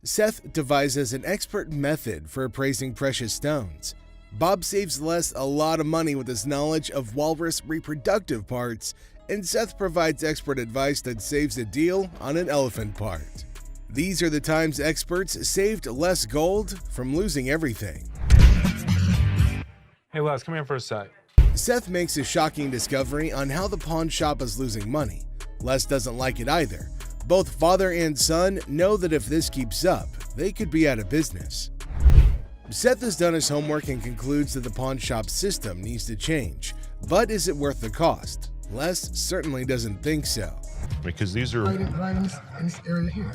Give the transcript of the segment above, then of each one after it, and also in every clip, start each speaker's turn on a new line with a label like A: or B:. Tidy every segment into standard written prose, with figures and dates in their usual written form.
A: Seth devises an expert method for appraising precious stones. Bob saves Les a lot of money with his knowledge of walrus reproductive parts, and Seth provides expert advice that saves a deal on an elephant part. These are the times experts saved Les gold from losing everything.
B: Hey Les, come here for a sec.
A: Seth makes a shocking discovery on how the pawn shop is losing money. Les doesn't like it either. Both father and son know that if this keeps up, they could be out of business. Seth has done his homework and concludes that the pawn shop system needs to change. But is it worth the cost? Les certainly doesn't think so.
C: Because these are
D: right in this area here.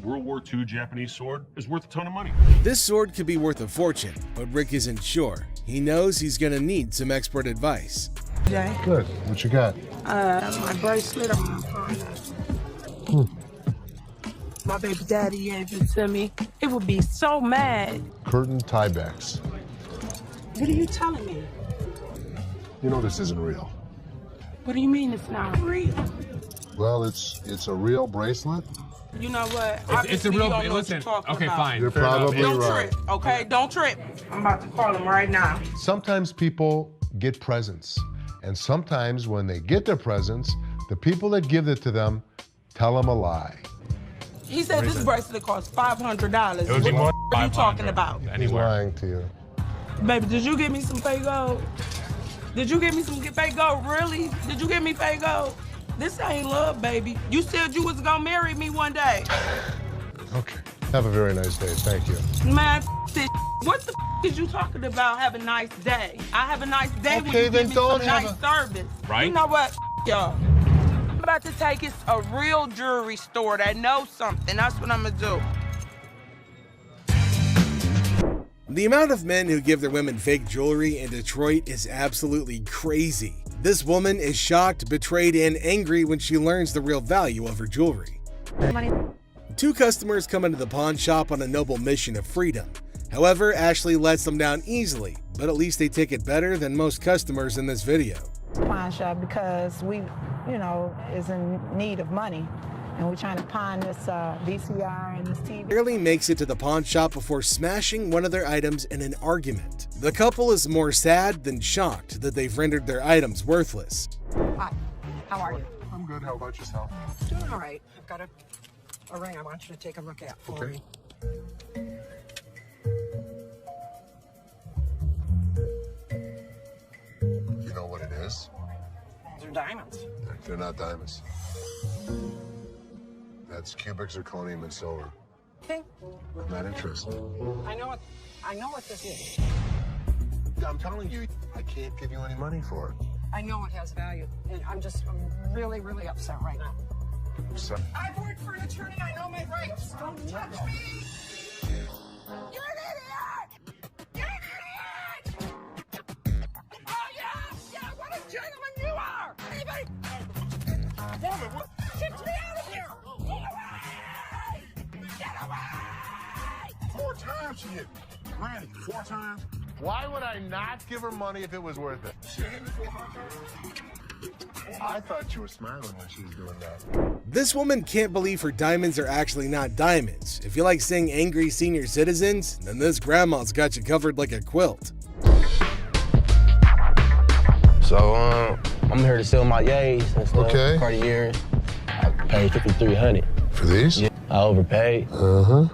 C: World War II Japanese sword is worth a ton of money.
A: This sword could be worth a fortune, but Rick isn't sure. He knows he's gonna need some expert advice.
D: Jay?
E: Good. What you got?
D: My bracelet on my phone. My baby daddy gave it to me. It would be so mad.
E: Curtain tiebacks.
D: What are you telling me?
E: You know this isn't real.
D: What do you mean it's not real?
E: Well, it's a real bracelet.
D: You know what?
B: It's a real. Listen. Okay, fine.
E: You're
B: fair enough.
E: probably
D: Don't
E: right.
D: trip, okay? Don't trip. I'm about to call him right now.
E: Sometimes people get presents, and sometimes when they get their presents, the people that give it to them tell them a lie.
D: He said this bracelet costs $500.
B: It would be more
D: What are you talking about?
E: He's
B: Anywhere.
E: lying to you.
D: Baby, did you give me some fake gold? Did you give me some fake gold? Really? Did you give me fake gold? This ain't love, baby. You said you was gonna marry me one day.
E: Okay. Have a very nice day. Thank you.
D: Man, this. What the is you talking about? Have a nice day. I have a nice day when
E: Okay,
D: you
E: then
D: give me
E: don't
D: some
E: have
D: nice service.
B: Right?
D: You know what, y'all? I'm about to take it to a real jewelry store that knows something. That's what I'm gonna do.
A: The amount of men who give their women fake jewelry in Detroit is absolutely crazy. This woman is shocked, betrayed, and angry when she learns the real value of her jewelry. Two customers come into the pawn shop on a noble mission of freedom. However, Ashley lets them down easily, but at least they take it better than most customers in this video.
F: Pawn shop because we, is in need of money. And we're trying to pawn this VCR and this TV.
A: Barely makes it to the pawn shop before smashing one of their items in an argument. The couple is more sad than shocked that they've rendered their items worthless.
G: Hi, how are you?
E: I'm good. How about yourself?
G: Doing all right. I've got a ring I want you to take a look at for me.
E: You know what it is?
G: These are diamonds.
E: They're not diamonds. That's cubic zirconium and silver.
G: Okay.
E: I'm not interested.
G: I know what this is.
E: I'm telling you, I can't give you any money for it.
G: I know it has value. And I'm really, really upset right now.
E: So,
G: I've worked for an attorney. I know my rights. Don't touch me. You're an idiot! You're an idiot! Oh, yeah! Yeah, what a gentleman you are! Anybody? Woman, what? Get me out of here! Get away! Get away!
E: 4 times she hit me. Randy, 4 times? Why would I not give her money if it was worth it? I thought you were smiling when she was doing that.
A: This woman can't believe her diamonds are actually not diamonds. If you like seeing angry senior citizens, then this grandma's got you covered like a quilt.
H: So, I'm here to sell my yays and stuff.
E: Okay.
H: Cartier. I paid $5,300.
E: For these?
H: Yeah, I overpaid.
E: Uh-huh.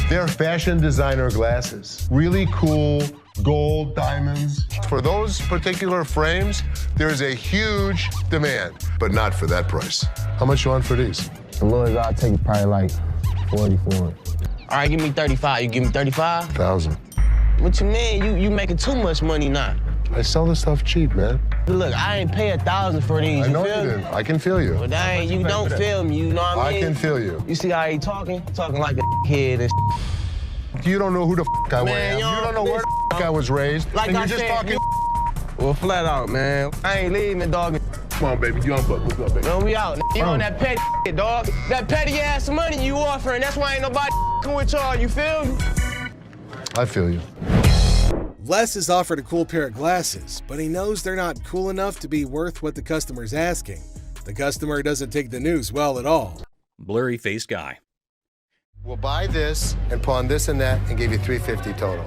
E: They're fashion designer glasses. Really cool gold diamonds. For those particular frames, there's a huge demand, but not for that price. How much you want for these?
H: The lowest I'll take probably like 40 for it. All right, give me 35. You give me 35?
E: 1,000.
H: What you mean? You making too much money now.
E: I sell this stuff cheap, man.
H: Look, I ain't pay 1,000 for these.
E: I know
H: feel
E: you
H: me?
E: didn't. I can feel you.
H: But that ain't, you don't feel me, you know what I mean?
E: I can feel you.
H: You see how he talking? Talking like a kid and
E: You don't know who the I
H: Man,
E: am. You don't know where the I was raised.
H: Like
E: and
H: I
E: you're just
H: said,
E: talking.
H: Well, flat out, man. I ain't leaving, dog.
E: Come on, baby. Young buck. What's up, baby?
H: Man, we out. You on that petty shit, dog. That petty ass money you offering. That's why ain't nobody with y'all. You feel me?
E: I feel you.
A: Les is offered a cool pair of glasses, but he knows they're not cool enough to be worth what the customer's asking. The customer doesn't take the news well at all.
I: Blurry-faced guy.
E: We'll buy this and pawn this and that and give you $350 total.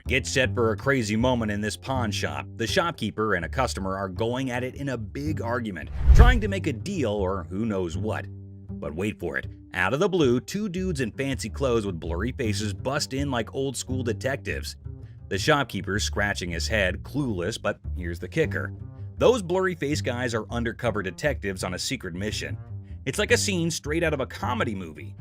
I: Get set for a crazy moment in this pawn shop. The shopkeeper and a customer are going at it in a big argument, trying to make a deal or who knows what. But wait for it. Out of the blue, two dudes in fancy clothes with blurry faces bust in like old school detectives. The shopkeeper's scratching his head, clueless, but here's the kicker. Those blurry face guys are undercover detectives on a secret mission. It's like a scene straight out of a comedy movie.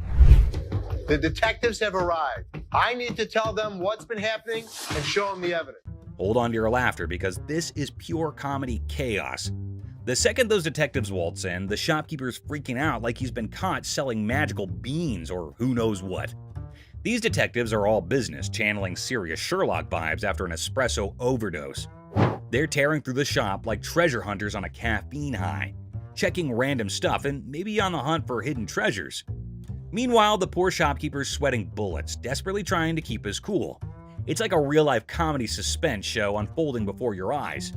E: The detectives have arrived. I need to tell them what's been happening and show them the evidence.
I: Hold on to your laughter because this is pure comedy chaos. The second those detectives waltz in, the shopkeeper's freaking out like he's been caught selling magical beans or who knows what. These detectives are all business, channeling serious Sherlock vibes after an espresso overdose. They're tearing through the shop like treasure hunters on a caffeine high, checking random stuff and maybe on the hunt for hidden treasures. Meanwhile, the poor shopkeeper's sweating bullets, desperately trying to keep his cool. It's like a real-life comedy suspense show unfolding before your eyes.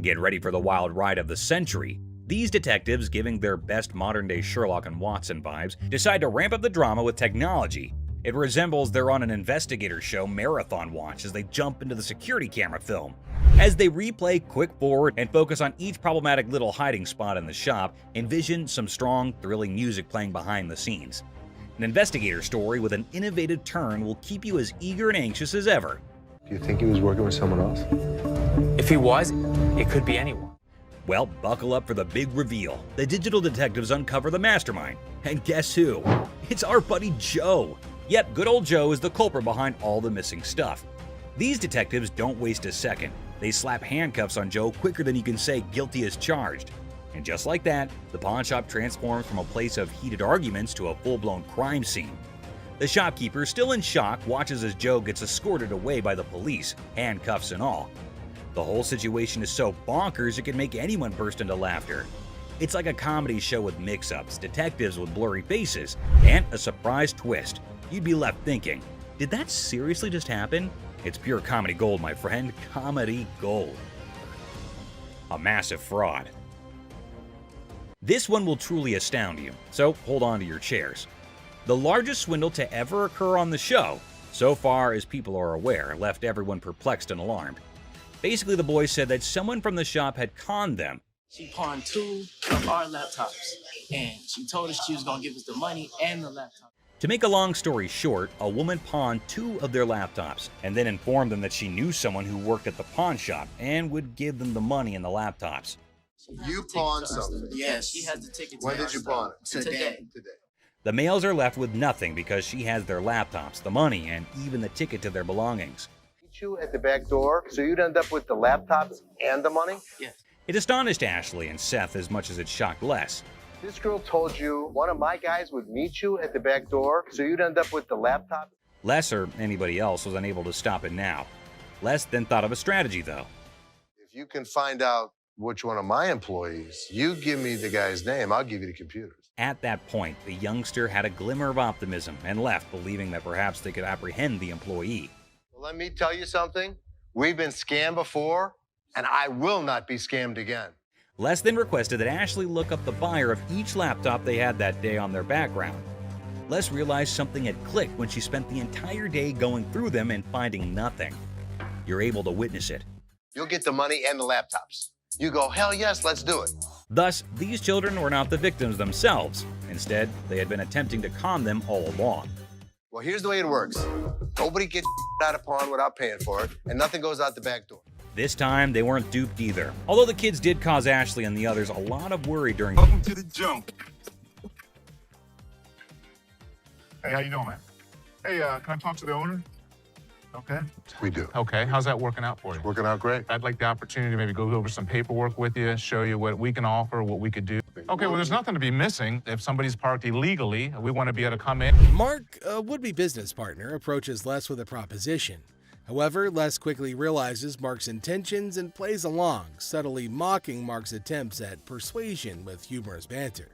I: Get ready for the wild ride of the century. These detectives, giving their best modern-day Sherlock and Watson vibes, decide to ramp up the drama with technology. It resembles they're on an investigator show marathon watch as they jump into the security camera film. As they replay quick forward and focus on each problematic little hiding spot in the shop, envision some strong, thrilling music playing behind the scenes. An investigator story with an innovative turn will keep you as eager and anxious as ever.
E: Do you think he was working with someone else?
J: If he was, it could be anyone.
I: Well, buckle up for the big reveal. The digital detectives uncover the mastermind. And guess who? It's our buddy Joe. Yep, good old Joe is the culprit behind all the missing stuff. These detectives don't waste a second. They slap handcuffs on Joe quicker than you can say guilty as charged. And just like that, the pawn shop transforms from a place of heated arguments to a full-blown crime scene. The shopkeeper, still in shock, watches as Joe gets escorted away by the police, handcuffs and all. The whole situation is so bonkers it can make anyone burst into laughter. It's like a comedy show with mix-ups, detectives with blurry faces, and a surprise twist. You'd be left thinking, did that seriously just happen? It's pure comedy gold, my friend. Comedy gold. A massive fraud. This one will truly astound you, so hold on to your chairs. The largest swindle to ever occur on the show, so far as people are aware, left everyone perplexed and alarmed. Basically, the boys said that someone from the shop had conned them.
J: She pawned 2 of our laptops, and she told us she was gonna give us the money and the laptop.
I: To make a long story short, a woman pawned 2 of their laptops and then informed them that she knew someone who worked at the pawn shop and would give them the money and the laptops.
E: You pawned something?
J: Yes, she has the ticket.
E: When did you pawn it?
J: Today.
I: The males are left with nothing because she has their laptops, the money, and even the ticket to their belongings.
E: You at the back door, so you'd end up with the laptops and the money?
J: Yes.
I: It astonished Ashley and Seth as much as it shocked Les.
E: This girl told you one of my guys would meet you at the back door, so you'd end up with the laptop?
I: Les or anybody else was unable to stop it now. Les then thought of a strategy, though.
E: If you can find out which one of my employees, you give me the guy's name, I'll give you the computers.
I: At that point, the youngster had a glimmer of optimism and left, believing that perhaps they could apprehend the employee.
E: Well, let me tell you something. We've been scammed before, and I will not be scammed again.
I: Les then requested that Ashley look up the buyer of each laptop they had that day on their background. Les realized something had clicked when she spent the entire day going through them and finding nothing. You're able to witness it.
E: You'll get the money and the laptops. You go, hell yes, let's do it.
I: Thus, these children were not the victims themselves. Instead, they had been attempting to con them all along.
E: Well, here's the way it works. Nobody gets out of pawn without paying for it, and nothing goes out the back door.
I: This time, they weren't duped either. Although the kids did cause Ashley and the others a lot of worry during—
K: Welcome to the jump. Hey, how you doing, man? Hey, can I talk to the owner? Okay.
E: We do.
B: Okay, how's that working out for you?
E: Working out great.
B: I'd like the opportunity to maybe go over some paperwork with you, show you what we can offer, what we could do. Okay, well, there's nothing to be missing. If somebody's parked illegally, we want to be able to come in.
A: Mark, a would-be business partner, approaches Les with a proposition. However, Les quickly realizes Mark's intentions and plays along, subtly mocking Mark's attempts at persuasion with humorous banter.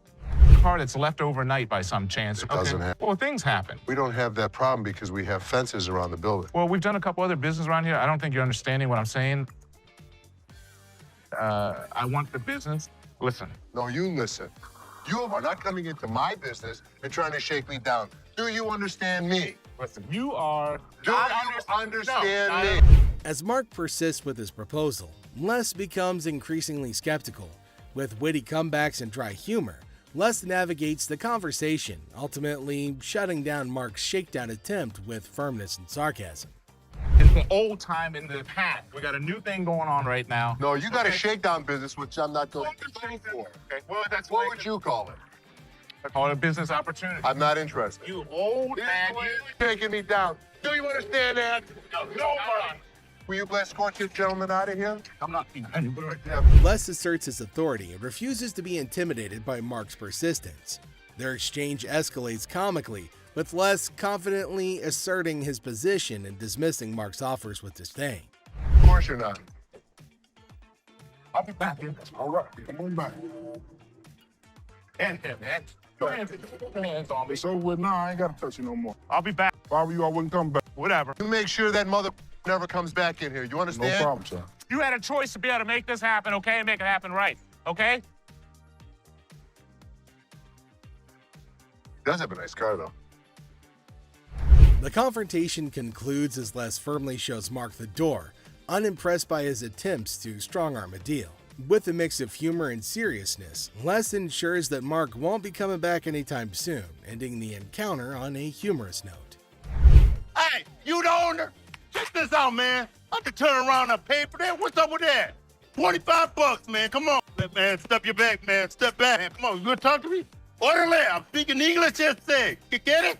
B: Car that's left overnight by some chance.
E: It doesn't happen.
B: Well, things happen.
E: We don't have that problem because we have fences around the building.
B: Well, we've done a couple other business around here. I don't think you're understanding what I'm saying. I want the business. Listen.
E: No, you listen. You are not coming into my business and trying to shake me down. Do you understand me?
B: Listen, you are...
E: Do you understand me?
A: As Mark persists with his proposal, Les becomes increasingly skeptical. With witty comebacks and dry humor, Les navigates the conversation, ultimately shutting down Mark's shakedown attempt with firmness and sarcasm.
B: It's the old time in the past. We got a new thing going on right now.
E: No, you got a shakedown business, which I'm not going to pay for.
B: Okay, well, that's
E: what would you call it?
B: I call it a business opportunity.
E: I'm not interested.
B: You old man,
E: You're taking me down. Do you understand that?
B: No,
E: Will you escort your gentleman out of here?
B: I'm not anybody right there.
A: Les asserts his authority and refuses to be intimidated by Mark's persistence. Their exchange escalates comically, with Les confidently asserting his position and dismissing Mark's offers with disdain.
E: Of course you're not.
K: I'll be back in. All right, come on back.
B: And hands on me.
K: It's over with now. I ain't got to touch you no more.
B: I'll be back.
K: If I were you, I wouldn't come back.
B: Whatever.
E: You make sure that mother never comes back in here. You understand?
K: No problem, sir.
B: You had a choice to be able to make this happen, okay, and make it happen right, okay?
E: Does have a nice car, though.
A: The confrontation concludes as Les firmly shows Mark the door, unimpressed by his attempts to strong-arm a deal. With a mix of humor and seriousness, Les ensures that Mark won't be coming back anytime soon, ending the encounter on a humorous note.
L: Hey, you the owner? Check this out, man. I can turn around and pay for that. What's up with that? 25 bucks, man. Come on. Man, step your back, man. Step back. Come on, you gonna talk to me? Orderly, I'm speaking English just say. You get it?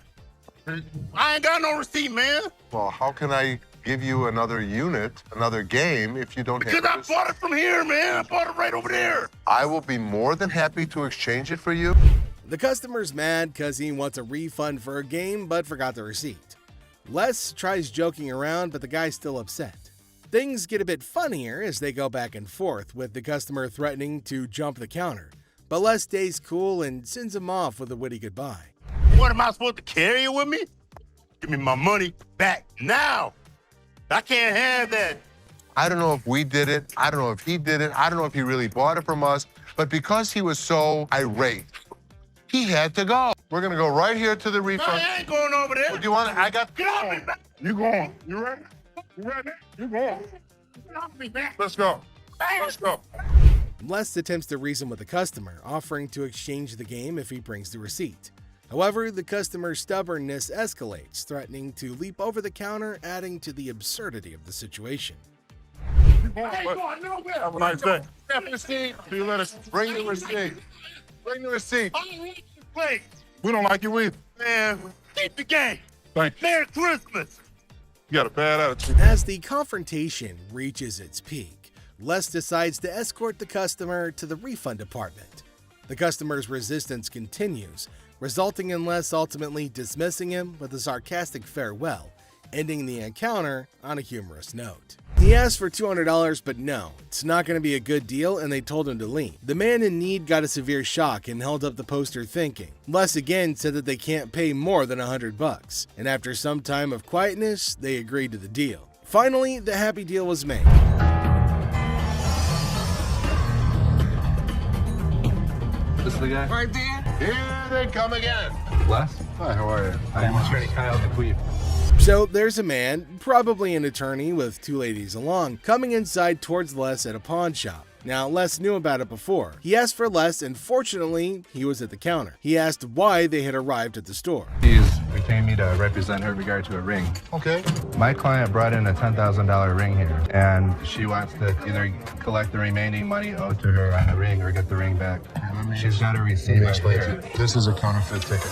L: I ain't got no receipt, man.
E: Well, how can I give you another unit, another game, if you don't have it?
L: Because I bought it from here, man. I bought it right over there.
E: I will be more than happy to exchange it for you.
A: The customer's mad because he wants a refund for a game but forgot the receipt. Les tries joking around, but the guy's still upset. Things get a bit funnier as they go back and forth, with the customer threatening to jump the counter. But Les stays cool and sends him off with a witty goodbye.
L: What, am I supposed to carry it with me? Give me my money back now. I can't have that.
E: I don't know if we did it. I don't know if he did it. I don't know if he really bought it from us. But because he was so irate, he had to go. We're going to go right here to the refund.
L: No, I ain't going over there.
E: Do you want it? I got...
L: Get off me, man.
K: You going? You ready? You ready? You going?
L: Get off me, man.
K: Let's go. Let's go.
A: Les attempts to reason with the customer, offering to exchange the game if he brings the receipt. However, the customer's stubbornness escalates, threatening to leap over the counter, adding to the absurdity of the situation.
L: I ain't going nowhere.
K: Have a nice day.
L: Step the seat.
K: See you later.
E: Bring the receipt. Bring the receipt.
L: I don't want this place.
K: We don't like you either.
L: Man, keep the game.
K: Thank you.
L: Merry Christmas.
K: You got a bad attitude.
A: As the confrontation reaches its peak, Les decides to escort the customer to the refund department. The customer's resistance continues, resulting in Les ultimately dismissing him with a sarcastic farewell, ending the encounter on a humorous note. He asked for $200, but no, it's not going to be a good deal, and they told him to leave. The man in need got a severe shock and held up the poster thinking. Les again said that they can't pay more than $100, and after some time of quietness, they agreed to the deal. Finally, the happy deal was made.
M: This is the guy?
E: Right there. Here they come again.
M: Les? Hi, how are you? I am Attorney Kyle DeQueef.
A: So there's a man, probably an attorney with two ladies along, coming inside towards Les at a pawn shop. Now, Les knew about it before. He asked for Les, and fortunately, he was at the counter. He asked why they had arrived at the store.
M: She's retained me to represent her in regard to a ring.
E: Okay.
M: My client brought in a $10,000 ring here, and she wants to either collect the remaining money owed to her on the ring or get the ring back. She's got a receipt right here.
E: This is a counterfeit ticket.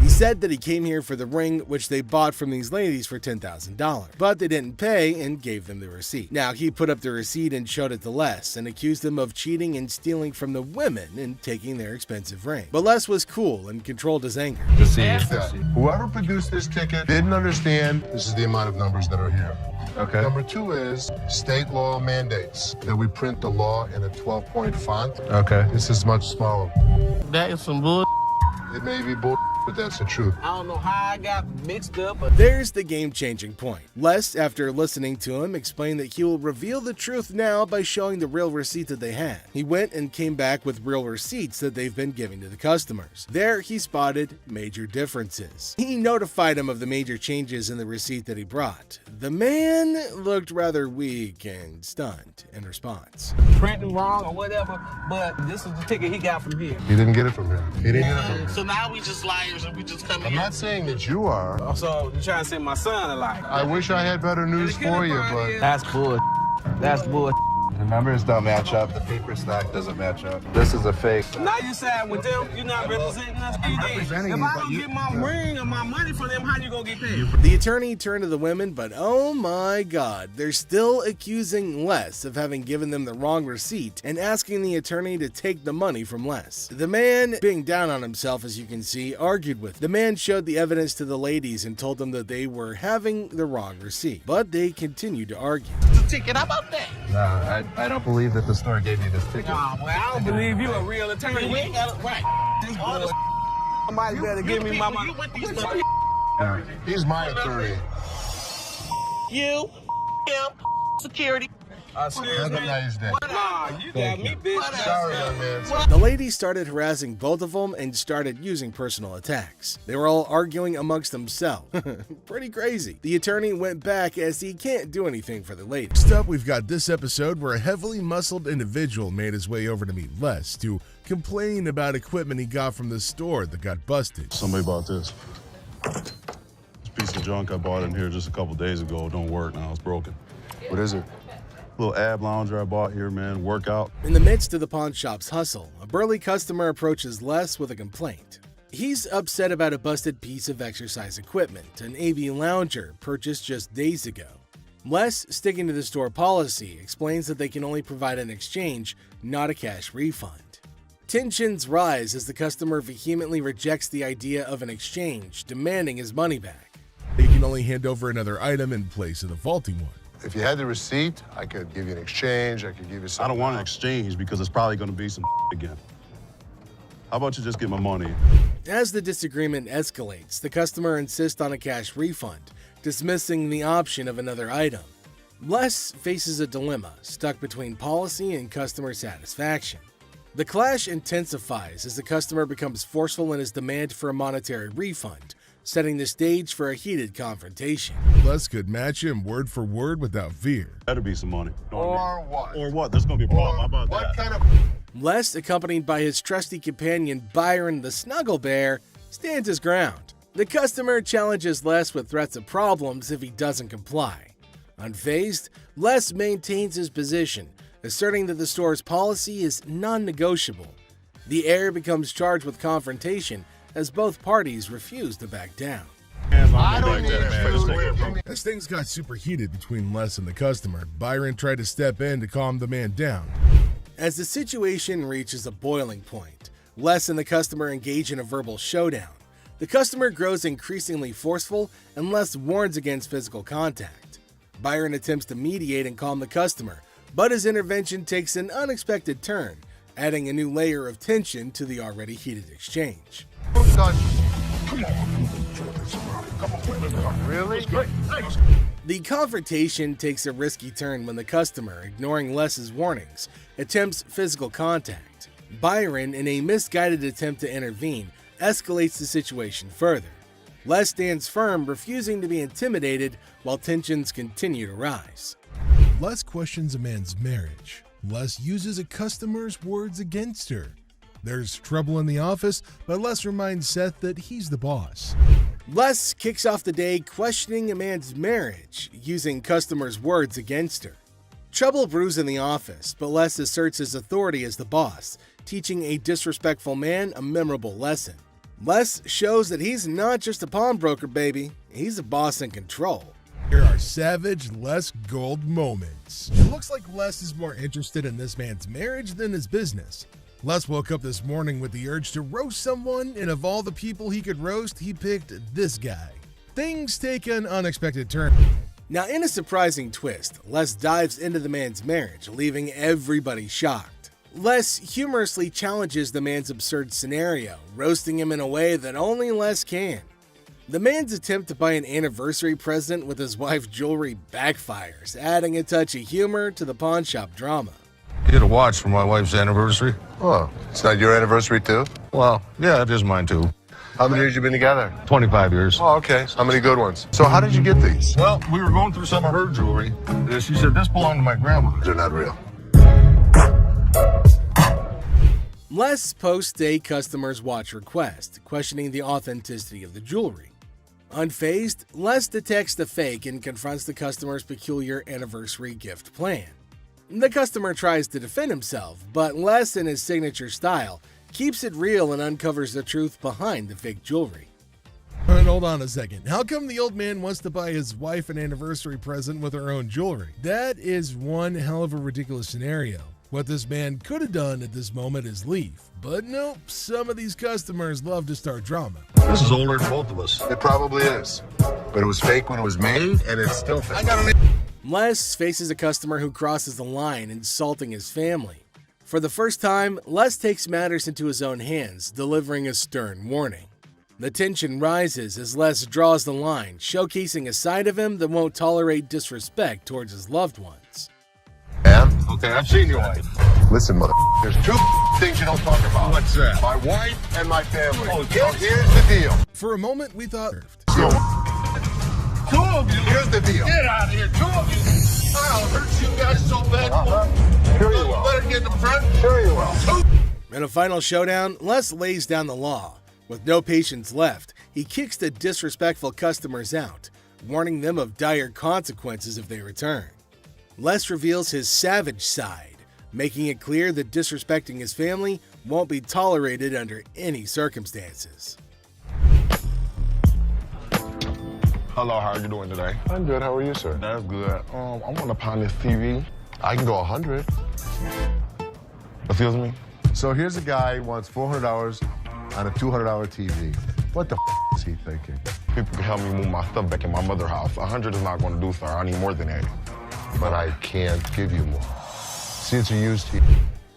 A: He said that he came here for the ring, which they bought from these ladies for $10,000, but they didn't pay and gave them the receipt. Now, he put up the receipt and showed it to Les and accused them of cheating and stealing from the women and taking their expensive ring. But Les was cool and controlled his anger.
E: Whoever produced this ticket didn't understand this is the amount of numbers that are here.
M: Okay.
E: Number two is state law mandates that we print the law in a 12-point font.
M: Okay.
E: This is much smaller.
L: That is some bull.
E: It may be bull, but that's the truth.
H: I don't know how I got mixed up, but
A: There's the game-changing point. Les, after listening to him, explained that he will reveal the truth now by showing the real receipt that they had. He went and came back with real receipts that they've been giving to the customers. There, he spotted major differences. He notified him of the major changes in the receipt that he brought. The man looked rather weak and stunned in response.
H: printing wrong or whatever, but this is the ticket he got from here.
E: He didn't get it from him. He didn't get it from him.
H: So now we just liars and we just come
E: I'm
H: here.
E: not saying that you are.
H: So you trying to say my son a liar?
E: I wish I had better news for you, but...
H: That's bull. That's bull.
M: The numbers don't match up. The paper stack doesn't match up. This is a fake.
H: Now you side with them. You're not representing us.
M: I'm representing
H: if
M: you,
H: I
M: but
H: don't
M: you-
H: get my ring or my money from them, how you gonna get paid?
A: The attorney turned to the women, but oh my god, they're still accusing Les of having given them the wrong receipt and asking the attorney to take the money from Les. The man, being down on himself as you can see, argued with. The man showed the evidence to the ladies and told them that they were having the wrong receipt, but they continued to argue.
H: Ticket, how about that?
M: No, I don't believe that the store gave you this ticket.
H: Nah, well, I don't believe you a real attorney. We ain't got it right. All this somebody better give me my money.
M: Yeah.
E: He's my attorney.
H: You, him, security.
E: Have a nice day.
H: Nah, you got me, bitch.
E: Sorry, young man.
A: The ladies started harassing both of them and started using personal attacks. They were all arguing amongst themselves. Pretty crazy. The attorney went back as he can't do anything for the ladies. Next up, we've got this episode where a heavily muscled individual made his way over to meet Les to complain about equipment he got from the store that got busted.
N: Somebody bought this. This piece of junk I bought in here just a couple days ago don't work now. It's broken.
E: What is it?
N: Little ab lounger I bought here, man. Workout.
A: In the midst of the pawn shop's hustle, a burly customer approaches Les with a complaint. He's upset about a busted piece of exercise equipment, an AV lounger purchased just days ago. Les, sticking to the store policy, explains that they can only provide an exchange, not a cash refund. Tensions rise as the customer vehemently rejects the idea of an exchange, demanding his money back. They can only hand over another item in place of the faulty one.
E: If you had the receipt, I could give you an exchange. I could give you
N: I
E: something.
N: don't want an exchange because it's probably going to be some again. How about you just get my money?
A: As the disagreement escalates, the customer insists on a cash refund, dismissing the option of another item. Les faces a dilemma, stuck between policy and customer satisfaction. The clash intensifies as the customer becomes forceful in his demand for a monetary refund, setting the stage for a heated confrontation. Les could match him word for word without fear.
N: Better be some money.
E: Or what?
N: Or what? There's going to be a problem. How about
E: What
N: that?
E: kind of...
A: Les, accompanied by his trusty companion Byron the Snuggle Bear, stands his ground. The customer challenges Les with threats of problems if he doesn't comply. Unfazed, Les maintains his position, asserting that the store's policy is non-negotiable. The heir becomes charged with confrontation as both parties refuse to back down.
E: I don't need food.
A: As things got super heated between Les and the customer, Byron tried to step in to calm the man down. As the situation reaches a boiling point, Les and the customer engage in a verbal showdown. The customer grows increasingly forceful and Les warns against physical contact. Byron attempts to mediate and calm the customer, but his intervention takes an unexpected turn, adding a new layer of tension to the already heated exchange.
E: Really?
A: The confrontation takes a risky turn when the customer, ignoring Les's warnings, attempts physical contact. Byron, in a misguided attempt to intervene, escalates the situation further. Les stands firm, refusing to be intimidated while tensions continue to rise. Les questions a man's marriage. Les uses a customer's words against her. There's trouble in the office, but Les reminds Seth that he's the boss. Les kicks off the day questioning a man's marriage, using customers' words against her. Trouble brews in the office, but Les asserts his authority as the boss, teaching a disrespectful man a memorable lesson. Les shows that he's not just a pawnbroker, baby. He's a boss in control. Here are savage Les Gold moments. It looks like Les is more interested in this man's marriage than his business. Les woke up this morning with the urge to roast someone, and of all the people he could roast, he picked this guy. Things take an unexpected turn. Now, in a surprising twist, Les dives into the man's marriage, leaving everybody shocked. Les humorously challenges the man's absurd scenario, roasting him in a way that only Les can. The man's attempt to buy an anniversary present with his wife's jewelry backfires, adding a touch of humor to the pawn shop drama.
M: Get a watch for my wife's anniversary.
E: Oh, it's not your anniversary too?
M: Well, yeah, it is mine too.
E: How many years you been together?
M: 25 years.
E: Oh, okay. How many good ones? So how did you get these?
M: Well, we were going through some of her jewelry. She said this belonged to my grandma.
E: They're not real.
A: Les posts a customer's watch request, questioning the authenticity of the jewelry. Unfazed, Les detects the fake and confronts the customer's peculiar anniversary gift plan. The customer tries to defend himself, but Les, in his signature style, keeps it real and uncovers the truth behind the fake jewelry.
O: Alright, hold on a second. How come the old man wants to buy his wife an anniversary present with her own jewelry? That is one hell of a ridiculous scenario. What this man could have done at this moment is leave. But nope, some of these customers love to start drama.
M: This is older than both of us.
E: It probably is. But it was fake when it was made, and it's still fake.
A: Les faces a customer who crosses the line, insulting his family. For the first time, Les takes matters into his own hands, delivering a stern warning. The tension rises as Les draws the line, showcasing a side of him that won't tolerate disrespect towards his loved ones.
E: And?
M: Okay, I've seen your wife.
E: Listen, mother, there's two things you don't talk about.
M: What's that?
E: My wife and my family.
M: Oh,
E: so here's the deal.
O: For a moment, we thought...
L: Two of you.
E: Here's the deal.
L: Get out of here. Two of you. I'll hurt you guys so bad.
E: Sure you will.
L: Better get in the front.
E: Sure you will.
A: In a final showdown, Les lays down the law. With no patience left, he kicks the disrespectful customers out, warning them of dire consequences if they return. Les reveals his savage side, making it clear that disrespecting his family won't be tolerated under any circumstances.
P: Hello, how are you doing today?
E: I'm good. How are you, sir?
P: That's good. I want to pawn this TV.
E: I can go 100.
P: Excuse me?
E: So here's a guy who wants $400 on a $200 TV. What the is he thinking?
P: People can help me move my stuff back in my mother's house. 100 is not going to do, sir. I need more than that.
E: But I can't give you more. See, it's a used TV.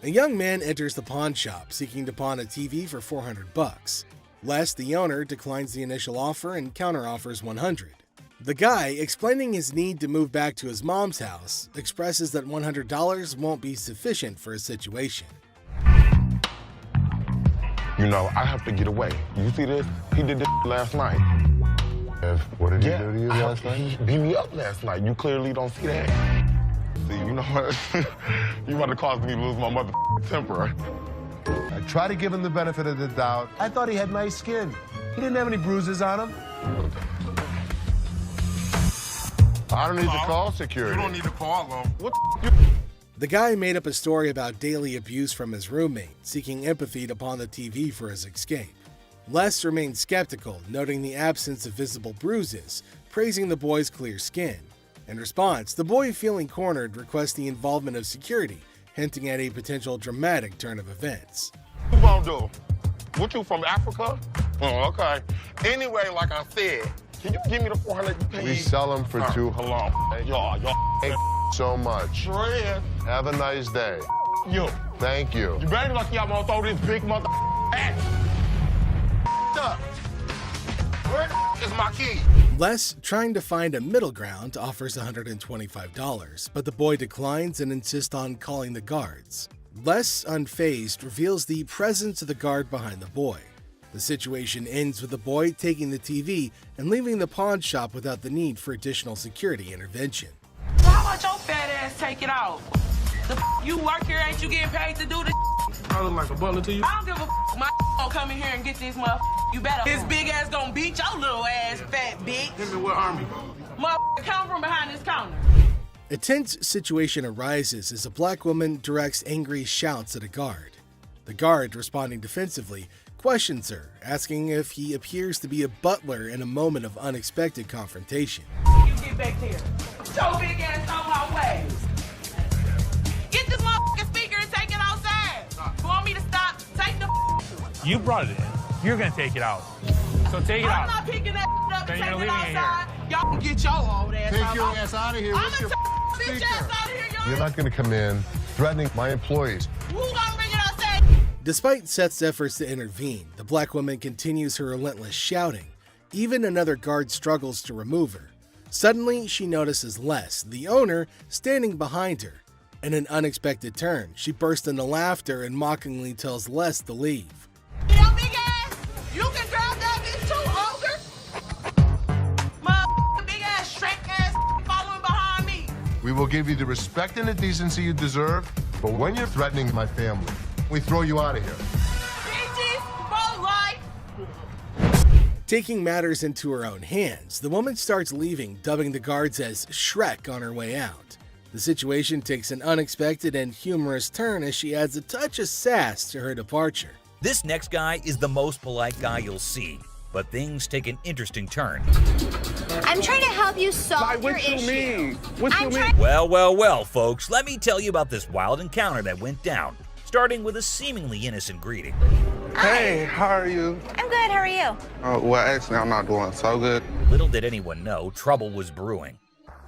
A: A young man enters the pawn shop, seeking to pawn a TV for $400. Les, the owner, declines the initial offer and counteroffers $100. The guy, explaining his need to move back to his mom's house, expresses that $100 won't be sufficient for his situation.
P: You know, I have to get away. You see this? He did this last night.
E: What did he do to you last night?
P: He beat me up last night. You clearly don't see that. See, you know what? You about to cause me to lose my mother temper.
E: I try to give him the benefit of the doubt. I thought he had nice skin. He didn't have any bruises on him. I don't need to call security.
L: You don't need to call them.
P: What
A: The guy made up a story about daily abuse from his roommate, seeking empathy to pawn the TV for his escape. Les remained skeptical, noting the absence of visible bruises, praising the boy's clear skin. In response, the boy, feeling cornered, requests the involvement of security, hinting at a potential dramatic turn of events.
P: What you gonna do? What, you from Africa? Oh, okay. Anyway, like I said, can you give me the 400 you paid?
E: We sell them for $200.
P: Hold on. Y'all.
E: Thank so much.
P: Friend.
E: Have a nice day.
P: You.
E: Thank you.
P: You better lucky I'm gonna throw this big mother at you. Where is my key?
A: Les, trying to find a middle ground, offers $125, but the boy declines and insists on calling the guards. Les, unfazed, reveals the presence of the guard behind the boy. The situation ends with the boy taking the TV and leaving the pawn shop without the need for additional security intervention.
D: Why don't your fat ass take it out? You work here, ain't you getting paid to do this?
L: I look like a butler to you?
D: I don't give a my gonna come in here and get this motherfucker. You better. His big ass gonna beat your little ass, fat bitch.
L: Him in what army?
D: Motherfucker, come from behind this counter.
A: A tense situation arises as a black woman directs angry shouts at a guard. The guard, responding defensively, questions her, asking if he appears to be a butler in a moment of unexpected confrontation.
D: You get back here. Your big ass on my way. Get this motherfucking speaker and take it outside. You want me to stop? Take the
B: You brought it in. You're gonna take it out. So take it out.
D: I'm not picking that up
B: Then
D: and
B: you're
D: taking it
B: leaving it
D: outside. Y'all can get your old ass
E: Take
D: out.
E: your ass out of here.
D: I'm
E: What's your
D: gonna take bitch ass out of here, y'all.
E: You're not going to come in threatening my employees.
D: Who gonna
A: Despite Seth's efforts to intervene, the black woman continues her relentless shouting. Even another guard struggles to remove her. Suddenly, she notices Les, the owner, standing behind her. In an unexpected turn, she bursts into laughter and mockingly tells Les to leave.
G: You know, big ass, you can grab that bitch too, ogre. My big ass, shrek ass following behind me.
E: We will give you the respect and the decency you deserve, but when you're threatening my family, we throw you out of here.
G: Bitches, bro, life.
A: Taking matters into her own hands, the woman starts leaving, dubbing the guards as Shrek on her way out. The situation takes an unexpected and humorous turn as she adds a touch of sass to her departure.
I: This next guy is the most polite guy you'll see, but things take an interesting turn.
Q: I'm trying to help you solve your issue.
I: Well, folks, let me tell you about this wild encounter that went down, starting with a seemingly innocent greeting.
R: Hey, how are you?
Q: I'm good, how are you?
R: Well, actually, I'm not doing so good.
I: Little did anyone know, trouble was brewing.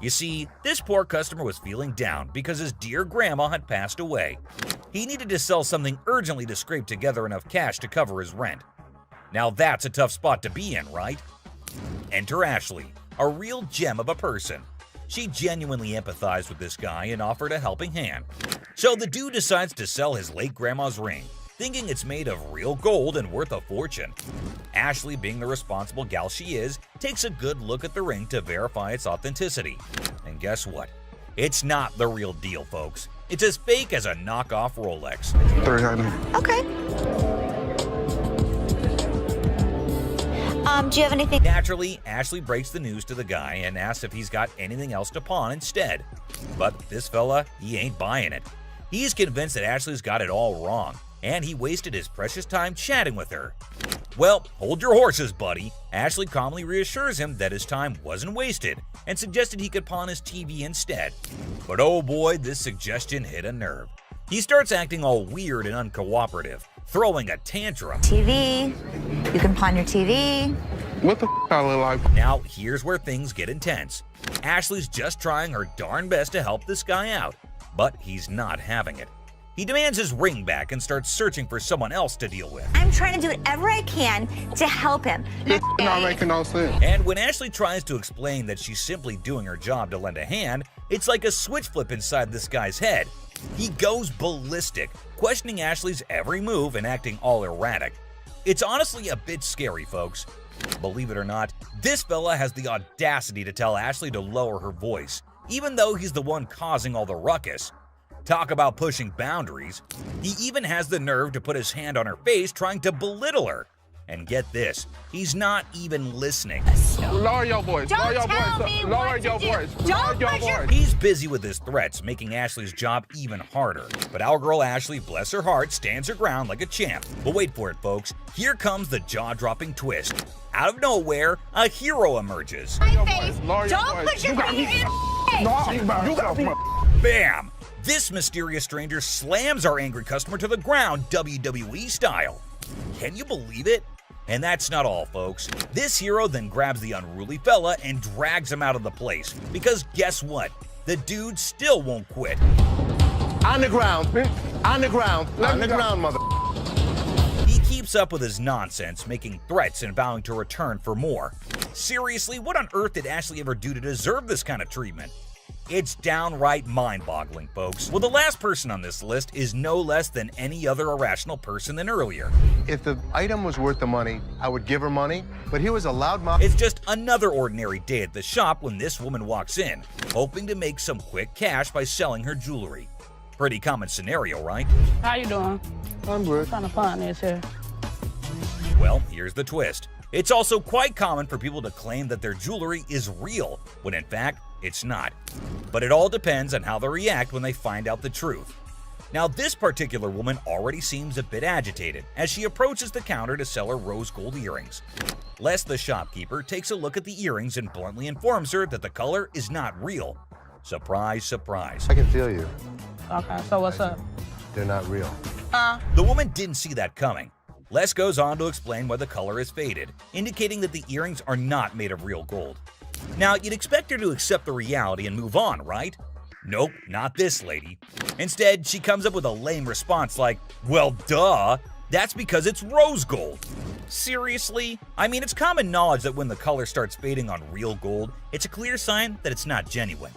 I: You see, this poor customer was feeling down because his dear grandma had passed away. He needed to sell something urgently to scrape together enough cash to cover his rent. Now that's a tough spot to be in, right? Enter Ashley, a real gem of a person. She genuinely empathized with this guy and offered a helping hand. So the dude decides to sell his late grandma's ring, thinking it's made of real gold and worth a fortune. Ashley, being the responsible gal she is, takes a good look at the ring to verify its authenticity. And guess what? It's not the real deal, folks. It's as fake as a knockoff Rolex.
Q: Okay. Do you have anything?
I: Naturally, Ashley breaks the news to the guy and asks if he's got anything else to pawn instead. But this fella, he ain't buying it. He's convinced that Ashley's got it all wrong, and he wasted his precious time chatting with her. Well, hold your horses, buddy. Ashley calmly reassures him that his time wasn't wasted and suggested he could pawn his TV instead. But oh boy, this suggestion hit a nerve. He starts acting all weird and uncooperative, throwing a tantrum.
Q: TV. You can pawn your TV.
R: What the I look like?
I: Now, here's where things get intense. Ashley's just trying her darn best to help this guy out, but he's not having it. He demands his ring back and starts searching for someone else to deal with.
Q: I'm trying to do whatever I can to help him.
R: This not making no sense.
I: And when Ashley tries to explain that she's simply doing her job to lend a hand, it's like a switch flip inside this guy's head. He goes ballistic, questioning Ashley's every move and acting all erratic. It's honestly a bit scary, folks. Believe it or not, this fella has the audacity to tell Ashley to lower her voice, even though he's the one causing all the ruckus. Talk about pushing boundaries. He even has the nerve to put his hand on her face trying to belittle her. And get this, he's not even listening.
R: Lower your voice.
Q: Don't
R: Lower your
Q: tell
R: voice.
Q: me
R: Lower
Q: what
R: your
Q: to do.
R: voice.
Q: Don't
R: Lower your
Q: push your-
R: voice.
I: He's busy with his threats, making Ashley's job even harder. But our girl Ashley, bless her heart, stands her ground like a champ. But wait for it, folks. Here comes the jaw-dropping twist. Out of nowhere, a hero emerges.
Q: My face.
R: Lower your
Q: Don't
R: voice.
Q: put your
R: You got
Q: finger
R: me.
Q: in
R: No, you got me.
I: Bam! This mysterious stranger slams our angry customer to the ground, WWE style. Can you believe it? And that's not all, folks. This hero then grabs the unruly fella and drags him out of the place. Because guess what? The dude still won't quit.
L: On the ground. On the ground. On the ground, mother.
I: He keeps up with his nonsense, making threats and vowing to return for more. Seriously, what on earth did Ashley ever do to deserve this kind of treatment? It's downright mind-boggling, folks. Well, the last person on this list is no less than any other irrational person than earlier.
E: If the item was worth the money, I would give her money, but he was a loudmouth.
I: It's just another ordinary day at the shop when this woman walks in, hoping to make some quick cash by selling her jewelry. Pretty common scenario, right?
D: How you doing?
E: I'm good.
D: Trying to find this here.
I: Well, here's the twist. It's also quite common for people to claim that their jewelry is real, when in fact, it's not. But it all depends on how they react when they find out the truth. Now, this particular woman already seems a bit agitated as she approaches the counter to sell her rose gold earrings. Les, the shopkeeper, takes a look at the earrings and bluntly informs her that the color is not real. Surprise, surprise.
E: I can feel you.
D: Okay, so what's up?
E: They're not real.
I: The woman didn't see that coming. Les goes on to explain why the color is faded, indicating that the earrings are not made of real gold. Now, you'd expect her to accept the reality and move on, right? Nope, not this lady. Instead, she comes up with a lame response like, well, duh, that's because it's rose gold. Seriously? I mean, it's common knowledge that when the color starts fading on real gold, it's a clear sign that it's not genuine.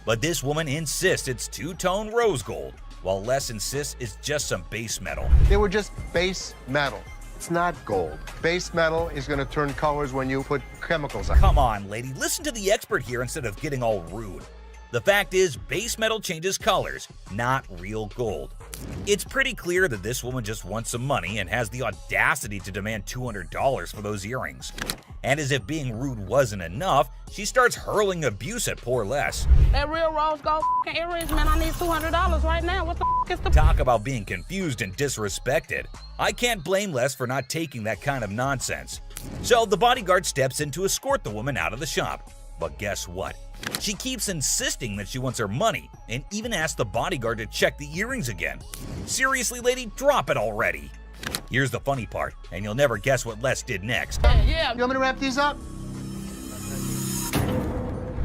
I: But this woman insists it's two-tone rose gold, while Les insists it's just some base metal.
E: They were just base metal. It's not gold. Base metal is going to turn colors when you put chemicals on it.
I: Come on, lady, listen to the expert here instead of getting all rude. The fact is, base metal changes colors, not real gold. It's pretty clear that this woman just wants some money and has the audacity to demand $200 for those earrings. And as if being rude wasn't enough, she starts hurling abuse at poor Les.
D: That real rose gold earrings, man, I need $200 right now. What the is the...
I: Talk about being confused and disrespected. I can't blame Les for not taking that kind of nonsense. So the bodyguard steps in to escort the woman out of the shop. But guess what? She keeps insisting that she wants her money and even asks the bodyguard to check the earrings again. Seriously, lady, drop it already. Here's the funny part, and you'll never guess what Les did next.
D: Yeah.
E: You want me to wrap these up?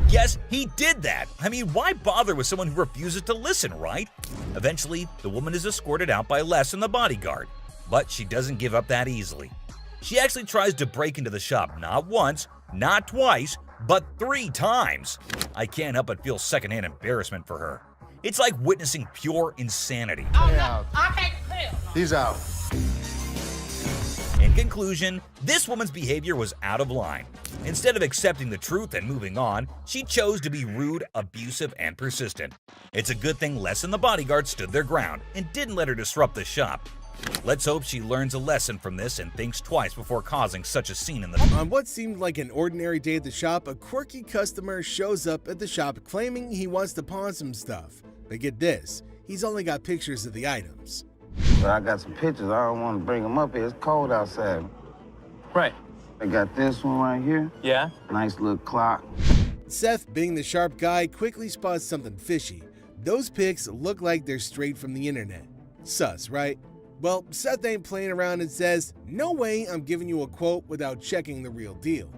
I: Yes, he did that. I mean, why bother with someone who refuses to listen, right? Eventually, the woman is escorted out by Les and the bodyguard. But she doesn't give up that easily. She actually tries to break into the shop not once, not twice, but 3 times. I can't help but feel secondhand embarrassment for her. It's like witnessing pure insanity.
D: Oh, no. I can't feel.
E: He's out.
I: In conclusion, this woman's behavior was out of line. Instead of accepting the truth and moving on, she chose to be rude, abusive, and persistent. It's a good thing Les and the bodyguard stood their ground and didn't let her disrupt the shop. Let's hope she learns a lesson from this and thinks twice before causing such a scene in the...
A: On what seemed like an ordinary day at the shop, a quirky customer shows up at the shop claiming he wants to pawn some stuff. But get this, he's only got pictures of the items.
S: But I got some pictures. I don't want to bring them up here. It's cold outside.
T: Right.
S: I got this one right here.
T: Yeah?
S: Nice little clock.
A: Seth, being the sharp guy, quickly spots something fishy. Those pics look like they're straight from the internet. Sus, right? Well, Seth ain't playing around and says, no way I'm giving you a quote without checking the real deal.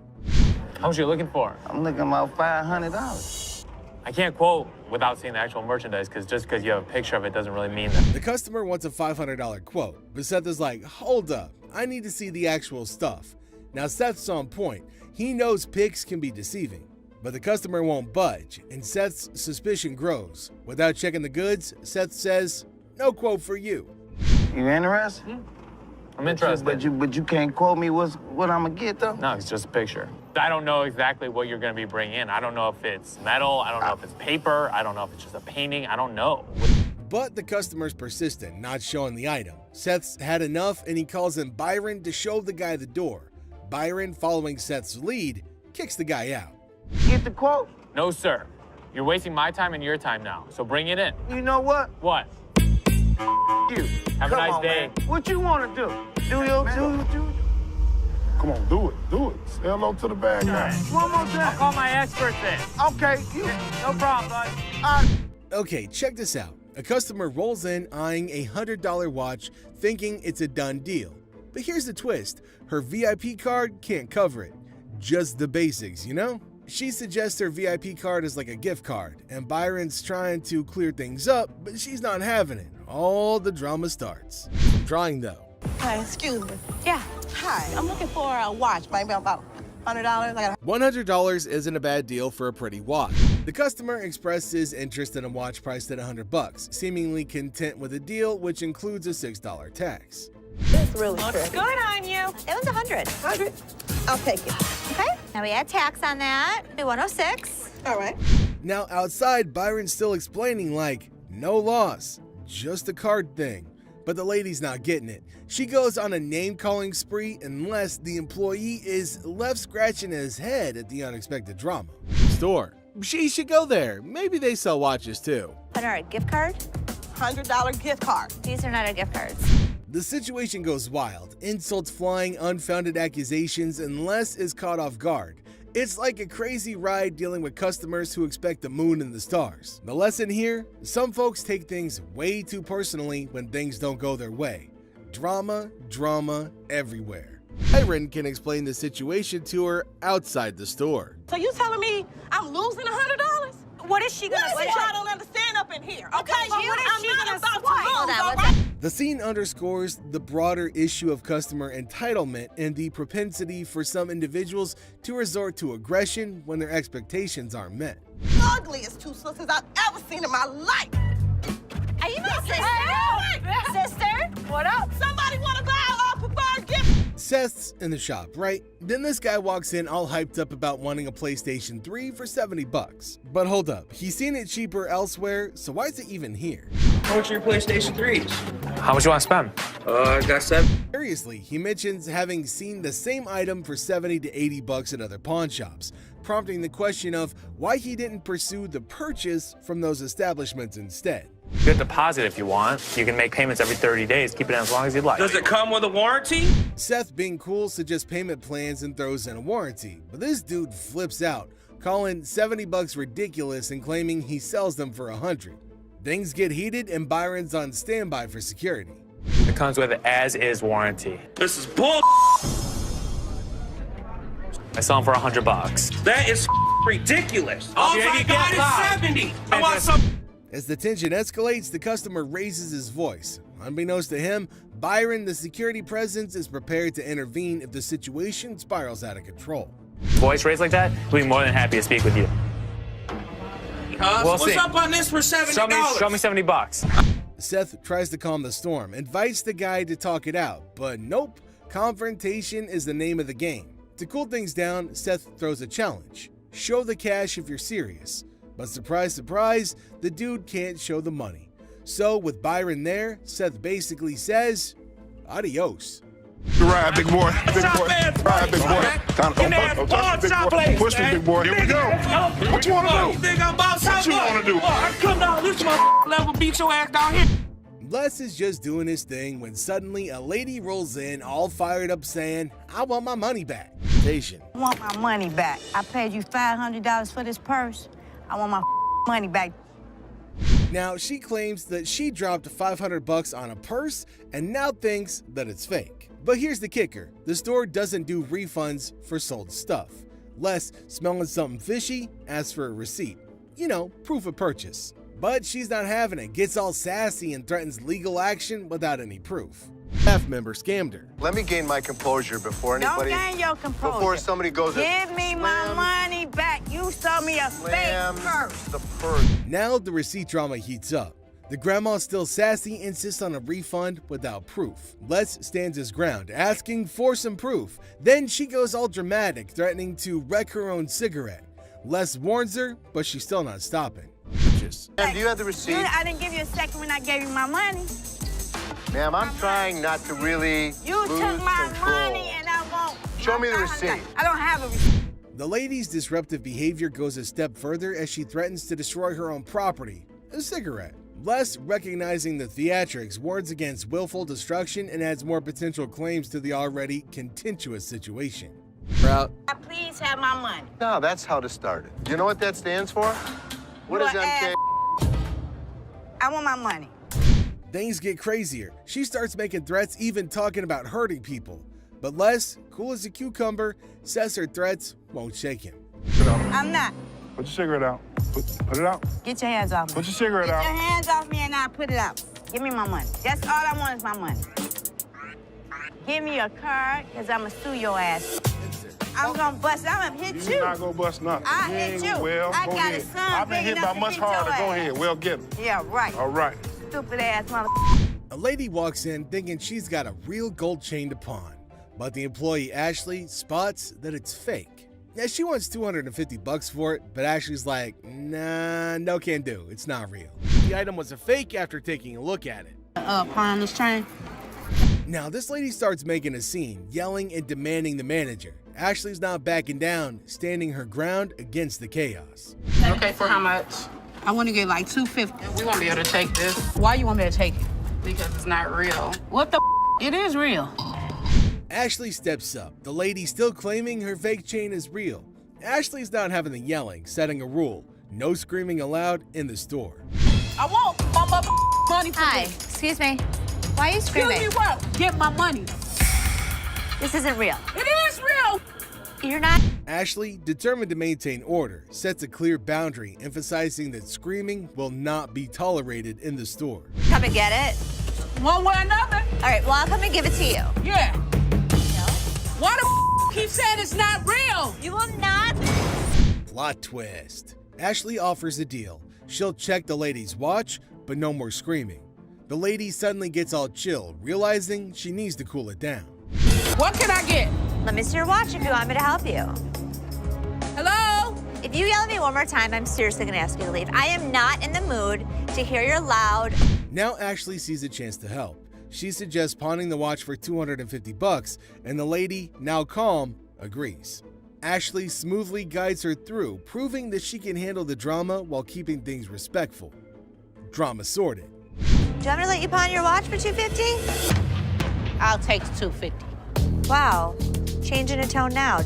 T: How much are you looking for?
S: I'm looking about $500.
T: I can't quote without seeing the actual merchandise, because just because you have a picture of it doesn't really mean that.
A: The customer wants a $500 quote, but Seth is like, hold up, I need to see the actual stuff. Now Seth's on point. He knows pics can be deceiving, but the customer won't budge, and Seth's suspicion grows. Without checking the goods, Seth says, no quote for you.
S: You interested?
T: I'm interested.
S: But you can't quote me what I'm gonna get though?
T: No, it's just a picture. I don't know exactly what you're gonna be bringing in. I don't know if it's metal. I don't know if it's paper. I don't know if it's just a painting. I don't know.
A: But the customer's persistent, not showing the item. Seth's had enough, and he calls in Byron to show the guy the door. Byron, following Seth's lead, kicks the guy out.
S: Get the quote?
T: No, sir. You're wasting my time and your time now, so bring it in.
S: You know what?
T: What?
S: You.
T: Have a nice day.
S: Man. What you want to do? Do your do.
K: Come on, do it. Say hello to the bad guy.
S: One more time.
T: I'll call my expert then.
S: Okay.
T: No problem, bud.
A: Okay, check this out. A customer rolls in eyeing a $100 watch, thinking it's a done deal. But here's the twist. Her VIP card can't cover it. Just the basics, you know? She suggests her VIP card is like a gift card, and Byron's trying to clear things up, but she's not having it. All the drama starts. Drawing though.
U: Hi, excuse me. Yeah. Hi, I'm looking for a watch, maybe about $100.
A: $100 isn't a bad deal for a pretty watch. The customer expressed his interest in a watch priced at $100, seemingly content with a deal which includes a $6 tax.
U: It's really
Q: Looks
U: pretty.
Q: good on you. It was 100.
U: 100? I'll take it.
Q: Okay. Now we add tax on that. Be 106.
U: All right.
A: Now outside, Byron's still explaining like, no loss, just a card thing. But the lady's not getting it. She goes on a name-calling spree unless the employee is left scratching his head at the unexpected drama. Store. She should go there. Maybe they sell watches too.
Q: $100 gift card?
U: $100 gift card.
Q: These are not our gift cards.
A: The situation goes wild. Insults flying, unfounded accusations, and Les is caught off guard. It's like a crazy ride dealing with customers who expect the moon and the stars. The lesson here? Some folks take things way too personally when things don't go their way. Drama everywhere. Byron can explain the situation to her outside the store.
U: So you telling me I'm losing $100? What is she gonna say?
G: I don't understand up in here, okay?
U: What is she gonna
G: about
U: swipe? Hold on,
G: all right?
A: The scene underscores the broader issue of customer entitlement and the propensity for some individuals to resort to aggression when their expectations aren't met.
G: Ugliest two sisters I've ever seen in my life.
U: Are you my sister? Sister? What up?
G: Somebody want to buy a preferred gift?
A: Seth's in the shop, right? Then this guy walks in all hyped up about wanting a PlayStation 3 for 70 bucks. But hold up, he's seen it cheaper elsewhere, so why is it even here?
C: How much are your PlayStation 3s?
T: How much you want to spend?
C: I got 7.
A: Curiously, he mentions having seen the same item for 70 to 80 bucks at other pawn shops, prompting the question of why he didn't pursue the purchase from those establishments instead.
T: Good deposit if you want. You can make payments every 30 days. Keep it in as long as you'd like.
C: Does it come with a warranty?
A: Seth, being cool, suggests payment plans and throws in a warranty, but this dude flips out, calling 70 bucks ridiculous and claiming he sells them for 100. Things get heated and Byron's on standby for security.
T: It comes with an as-is warranty.
C: This is bull.
T: I sell them for 100 bucks.
C: That is ridiculous. Oh
T: Yeah,
C: my
T: you
C: God,
T: get loud.
C: it's 70. I want some.
A: As the tension escalates, the customer raises his voice. Unbeknownst to him, Byron, the security presence, is prepared to intervene if the situation spirals out of control.
T: Voice raised like that, we'll be more than happy to speak with you. We'll
C: What's
T: see.
C: up on this for $70?
T: Show me 70 bucks.
A: Seth tries to calm the storm, invites the guy to talk it out, but nope, confrontation is the name of the game. To cool things down, Seth throws a challenge. Show the cash if you're serious. But surprise, surprise, the dude can't show the money. So with Byron there, Seth basically says, adios.
R: Ride, big boy. Big boy. Ride, big boy. Push me, big boy. Here we go. What you want to do?
C: You think I'm about
R: What you want to do?
C: I come down this level, beat your ass down here.
A: Les is just doing his thing when suddenly a lady rolls in all fired up saying, I want my money back. Station.
U: I want my money back. I paid you $500 for this purse. I want my money back.
A: Now, she claims that she dropped 500 bucks on a purse and now thinks that it's fake. But here's the kicker. The store doesn't do refunds for sold stuff. Les, smelling something fishy, asks for a receipt. You know, proof of purchase. But she's not having it, gets all sassy and threatens legal action without any proof. Staff member scammed her.
V: Let me gain my composure before anybody...
U: Don't gain your composure.
V: Before somebody goes...
U: Give me my money back. You sold me a fake purse.
V: The purse.
A: Now the receipt drama heats up. The grandma's still sassy, insists on a refund without proof. Les stands his ground, asking for some proof. Then she goes all dramatic, threatening to wreck her own cigarette. Les warns her, but she's still not stopping.
V: Ma'am, do you have the receipt?
U: I didn't give you a second when I gave you my money.
V: Ma'am, I'm trying not to really
U: You
V: lose
U: took my
V: control.
U: money and I won't.
V: Show me the receipt.
U: I don't have a receipt.
A: The lady's disruptive behavior goes a step further as she threatens to destroy her own property, a cigarette. Les, recognizing the theatrics, warns against willful destruction and adds more potential claims to the already contentious situation. Route.
U: Please have my money.
V: No, that's how to start it. You know what that stands for? What
U: You
V: is MK?
U: I want my money.
A: Things get crazier. She starts making threats, even talking about hurting people. But Les, cool as a cucumber, says her threats won't shake him.
U: I'm not.
R: Put your cigarette out. Put it out.
U: Get your hands off me.
R: Put your cigarette
U: Get
R: out.
U: your hands off me and I'll put it out. Give me my money. That's all I want is my money. Give me your card, because I'm going to sue your ass. I'm going to bust. I'm going to hit you.
R: You're not going to bust nothing.
U: I hit you.
R: Well,
U: I
R: go
U: got
R: ahead.
U: a son
R: I've been
U: big
R: hit by
U: enough to
R: much
U: hit your
R: harder. Go
U: ass.
R: ahead. Well, get him.
U: Yeah, right.
R: All right.
U: Stupid ass mother.
A: A lady walks in thinking she's got a real gold chain to pawn, but the employee Ashley spots that it's fake. Yeah, she wants 250 bucks for it, but Ashley's like, nah, no can do, it's not real. The item was a fake after taking a look at it.
U: Pawn this train.
A: Now this lady starts making a scene, yelling and demanding the manager. Ashley's not backing down, standing her ground against the chaos.
D: Okay, for how much?
U: I want to get like $250.
D: We won't be able to take this
U: Why you want me to take it?
D: because it's not real.
U: What the It is real.
A: Ashley steps up, the lady still claiming her fake chain is real. Ashley's not having the yelling, setting a rule. No screaming allowed in the store.
U: I want my money for
Q: Hi,
U: this.
Q: excuse me. Why are you screaming?
U: Excuse me what? Get my money.
Q: This isn't real.
U: It is real.
Q: You're not
A: Ashley, determined to maintain order, sets a clear boundary, emphasizing that screaming will not be tolerated in the store.
Q: Come and get it.
C: One way or another.
Q: All right, well, I'll come and give it to you.
C: Yeah. Why the keep saying it's not real?
Q: You will not.
A: Plot twist. Ashley offers a deal. She'll check the lady's watch, but no more screaming. The lady suddenly gets all chill, realizing she needs to cool it down.
C: What can I get?
Q: Let me see your watch if you want me to help you.
C: Hello?
Q: If you yell at me one more time, I'm seriously gonna ask you to leave. I am not in the mood to hear your loud.
A: Now Ashley sees a chance to help. She suggests pawning the watch for $250, and the lady, now calm, agrees. Ashley smoothly guides her through, proving that she can handle the drama while keeping things respectful. Drama sorted.
Q: Do you want me to let you pawn your watch for $250?
C: I'll take the $250.
Q: Wow, changing a tone now.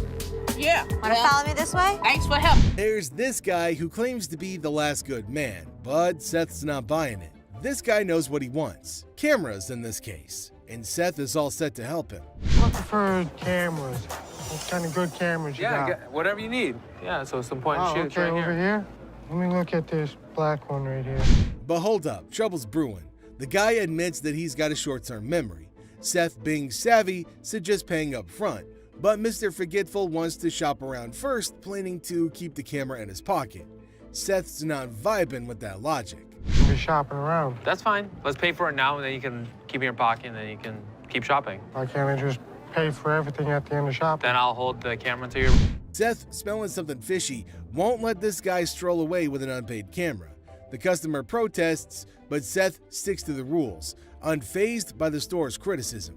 C: Yeah.
Q: Wanna follow me this way?
C: Thanks for help.
A: There's this guy who claims to be the last good man, but Seth's not buying it. This guy knows what he wants. Cameras in this case. And Seth is all set to help him.
F: Looking for cameras. What kind of good cameras you got?
T: Whatever you need. Yeah, so some point and shoots
F: okay,
T: right
F: over here. Let me look at this black one right here.
A: But hold up, trouble's brewing. The guy admits that he's got a short-term memory. Seth, being savvy, suggests paying up front, but Mr. Forgetful wants to shop around first, planning to keep the camera in his pocket. Seth's not vibing with that logic.
F: You'll be shopping around.
T: That's fine. Let's pay for it now, and then you can keep it in your pocket, and then you can keep shopping.
F: Why can't I just pay for everything at the end of shopping?
T: Then I'll hold the camera until you're...
A: Seth, smelling something fishy, won't let this guy stroll away with an unpaid camera. The customer protests, but Seth sticks to the rules, unfazed by the store's criticism.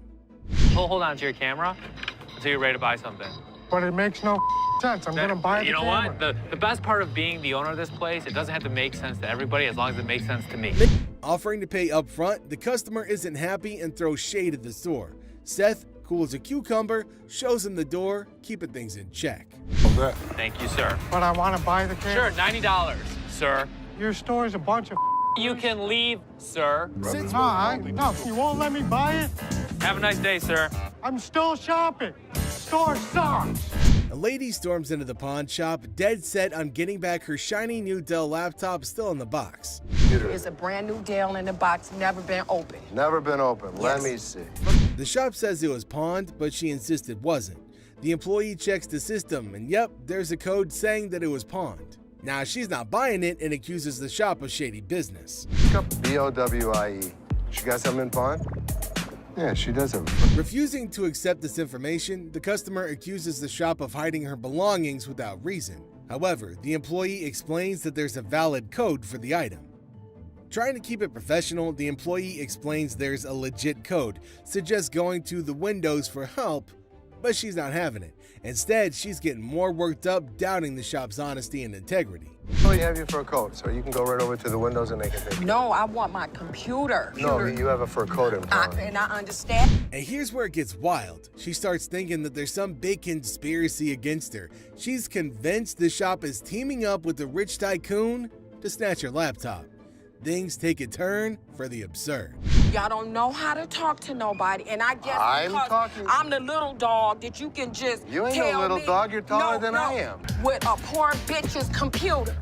T: Hold on to your camera until you're ready to buy something.
F: But it makes no sense. I'm gonna buy the
T: You know
F: camera.
T: what? The best part of being the owner of this place, it doesn't have to make sense to everybody as long as it makes sense to me.
A: Offering to pay up front, the customer isn't happy and throws shade at the store. Seth, cool as a cucumber, shows him the door, keeping things in check.
T: Thank you, sir.
F: But I want to buy the camera.
T: Sure, $90, sir.
F: Your store is a bunch of
T: You can leave, sir.
F: No, you won't let me buy it?
T: Have a nice day, sir.
F: I'm still shopping. Store sucks.
A: A lady storms into the pawn shop, dead set on getting back her shiny new Dell laptop still in the box.
J: It's a brand new Dell in the box, never been opened.
V: Never been open. Let me see.
A: The shop says it was pawned, but she insists it wasn't. The employee checks the system, and yep, there's a code saying that it was pawned. Now, she's not buying it and accuses the shop of shady business.
V: B-O-W-I-E. She got something in pawn? Yeah, she does have.
A: Refusing to accept this information, the customer accuses the shop of hiding her belongings without reason. However, the employee explains that there's a valid code for the item. Trying to keep it professional, the employee explains there's a legit code, suggests going to the windows for help, but she's not having it. Instead, she's getting more worked up, doubting the shop's honesty and integrity.
V: Oh, you have your fur coat, so you can go right over to the windows and they can take it.
J: No, I want my computer.
V: No, you have a fur coat in pawn.
J: And I understand.
A: And here's where it gets wild. She starts thinking that there's some big conspiracy against her. She's convinced the shop is teaming up with the rich tycoon to snatch her laptop. Things take a turn for the absurd.
J: Y'all don't know how to talk to nobody, and I guess
V: I'm
J: because
V: talking-
J: I'm the little dog that you can just
V: You ain't
J: tell
V: no little
J: me,
V: dog, you're taller than I am.
J: With a poor bitch's computer,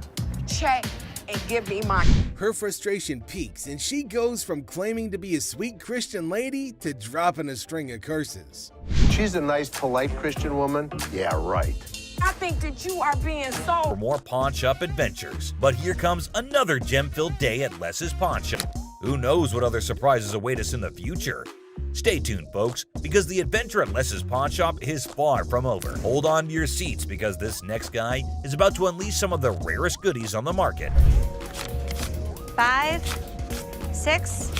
J: check and give me my...
A: Her frustration peaks, and she goes from claiming to be a sweet Christian lady to dropping a string of curses.
V: She's a nice, polite Christian woman. Yeah, right.
J: I think that you are being so...
I: For more pawn shop adventures. But here comes another gem-filled day at Les's pawn shop. Who knows what other surprises await us in the future? Stay tuned, folks, because the adventure at Les's pawn shop is far from over. Hold on to your seats because this next guy is about to unleash some of the rarest goodies on the market.
Q: 5, 6.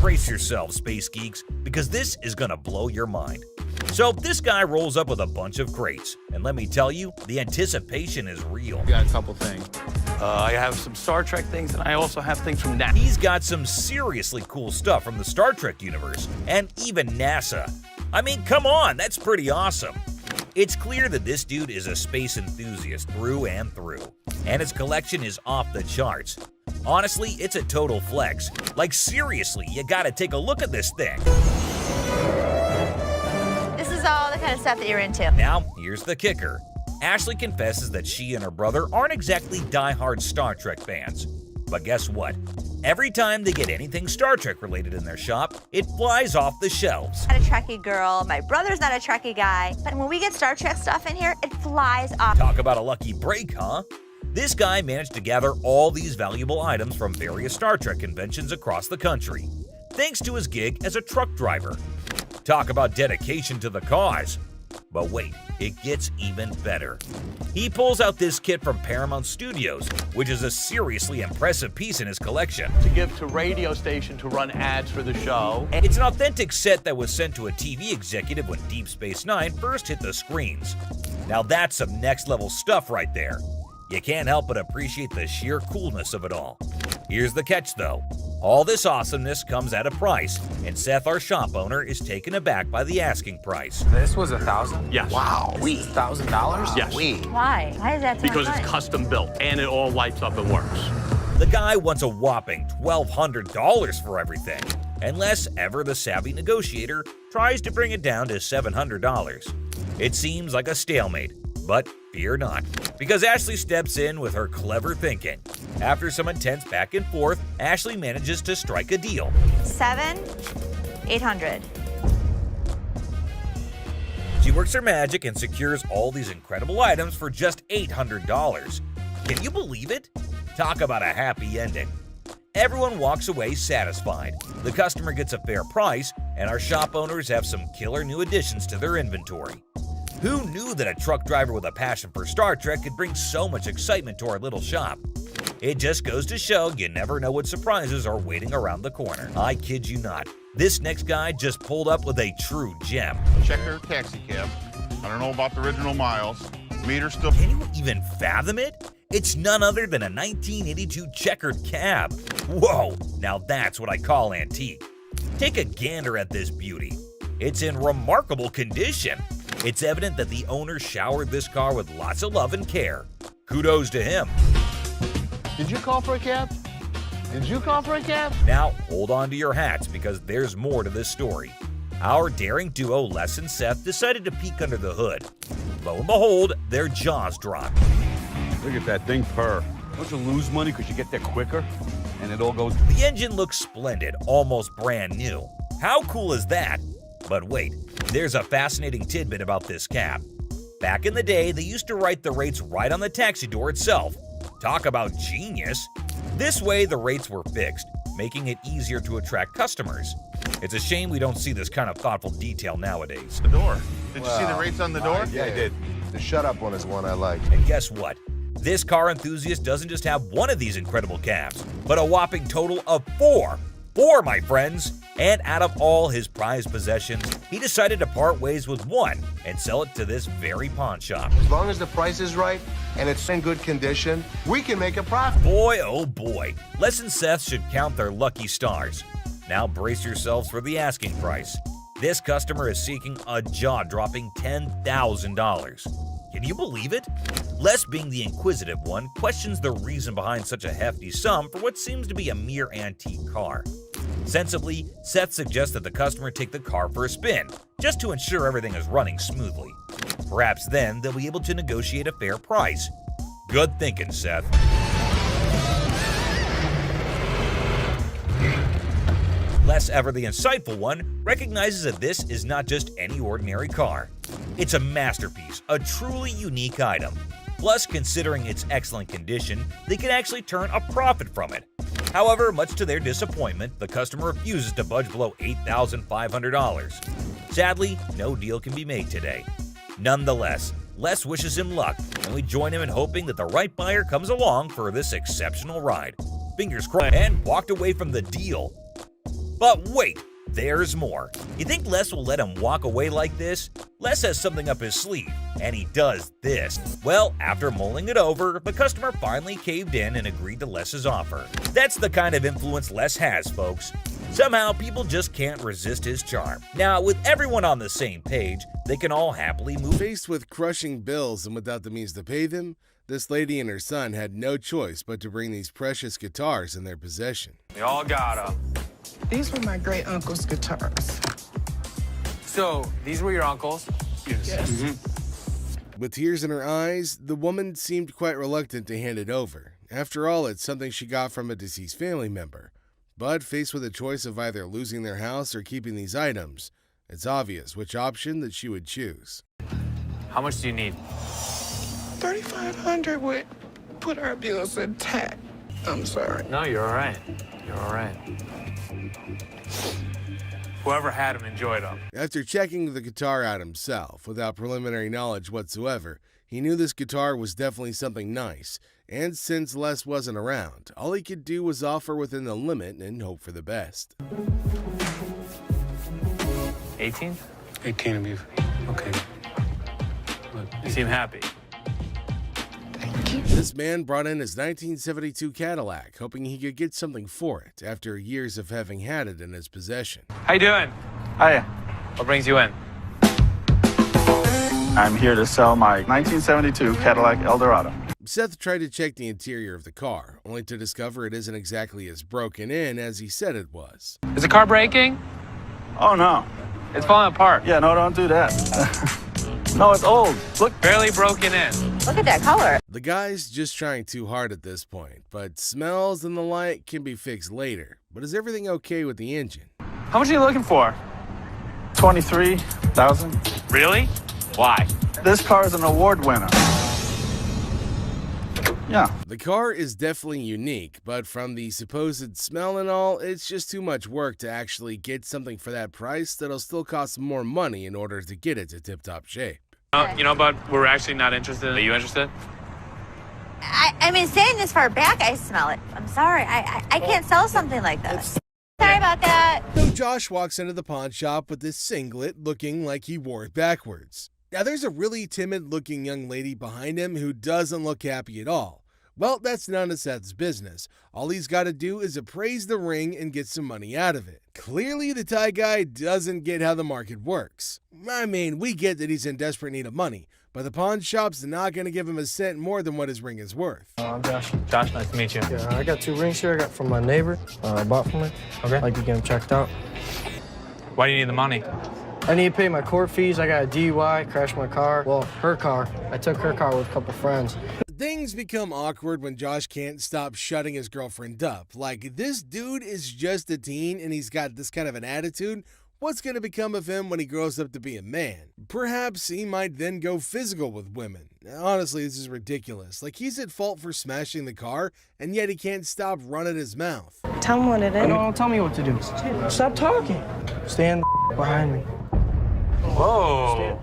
I: Brace yourselves, space geeks, because this is gonna blow your mind. So this guy rolls up with a bunch of crates, and let me tell you, the anticipation is real.
W: Got a couple things. I have some Star Trek things, and I also have things from NASA.
I: He's got some seriously cool stuff from the Star Trek universe, and even NASA. I mean, come on, that's pretty awesome. It's clear that this dude is a space enthusiast through and through, and his collection is off the charts. Honestly, it's a total flex. Like seriously, you gotta take a look at this thing.
Q: This is all the kind of stuff that you're into.
I: Now, here's the kicker. Ashley confesses that she and her brother aren't exactly die-hard Star Trek fans. But guess what? Every time they get anything Star Trek related in their shop, it flies off the shelves.
Q: I'm not a Trekkie girl, my brother's not a Trekkie guy, but when we get Star Trek stuff in here, it flies off.
I: Talk about a lucky break, huh? This guy managed to gather all these valuable items from various Star Trek conventions across the country, thanks to his gig as a truck driver. Talk about dedication to the cause. But wait, it gets even better. He pulls out this kit from Paramount Studios, which is a seriously impressive piece in his collection.
H: To give to radio station to run ads for the show.
I: And it's an authentic set that was sent to a TV executive when Deep Space Nine first hit the screens. Now that's some next level stuff right there. You can't help but appreciate the sheer coolness of it all. Here's the catch though. All this awesomeness comes at a price, and Seth, our shop owner, is taken aback by the asking price.
T: This was $1,000?
H: Yes.
T: Wow. $1,000?
H: Yes.
Q: Why? Why is that so
H: Because
Q: much?
H: it's custom built and it all lights up and works.
I: The guy wants a whopping $1,200 for everything, unless ever the savvy negotiator tries to bring it down to $700. It seems like a stalemate, but fear not, because Ashley steps in with her clever thinking. After some intense back and forth, Ashley manages to strike a deal.
Q: $7,800.
I: She works her magic and secures all these incredible items for just $800. Can you believe it? Talk about a happy ending. Everyone walks away satisfied. The customer gets a fair price, and our shop owners have some killer new additions to their inventory. Who knew that a truck driver with a passion for Star Trek could bring so much excitement to our little shop? It just goes to show you never know what surprises are waiting around the corner. I kid you not. This next guy just pulled up with a true gem.
P: Checker taxi cab. I don't know about the original miles. Meter still.
I: Can you even fathom it? It's none other than a 1982 checkered cab. Whoa, now that's what I call antique. Take a gander at this beauty. It's in remarkable condition. It's evident that the owner showered this car with lots of love and care. Kudos to him.
L: Did you call for a cab? Did you call for a cab?
I: Now, hold on to your hats because there's more to this story. Our daring duo, Les and Seth, decided to peek under the hood. Lo and behold, their jaws dropped.
M: Look at that thing purr. Don't you lose money because you get there quicker? And it all goes...
I: The engine looks splendid, almost brand new. How cool is that? But wait, there's a fascinating tidbit about this cab. Back in the day, they used to write the rates right on the taxi door itself. Talk about genius. This way, the rates were fixed, making it easier to attract customers. It's a shame we don't see this kind of thoughtful detail nowadays.
P: The door. Did you see the rates on the door?
V: Yeah, I did. The shut up one is one I like.
I: And guess what? This car enthusiast doesn't just have one of these incredible cabs, but a whopping total of 4. 4, my friends! And out of all his prized possessions, he decided to part ways with one and sell it to this very pawn shop.
V: As long as the price is right and it's in good condition, we can make a profit.
I: Boy, oh boy, Les and Seth should count their lucky stars. Now brace yourselves for the asking price. This customer is seeking a jaw-dropping $10,000. Can you believe it? Les, being the inquisitive one, questions the reason behind such a hefty sum for what seems to be a mere antique car. Sensibly, Seth suggests that the customer take the car for a spin, just to ensure everything is running smoothly. Perhaps then they'll be able to negotiate a fair price. Good thinking, Seth. Les, ever the insightful one, recognizes that this is not just any ordinary car. It's a masterpiece, a truly unique item. Plus, considering its excellent condition, they can actually turn a profit from it. However, much to their disappointment, the customer refuses to budge below $8,500. Sadly, no deal can be made today. Nonetheless, Les wishes him luck, and we join him in hoping that the right buyer comes along for this exceptional ride. Fingers crossed, and walked away from the deal. But wait, there's more. You think Les will let him walk away like this? Les has something up his sleeve, and he does this. Well, after mulling it over, the customer finally caved in and agreed to Les's offer. That's the kind of influence Les has, folks. Somehow, people just can't resist his charm. Now, with everyone on the same page, they can all happily move.
A: Faced with crushing bills and without the means to pay them, this lady and her son had no choice but to bring these precious guitars in their possession.
T: We all got 'em.
N: These were my great uncle's guitars.
T: So, these were your uncle's?
N: Yes.
A: With tears in her eyes, the woman seemed quite reluctant to hand it over. After all, it's something she got from a deceased family member. But faced with a choice of either losing their house or keeping these items, it's obvious which option that she would choose.
T: How much do you need?
N: $3,500 would put our bills intact. I'm sorry.
T: No, you're all right. You're all right. Whoever had them enjoyed them.
A: After checking the guitar out himself, without preliminary knowledge whatsoever, he knew this guitar was definitely something nice, and since Les wasn't around, all he could do was offer within the limit and hope for the best.
T: 18?
F: 18 of you. Okay. Look,
T: You seem happy.
A: This man brought in his 1972 Cadillac, hoping he could get something for it after years of having had it in his possession.
T: How you doing?
B: Hiya.
T: What brings you in?
B: I'm here to sell my 1972 Cadillac Eldorado.
A: Seth tried to check the interior of the car, only to discover it isn't exactly as broken in as he said it was.
T: Is the car breaking?
B: Oh, no.
T: It's falling apart.
B: Yeah, no, don't do that. No, it's old. Look.
T: Barely broken in.
Q: Look at that color.
A: The guy's just trying too hard at this point, but smells and the like can be fixed later. But is everything okay with the engine?
T: How much are you looking for?
B: $23,000.
T: Really? Why?
B: This car is an award winner. Yeah.
A: The car is definitely unique, but from the supposed smell and all, it's just too much work to actually get something for that price that'll still cost more money in order to get it to tip-top shape.
T: You know, but we're actually not interested. Are you interested?
Q: I mean, standing this far back, I smell it. I'm sorry. I can't sell something like this. Sorry about that.
A: So Josh walks into the pawn shop with this singlet looking like he wore it backwards. Now there's a really timid looking young lady behind him who doesn't look happy at all. Well, that's none of Seth's business. All he's got to do is appraise the ring and get some money out of it. Clearly, the Thai guy doesn't get how the market works. I mean, we get that he's in desperate need of money, but the pawn shop's not going to give him a cent more than what his ring is worth.
F: I'm Josh.
T: Josh, nice to meet you.
F: Yeah, I got 2 rings here. I got from my neighbor. I bought from her.
T: Okay.
F: I'd like to get them checked out.
T: Why do you need the money?
F: I need to pay my court fees. I got a DUI, crashed my car. Well, her car. I took her car with a couple friends.
A: Things become awkward when Josh can't stop shutting his girlfriend up. Like, this dude is just a teen and he's got this kind of an attitude. What's going to become of him when he grows up to be a man? Perhaps he might then go physical with women. Honestly, this is ridiculous. Like, he's at fault for smashing the car, and yet he can't stop running his mouth.
F: Tell him what it is. No, don't tell me what to do. Stop talking. Stand behind me.
T: Whoa.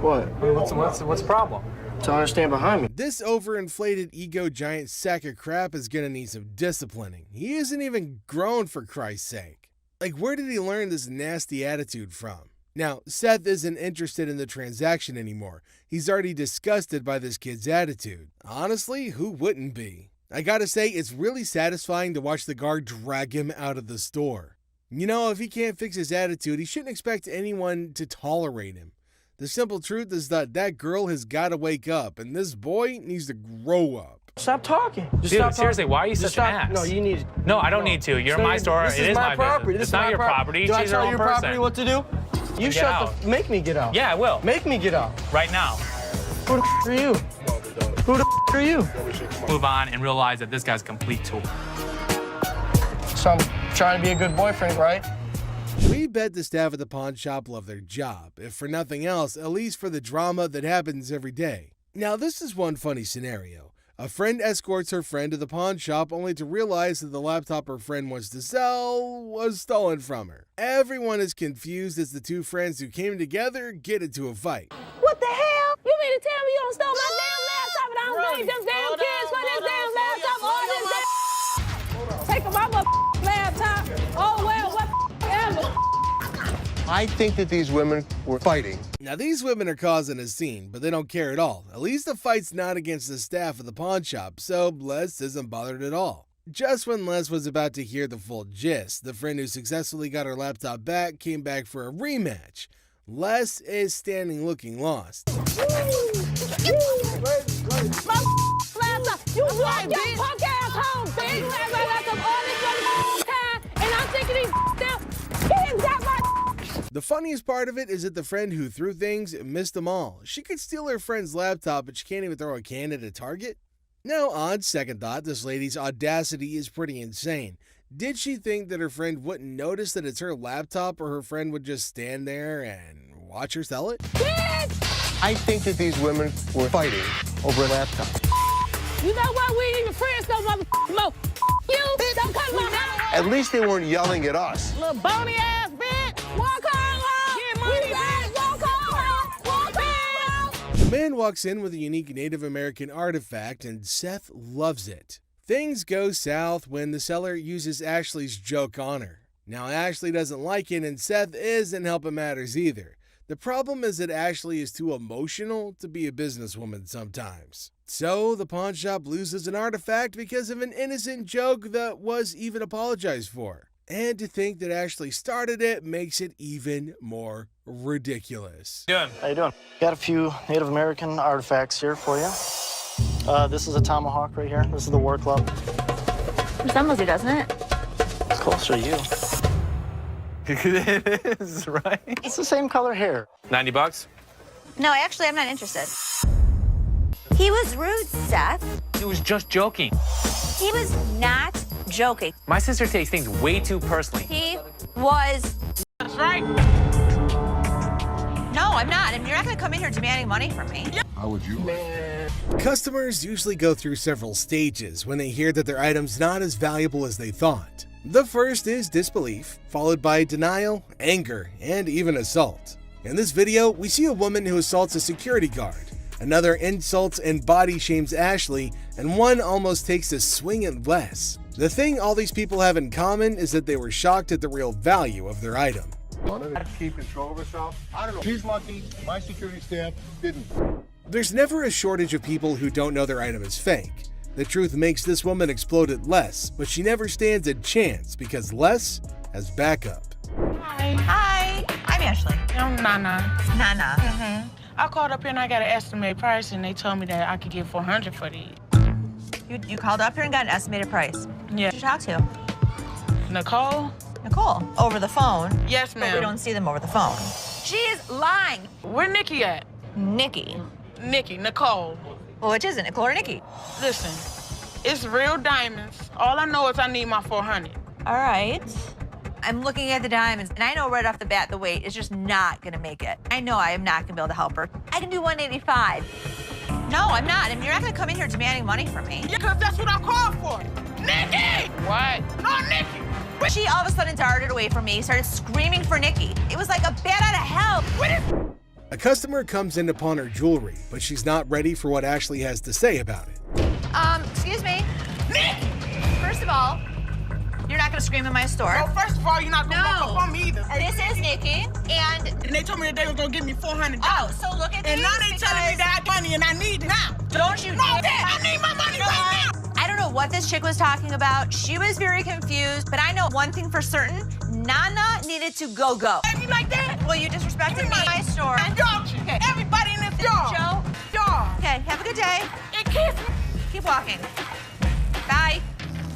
F: What?
T: What's the problem?
F: Tell her to stand behind me.
A: This overinflated ego giant sack of crap is gonna need some disciplining. He isn't even grown, for Christ's sake. Like, where did he learn this nasty attitude from? Now, Seth isn't interested in the transaction anymore. He's already disgusted by this kid's attitude. Honestly, who wouldn't be? I gotta say, it's really satisfying to watch the guard drag him out of the store. You know, if he can't fix his attitude, he shouldn't expect anyone to tolerate him. The simple truth is that girl has got to wake up, and this boy needs to grow up.
F: Stop talking.
T: Dude, seriously, why are you such an ass?
F: No, you need.
T: No, I don't need to. You're my store. It is my
F: property.
T: business. It's not your property.
F: Do I
T: She's your
F: tell
T: own
F: your
T: person.
F: property what to do? You
T: Get out.
F: Make me get out.
T: Yeah, I will.
F: Make me get out.
T: Right now.
F: Who the are you? Who the are you?
T: Move on and realize that this guy's a complete tool.
F: So I'm trying to be a good boyfriend, right?
A: We bet the staff at the pawn shop love their job, if for nothing else, at least for the drama that happens every day. Now, this is one funny scenario. A friend escorts her friend to the pawn shop only to realize that the laptop her friend wants to sell was stolen from her. Everyone is confused as the two friends who came together get into a fight.
C: What the hell? You mean to tell me you don't stole my damn laptop and I don't blame them damn kids for this damn laptop? All this damn... Take my laptop. Oh, well, what ever.
V: I think that these women were fighting.
A: Now, these women are causing a scene, but they don't care at all. At least the fight's not against the staff of the pawn shop, so Les isn't bothered at all. Just when Les was about to hear the full gist, the friend who successfully got her laptop back came back for a rematch. Les is standing looking lost.
C: My laptop. You walk your punk ass home, bitch. I got some all this time, and I'm thinking these down. He didn't got my
A: The funniest part of it is that the friend who threw things missed them all. She could steal her friend's laptop, but she can't even throw a can at a target? Now, on second thought, this lady's audacity is pretty insane. Did she think that her friend wouldn't notice that it's her laptop, or her friend would just stand there and watch her sell it?
V: I think that these women were fighting over a laptop.
C: You know what? We ain't even friends no motherfucking more. You don't come to my house.
V: At least they weren't yelling at us.
C: Little bony ass bitch. Walk home. Get money back. Walk home. Walk home.
A: The man walks in with a unique Native American artifact, and Seth loves it. Things go south when the seller uses Ashley's joke on her. Now, Ashley doesn't like it, and Seth isn't helping matters either. The problem is that Ashley is too emotional to be a businesswoman sometimes. So, the pawn shop loses an artifact because of an innocent joke that was even apologized for. And to think that Ashley started it makes it even more ridiculous.
F: How you doing? Got a few Native American artifacts here for you. This is a tomahawk right here. This is the war club.
Q: Resembles you, doesn't it?
F: It's closer to you.
T: It is, right?
F: It's the same color hair.
T: 90 bucks?
Q: No, actually, I'm not interested. He was rude, Seth.
T: He was just joking.
Q: He was not joking.
T: My sister takes things way too personally.
Q: He was...
T: That's right.
Q: No, I'm not. And you're not going to come in here demanding money from me.
V: How would you?
A: Customers usually go through several stages when they hear that their item's not as valuable as they thought. The first is disbelief, followed by denial, anger, and even assault. In this video, we see a woman who assaults a security guard, another insults and body shames Ashley, and one almost takes a swing at Les. The thing all these people have in common is that they were shocked at the real value of their item.
V: Wanted to keep control of herself? I don't know. She's lucky. My security staff didn't.
A: There's never a shortage of people who don't know their item is fake. The truth makes this woman explode at Les, but she never stands a chance because Les has backup.
D: Hi.
Q: Hi. I'm Ashley.
D: I'm Nana.
Q: Nana.
D: Mm-hmm. I called up here and I got an estimate price, and they told me that I could get $400 for these.
Q: You called up here and got an estimated price.
D: Yeah.
Q: Who did you talk to?
D: Nicole?
Q: Nicole. Over the phone?
D: Yes,
Q: But
D: ma'am.
Q: we don't see them over the phone. She is lying.
D: Where Nikki at?
Q: Nikki.
D: Nikki, Nicole.
Q: Well, which is it, Nicole or Nikki?
D: Listen, it's real diamonds. All I know is I need my $400.
Q: All right. I'm looking at the diamonds, and I know right off the bat the weight is just not gonna make it. I know I am not gonna be able to help her. I can do 185. No, I'm not, and you're not gonna come in here demanding money from me.
D: Yeah, because that's what I called for. Nikki! What? No, Nikki!
Q: She all of a sudden darted away from me, started screaming for Nikki. It was like a bat out of hell.
A: A customer comes in to pawn her jewelry, but she's not ready for what Ashley has to say about it.
Q: Excuse me.
D: Nikki!
Q: First of all, you're not gonna scream in my store.
D: No, first of all, you're not gonna walk up on me either.
Q: This is Nikki, and
D: they told me that they were gonna give me $400.
Q: Oh, so look at
D: and
Q: these
D: now they telling me that I got money and I need it now.
Q: Don't you?
D: No, Dad, I need my money right now.
Q: I don't know what this chick was talking about. She was very confused, but I know one thing for certain. Nana needed to go.
D: You like that?
Q: Well, you disrespected me in my store.
D: And y'all,
Q: okay.
D: Everybody in this yard.
Q: Joe.
D: Y'all.
Q: Okay, have a good day.
D: And kiss me.
Q: Keep walking. Bye.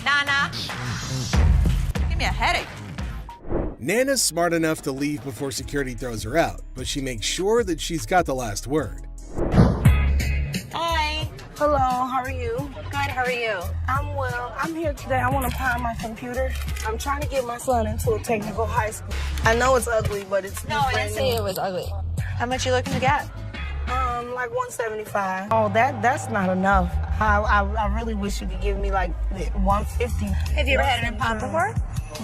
Q: Nana. Give me a headache.
A: Nana's smart enough to leave before security throws her out, but she makes sure that she's got the last word.
D: Hi. Hello, how are you?
Q: Good, how are you?
D: I'm well. I'm here today. I want to pawn my computer. I'm trying to get my son into a technical high school. I know it's ugly, but it's
Q: No, I didn't say it was ugly. How much you looking to get?
D: Like 175. Oh, that's not enough. I really wish you could give me like 150.
Q: Have you ever had it in pawn before?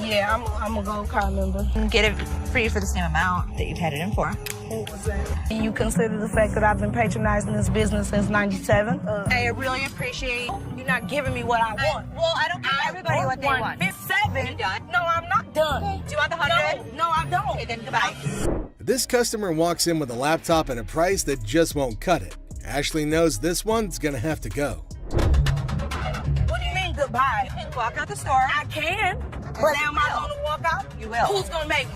D: Yeah, I'm a gold card member.
Q: Get it free for the same amount that you've had it in for.
D: What was that? You consider the fact that I've been patronizing this business since '97?
Q: I really appreciate
D: you're not giving me what I want.
Q: Well, I don't give everybody what they want.
D: 157?
Q: You done?
D: No, I'm not done.
Q: Do you want the 100?
D: No, I don't.
Q: Okay, then goodbye.
A: This customer walks in with a laptop and a price that just won't cut it. Ashley knows this one's gonna have to go.
D: What do you mean goodbye?
Q: You can walk out the store.
D: I can. But am I gonna walk out?
Q: You will.
D: Who's gonna make me?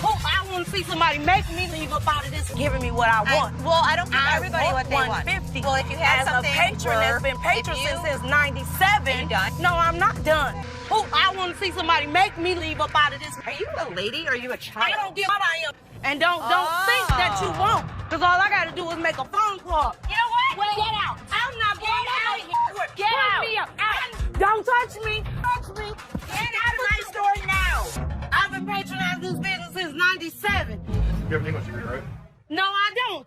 D: I want to see somebody make me leave up out of this and giving me what I want.
Q: I don't give everybody what they want.
D: 150.
Q: Well, if you had
D: as
Q: something
D: a patron that's been patron since 97.
Q: Are you done?
D: No, I'm not done.
C: Who I want to see somebody make me leave up out of this.
Q: Are you a lady or are you a child?
C: I don't give what I am. And don't think that you won't. Because all I got to do is make a phone call. You know what? Well, get out. I'm not going out of here. Get out. Me up. Out. Don't touch me. Touch me. Get out of my store now. I've been patronizing this business since 97.
R: You have an English degree, right?
C: No, I don't.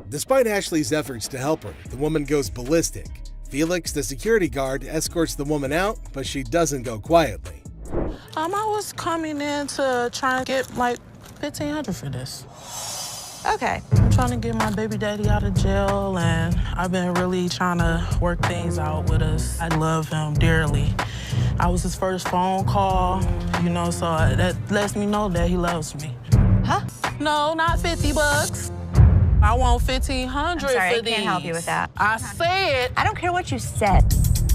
A: Despite Ashley's efforts to help her, the woman goes ballistic. Felix, the security guard, escorts the woman out, but she doesn't go quietly.
D: I was coming in to try and get like $1,500 for this.
Q: Okay.
D: I'm trying to get my baby daddy out of jail, and I've been really trying to work things out with us. I love him dearly. I was his first phone call, you know, so that lets me know that he loves me.
Q: Huh?
D: No, not $50. I want $1,500
Q: I'm sorry,
D: for
Q: I
D: these.
Q: can't help you with that.
D: I said.
Q: I don't care what you said.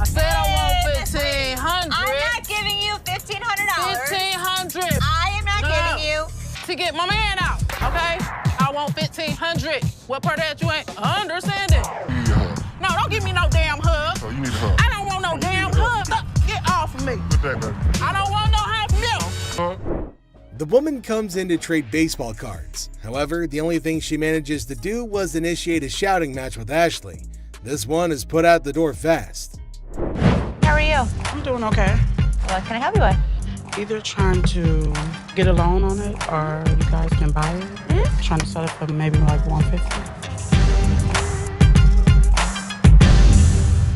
D: I said I want $1,500.
Q: I'm not giving you $1,500.
D: $1,500.
Q: I am not giving you.
D: To get my man out, okay? I want $1,500. What part of that you ain't understanding?
R: You need a hug.
D: No, don't give me no damn hug.
R: Oh, you need a hug.
D: I don't want no damn hug. Get off of me.
R: Good day, baby.
D: I don't want no hug from you.
A: The woman comes in to trade baseball cards. However, the only thing she manages to do was initiate a shouting match with Ashley. This one is put out the door fast.
Q: How are you?
D: I'm doing okay.
Q: What can I help you with?
D: Either trying to get a loan on it or you guys can buy it.
Q: Mm-hmm.
D: Trying to sell it for maybe like $150.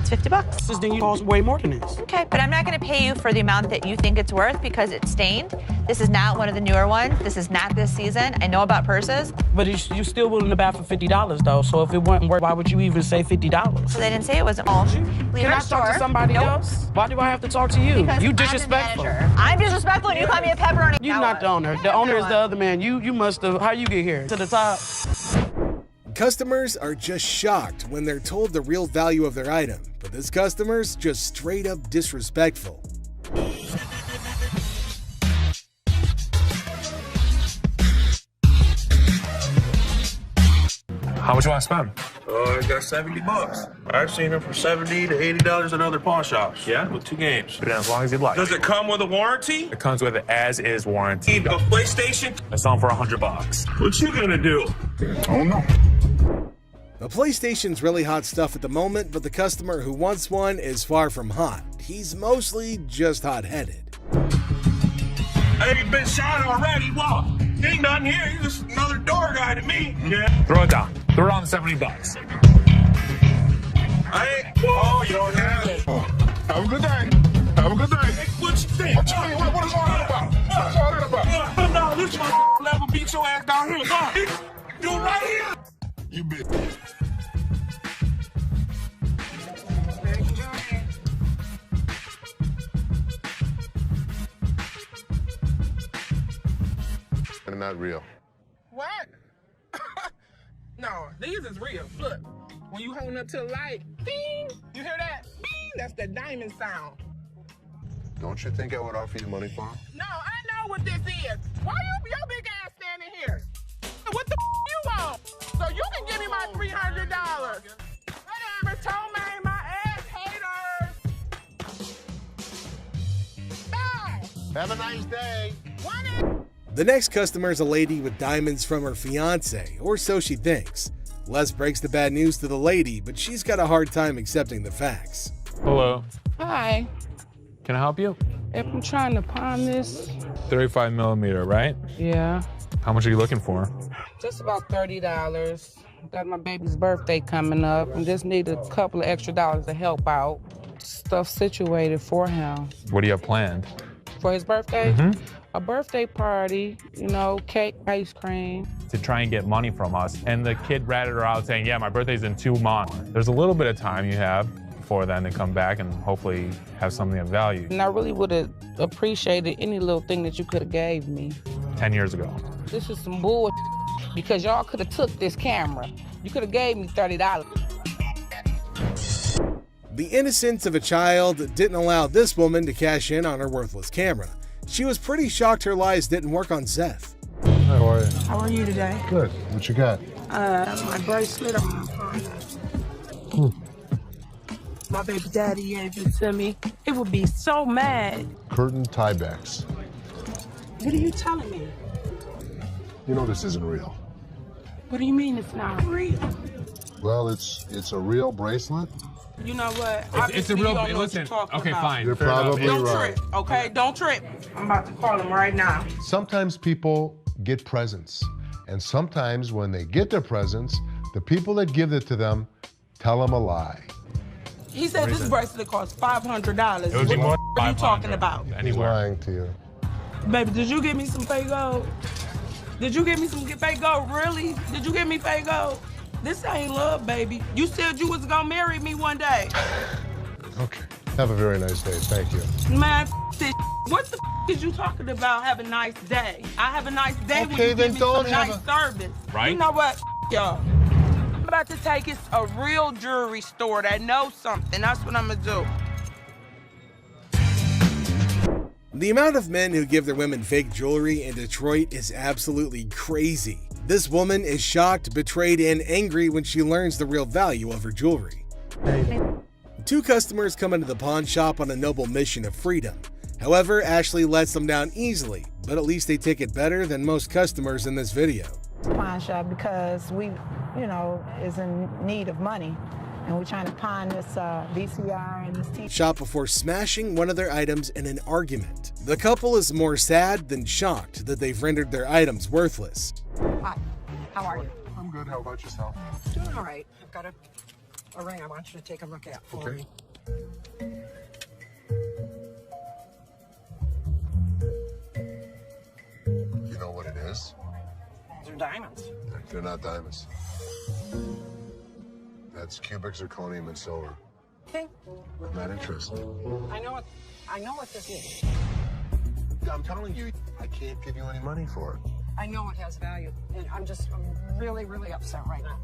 Q: It's $50.
D: This thing costs way more than this.
Q: Okay, but I'm not going to pay you for the amount that you think it's worth because it's stained. This is not one of the newer ones. This is not this season. I know about purses.
D: But you're still willing to buy for $50 though. So if it wasn't worth, why would you even say $50?
Q: So they didn't say it wasn't all.
D: Can I talk to somebody else? Why do I have to talk to you?
Q: Because
D: You disrespectful.
Q: I'm disrespectful and you call me a pepperoni.
D: You're not the owner. The owner is the other man. You must have. How you get here? To the top.
A: Customers are just shocked when they're told the real value of their item, but this customer's just straight up disrespectful.
E: How much you want to spend? I got $70. I've seen them for $70 to $80 at other pawn shops. Yeah? With 2 games.
W: As long as you'd like.
E: Does it come with a warranty?
W: It comes with an as-is warranty.
E: Need a PlayStation?
W: I sell them for $100.
E: What you gonna do?
R: Oh, no.
A: The PlayStation's really hot stuff at the moment, but the customer who wants one is far from hot. He's mostly just hot-headed.
E: Hey, you been shot already. What? Ain't nothing here. You're just another door guy to me. Yeah.
W: Throw it down. Throw it on $70.
E: Oh, you don't have it.
R: Have a good day. Have a good day.
E: Hey, what you think?
R: I'm telling you, what is all that about? What is all that about?
E: No, this one level beat your ass down here. Look, do it right here.
R: You bitch.
V: They're not real.
N: What? No, these is real. Look, when you holding up to the light, ding, you hear that? Ding, that's the diamond sound.
V: Don't you think I would offer you money for them?
N: No, I know what this is. Why your big ass standing here? What the you want? So you can give me my $300. Whatever, told me my ass haters. Bye.
V: Have a nice day.
A: The next customer is a lady with diamonds from her fiance, or so she thinks. Les breaks the bad news to the lady, but she's got a hard time accepting the facts.
K: Hello.
N: Hi.
K: Can I help you?
N: If I'm trying to pawn this,
K: 35 millimeter, right?
N: yeah,
K: How much are you looking for?
N: just about $30. Got my baby's birthday coming up and just need a couple of extra dollars to help out. Stuff situated for him.
K: What do you have planned?
N: For his birthday?
K: Mm-hmm.
N: A birthday party, you know, cake, ice cream.
K: To try and get money from us. And the kid ratted her out saying, yeah, my birthday's in 2 months. There's a little bit of time you have before then to come back and hopefully have something of value.
N: And I really would have appreciated any little thing that you could have gave me.
K: 10 years ago.
N: This is some bull because y'all could have took this camera. You could have gave me $30.
A: The innocence of a child didn't allow this woman to cash in on her worthless camera. She was pretty shocked her lies didn't work on Seth.
V: How are you?
N: How are you today?
V: Good. What you got?
N: My bracelet on my phone. my baby daddy gave it to me, it would be so mad.
R: Curtain tiebacks.
N: What are you telling me?
R: You know this isn't real.
N: What do you mean it's not real?
R: Well, it's a real bracelet.
N: You know what?
K: It's a
N: Obviously,
K: real.
N: you don't know what
K: Listen.
N: you're talking
K: Okay,
N: about.
K: fine.
R: You're
K: fair enough.
R: probably
N: Don't
R: right.
N: trip, okay? Don't trip. I'm about to call him right now.
R: Sometimes people get presents, and sometimes when they get their presents, the people that give it to them tell them a lie.
N: He said this bracelet costs $500.
K: It would be more
N: What are you talking about?
R: He's
K: Anywhere.
R: lying to you.
N: Baby, did you give me some fake gold? Did you give me some fake gold? Really? Did you give me fake gold? This ain't love, baby. You said you was gonna marry me one day.
R: Okay. Have a very nice day. Thank you.
N: Man, this. What the is you talking about? Have a nice day. I have a nice day when
R: Okay,
N: you
R: then
N: give me
R: don't
N: some
R: have
N: nice service.
K: Right?
N: You know what, y'all? I'm about to take it to a real jewelry store that knows something. That's what I'm gonna do.
A: The amount of men who give their women fake jewelry in Detroit is absolutely crazy. This woman is shocked, betrayed, and angry when she learns the real value of her jewelry. Two customers come into the pawn shop on a noble mission of freedom. However, Ashley lets them down easily, but at least they take it better than most customers in this video.
G: Pawn shop because we, is in need of money. And we're trying to pawn this VCR and this TV.
A: Shop before smashing one of their items in an argument. The couple is more sad than shocked that they've rendered their items worthless.
G: Hi, how are you?
R: I'm good. How about yourself?
G: Doing all right. I've got a ring I want you to take a look at for me.
R: You know what it is?
G: They're diamonds.
R: They're not diamonds. That's cubic zirconium and silver.
G: Okay.
R: I'm not interested.
G: I know what this is.
R: I'm telling you, I can't give you any money for it.
G: I know it has value. And I'm really, really upset right now.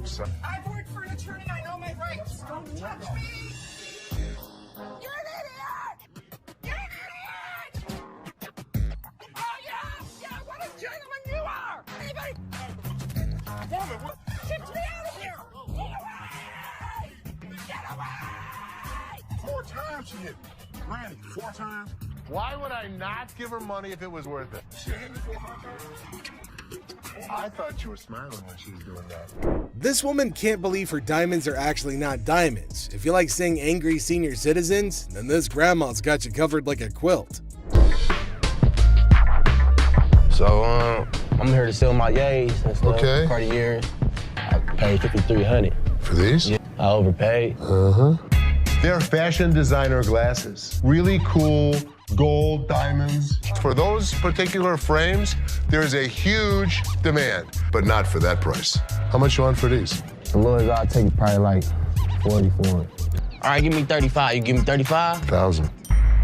R: So,
G: I've worked for an attorney. I know my rights. Don't touch me. You're an idiot! You're an idiot! Oh, yeah! Yeah, what a gentleman you are! Anybody? Woman, what? Get me out of here! Get away! Get away!
R: 4 times she hit me. Randy, 4 times? Why would I not give her money if it was worth it? She hit me 4 times. I thought you were smiling when she was doing that.
A: This woman can't believe her diamonds are actually not diamonds. If you like seeing angry senior citizens, then this grandma's got you covered like a quilt.
O: So, I'm here to sell my yays and stuff.
R: Okay.
O: Cartier. I paid $5,300.
R: For these?
O: Yeah, I overpaid.
R: Uh-huh. They're fashion designer glasses. Really cool gold diamonds. For those particular frames, there's a huge demand, but not for that price. How much you want for these?
O: The lowest I'll take probably like 40 for it. All right, give me 35. You give me 35?
R: 1,000.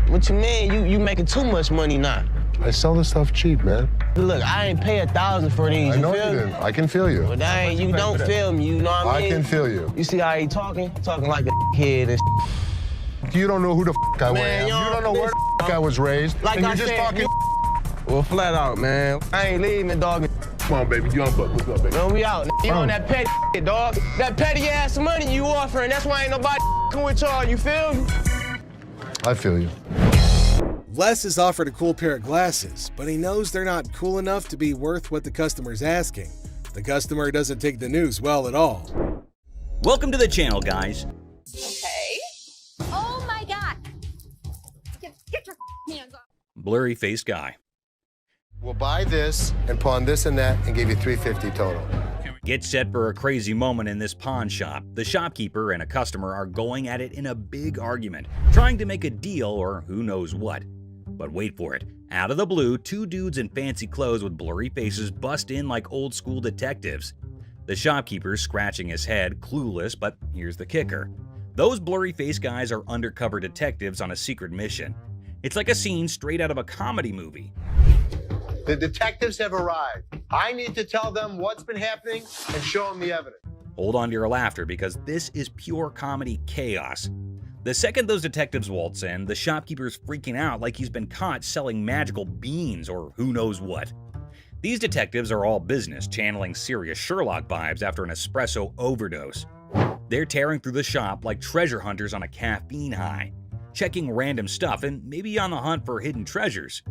O: What you mean? You making too much money now.
R: I sell this stuff cheap, man.
O: Look, I ain't pay 1,000 for these.
R: I know
O: feel
R: you
O: me?
R: didn't. I can feel you.
O: But you don't feel me, you know what I mean?
R: I can feel you.
O: You see how he talking? Talking like a kid and
R: You don't know who the I
O: Man,
R: am. You don't know where the I was raised.
O: Like
R: and
O: I
R: you're just
O: said,
R: talking.
O: Well, flat out, man. I ain't leaving, dog.
R: Come on, baby. Young buck. What's up, baby?
O: Man, we out. You on that petty shit, dog. That petty ass money you offering. That's why ain't nobody with y'all. You feel me?
R: I feel you.
A: Les is offered a cool pair of glasses, but he knows they're not cool enough to be worth what the customer's asking. The customer doesn't take the news well at all.
I: Welcome to the channel, guys.
Q: Okay. Oh my God. Get your hands off.
I: Blurry-faced guy.
V: We'll buy this and pawn this and that and give you $350 total.
I: Get set for a crazy moment in this pawn shop. The shopkeeper and a customer are going at it in a big argument, trying to make a deal or who knows what. But wait for it. Out of the blue, 2 dudes in fancy clothes with blurry faces bust in like old school detectives. The shopkeeper's scratching his head, clueless, but here's the kicker. Those blurry-faced guys are undercover detectives on a secret mission. It's like a scene straight out of a comedy movie.
V: The detectives have arrived. I need to tell them what's been happening and show them the evidence.
I: Hold on to your laughter because this is pure comedy chaos. The second those detectives waltz in, the shopkeeper's freaking out like he's been caught selling magical beans or who knows what. These detectives are all business, channeling serious Sherlock vibes after an espresso overdose. They're tearing through the shop like treasure hunters on a caffeine high, checking random stuff and maybe on the hunt for hidden treasures.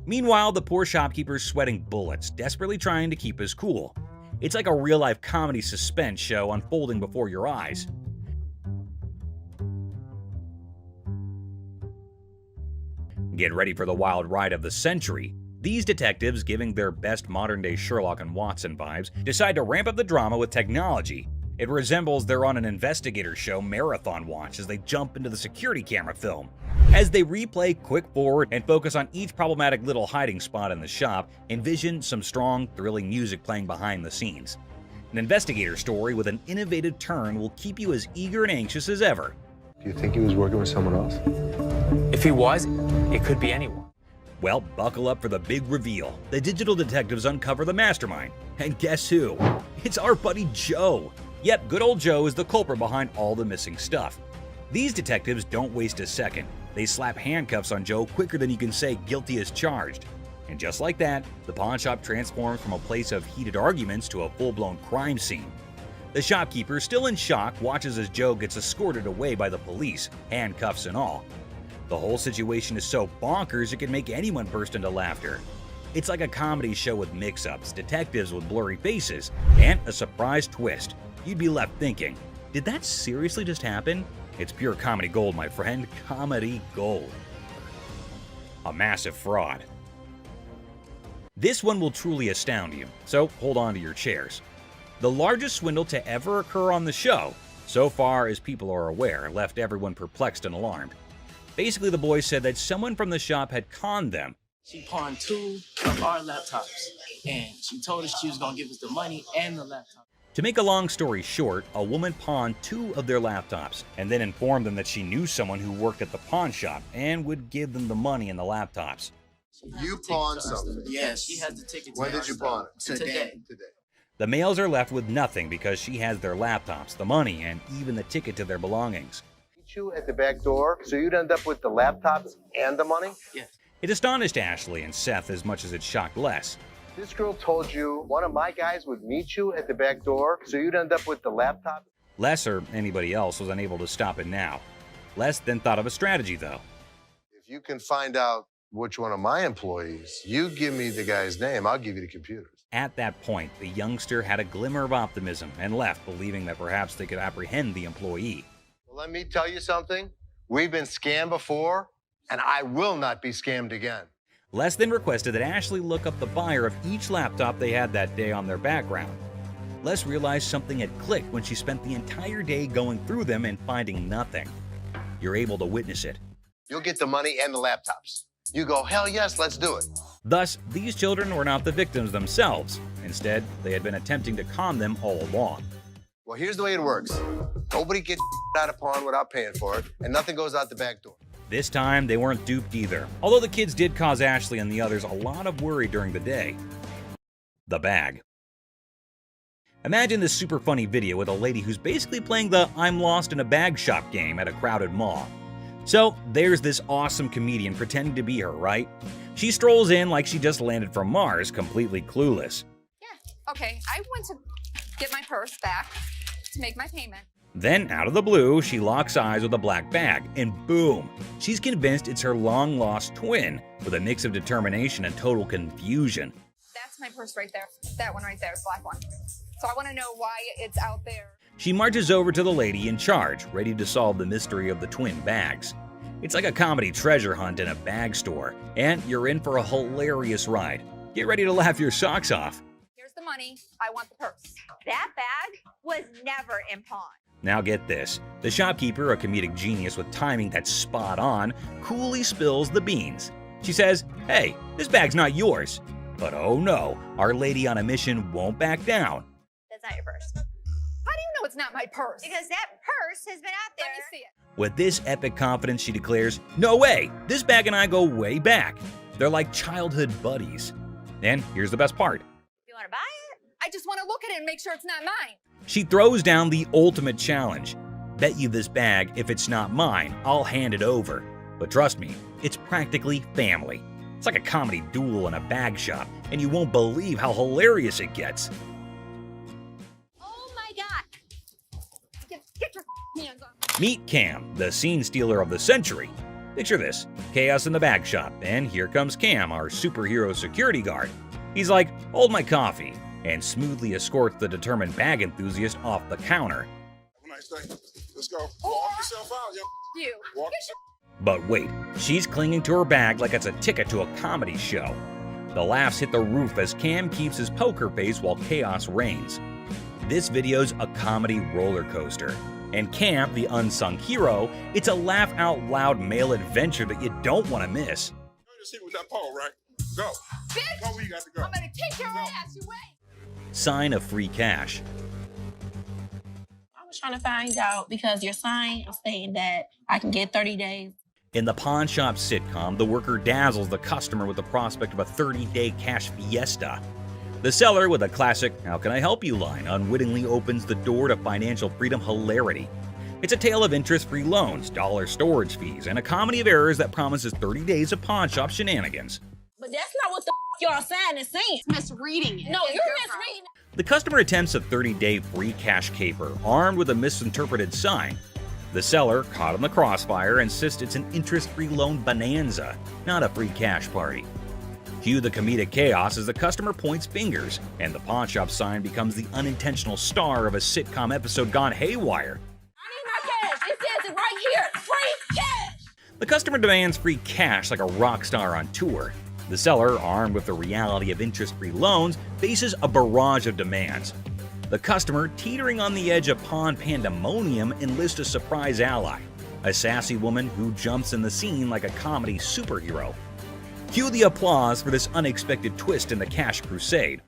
I: Meanwhile, the poor shopkeeper's sweating bullets, desperately trying to keep his cool. It's like a real-life comedy suspense show unfolding before your eyes. Get ready for the wild ride of the century. These detectives, giving their best modern-day Sherlock and Watson vibes, decide to ramp up the drama with technology. It resembles they're on an investigator show marathon watch as they jump into the security camera film. As they replay quick forward and focus on each problematic little hiding spot in the shop, envision some strong, thrilling music playing behind the scenes. An investigator story with an innovative turn will keep you as eager and anxious as ever.
V: Do you think he was working with someone else?
T: If he was, it could be anyone.
I: Well, buckle up for the big reveal. The digital detectives uncover the mastermind. And guess who? It's our buddy Joe. Yep, good old Joe is the culprit behind all the missing stuff. These detectives don't waste a second. They slap handcuffs on Joe quicker than you can say guilty as charged. And just like that, the pawn shop transforms from a place of heated arguments to a full-blown crime scene. The shopkeeper, still in shock, watches as Joe gets escorted away by the police, handcuffs and all. The whole situation is so bonkers it can make anyone burst into laughter. It's like a comedy show with mix-ups, detectives with blurry faces, and a surprise twist. You'd be left thinking, did that seriously just happen? It's pure comedy gold, my friend. Comedy gold. A massive fraud. This one will truly astound you, so hold on to your chairs. The largest swindle to ever occur on the show, so far as people are aware, left everyone perplexed and alarmed. Basically, the boys said that someone from the shop had conned them.
J: She pawned 2 of our laptops, and she told us she was going to give us the money and the laptop.
I: To make a long story short, a woman pawned 2 of their laptops and then informed them that she knew someone who worked at the pawn shop and would give them the money and the laptops.
V: You pawned something?
J: Yes, she has the ticket to
V: When did you pawn it?
J: Today.
I: The males are left with nothing because she has their laptops, the money, and even the ticket to their belongings.
V: You at the back door, so you'd end up with the laptops and the money?
J: Yes.
I: It astonished Ashley and Seth as much as it shocked Les.
V: This girl told you one of my guys would meet you at the back door, so you'd end up with the laptop?
I: Les or anybody else was unable to stop it now. Les then thought of a strategy, though.
V: If you can find out which one of my employees, you give me the guy's name, I'll give you the computers.
I: At that point, the youngster had a glimmer of optimism and left, believing that perhaps they could apprehend the employee.
V: Well, let me tell you something. We've been scammed before, and I will not be scammed again.
I: Les then requested that Ashley look up the buyer of each laptop they had that day on their background. Les realized something had clicked when she spent the entire day going through them and finding nothing. You're able to witness it.
V: You'll get the money and the laptops. You go, hell yes, let's do it.
I: Thus, these children were not the victims themselves. Instead, they had been attempting to con them all along.
V: Well, here's the way it works. Nobody gets out of pawn without paying for it, and nothing goes out the back door.
I: This time, they weren't duped either, although the kids did cause Ashley and the others a lot of worry during the day. The bag. Imagine this super funny video with a lady who's basically playing the I'm lost in a bag shop game at a crowded mall. So there's this awesome comedian pretending to be her, right? She strolls in like she just landed from Mars, completely clueless.
S: Yeah, okay, I went to get my purse back to make my payment.
I: Then, out of the blue, she locks eyes with a black bag, and boom! She's convinced it's her long-lost twin, with a mix of determination and total confusion.
S: That's my purse right there. That one right there, the black one. So I want to know why it's out there.
I: She marches over to the lady in charge, ready to solve the mystery of the twin bags. It's like a comedy treasure hunt in a bag store, and you're in for a hilarious ride. Get ready to laugh your socks off.
S: Here's the money. I want the purse.
Q: That bag was never in pawn.
I: Now get this, the shopkeeper, a comedic genius with timing that's spot on, coolly spills the beans. She says, hey, this bag's not yours. But oh no, our lady on a mission won't back down.
Q: That's not your purse.
S: How do you know it's not my purse?
Q: Because that purse has been out there.
S: Let me see it.
I: With this epic confidence, she declares, no way, this bag and I go way back. They're like childhood buddies. And here's the best part.
Q: You want to buy it?
S: I just want to look at it and make sure it's not mine.
I: She throws down the ultimate challenge. Bet you this bag, if it's not mine, I'll hand it over. But trust me, it's practically family. It's like a comedy duel in a bag shop, and you won't believe how hilarious it gets.
Q: Oh my God. Get
I: Meet Cam, the scene stealer of the century. Picture this, chaos in the bag shop, and here comes Cam, our superhero security guard. He's like, hold my coffee, and smoothly escorts the determined bag enthusiast off the counter.
P: Have a nice day. Let's go. Walk yourself out, yo.
S: You.
P: Walk yourself.
I: But wait, she's clinging to her bag like it's a ticket to a comedy show. The laughs hit the roof as Cam keeps his poker face while chaos reigns. This video's a comedy roller coaster. And Cam, the unsung hero, it's a laugh-out-loud male adventure that you don't want to miss.
P: Just hit with that pole, right? Go.
S: Bitch!
P: Go where you got to go.
S: I'm gonna kick your ass. You wait.
I: Sign of free cash.
H: I was trying to find out because your sign is saying that I can get 30 days.
I: In the pawn shop sitcom, the worker dazzles the customer with the prospect of a 30-day cash fiesta. The seller, with a classic "How can I help you" line, unwittingly opens the door to financial freedom hilarity. It's a tale of interest-free loans, dollar storage fees, and a comedy of errors that promises 30 days of pawn shop shenanigans.
H: But that's not what the y'all sign is saying.
S: Misreading it.
H: No, you're misreading it.
I: The customer attempts a 30-day free cash caper, armed with a misinterpreted sign. The seller, caught in the crossfire, insists it's an interest-free loan bonanza, not a free cash party. Cue the comedic chaos as the customer points fingers, and the pawn shop sign becomes the unintentional star of a sitcom episode gone haywire.
H: I need my cash. It says it right here. Free cash.
I: The customer demands free cash like a rock star on tour. The seller, armed with the reality of interest-free loans, faces a barrage of demands. The customer, teetering on the edge of pawn pandemonium, enlists a surprise ally, a sassy woman who jumps in the scene like a comedy superhero. Cue the applause for this unexpected twist in the cash crusade.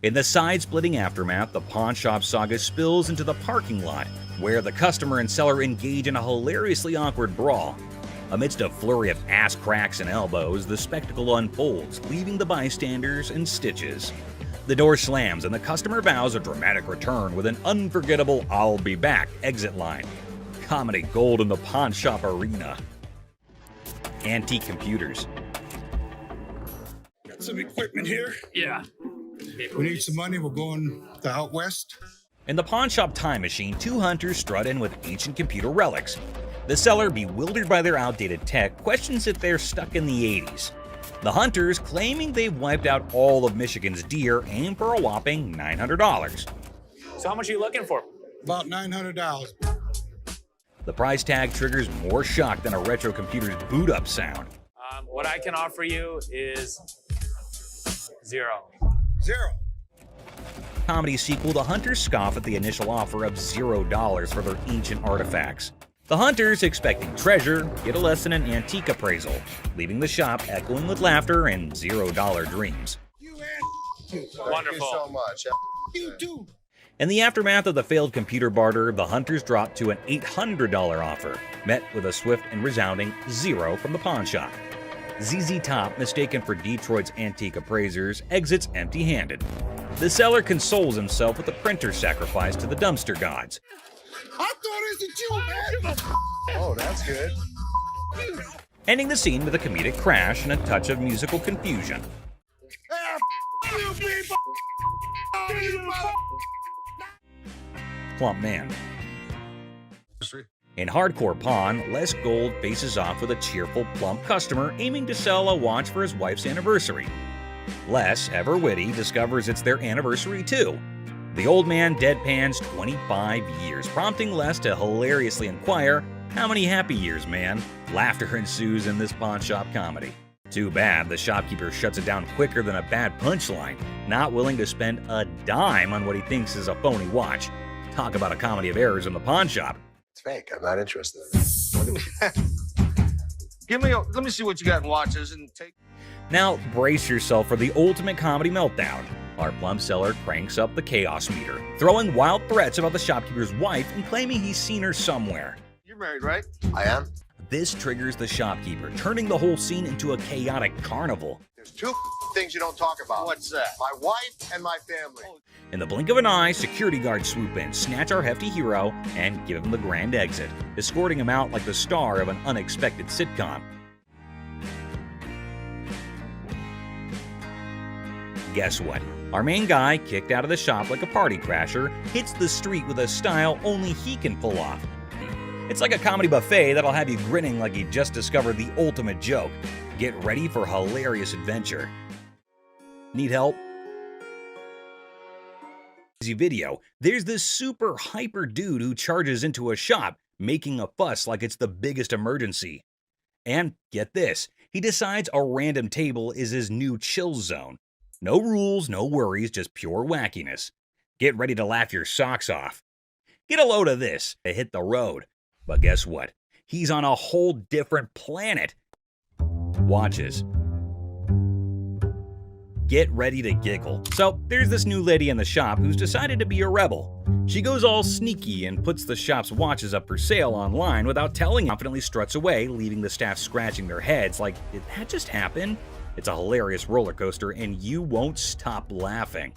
I: In the side-splitting aftermath, the pawn shop saga spills into the parking lot, where the customer and seller engage in a hilariously awkward brawl. Amidst a flurry of ass cracks and elbows, the spectacle unfolds, leaving the bystanders in stitches. The door slams and the customer vows a dramatic return with an unforgettable "I'll be back" exit line. Comedy gold in the pawn shop arena. Antique computers.
L: Got some equipment here.
W: Yeah.
L: We need some money. We're going to out west.
I: In the pawn shop time machine, two hunters strut in with ancient computer relics. The seller, bewildered by their outdated tech, questions if they're stuck in the 80s. The hunters, claiming they've wiped out all of Michigan's deer, aim for a whopping $900.
T: So how much are you looking for?
L: About $900.
I: The price tag triggers more shock than a retro computer's boot-up sound.
T: What I can offer you is zero.
L: Zero.
I: Comedy sequel, the hunters scoff at the initial offer of $0 for their ancient artifacts. The hunters, expecting treasure, get a lesson in antique appraisal, leaving the shop echoing with laughter and $0 dreams.
T: Wonderful.
V: Thank you so much.
L: You too.
I: In the aftermath of the failed computer barter, the hunters drop to an $800 offer, met with a swift and resounding $0 from the pawn shop. ZZ Top, mistaken for Detroit's antique appraisers, exits empty-handed. The seller consoles himself with a printer sacrifice to the dumpster gods.
L: I thought it was you, man.
V: Oh, that's good.
I: Ending the scene with a comedic crash and a touch of musical confusion.
L: You people.
I: Plump man. In hardcore pawn, Les Gold faces off with a cheerful Plump customer aiming to sell a watch for his wife's anniversary. Les, ever witty, discovers it's their anniversary too. The old man deadpans 25 years, prompting Les to hilariously inquire, "How many happy years, man?" Laughter ensues in this pawn shop comedy. Too bad the shopkeeper shuts it down quicker than a bad punchline, not willing to spend a dime on what he thinks is a phony watch. Talk about a comedy of errors in the pawn shop.
V: It's fake. I'm not interested.
W: Let me see what you got in watches and take.
I: Now brace yourself for the ultimate comedy meltdown. Our Plump seller cranks up the chaos meter, throwing wild threats about the shopkeeper's wife and claiming he's seen her somewhere.
W: You're married, right?
V: I am.
I: This triggers the shopkeeper, turning the whole scene into a chaotic carnival.
V: There's two things you don't talk about.
W: What's that?
V: My wife and my family.
I: In the blink of an eye, security guards swoop in, snatch our hefty hero, and give him the grand exit, escorting him out like the star of an unexpected sitcom. guess what? Our main guy, kicked out of the shop like a party crasher, hits the street with a style only he can pull off. It's like a comedy buffet that'll have you grinning like you just discovered the ultimate joke. Get ready for hilarious adventure. Need help? Video, there's this super hyper dude who charges into a shop, making a fuss like it's the biggest emergency. And get this, he decides a random table is his new chill zone. No rules, no worries, just pure wackiness. Get ready to laugh your socks off. Get a load of this to hit the road. But guess what? He's on a whole different planet. Watches. Get ready to giggle. So there's this new lady in the shop who's decided to be a rebel. She goes all sneaky and puts the shop's watches up for sale online without telling, confidently struts away, leaving the staff scratching their heads like, did that just happen? It's a hilarious roller coaster and you won't stop laughing.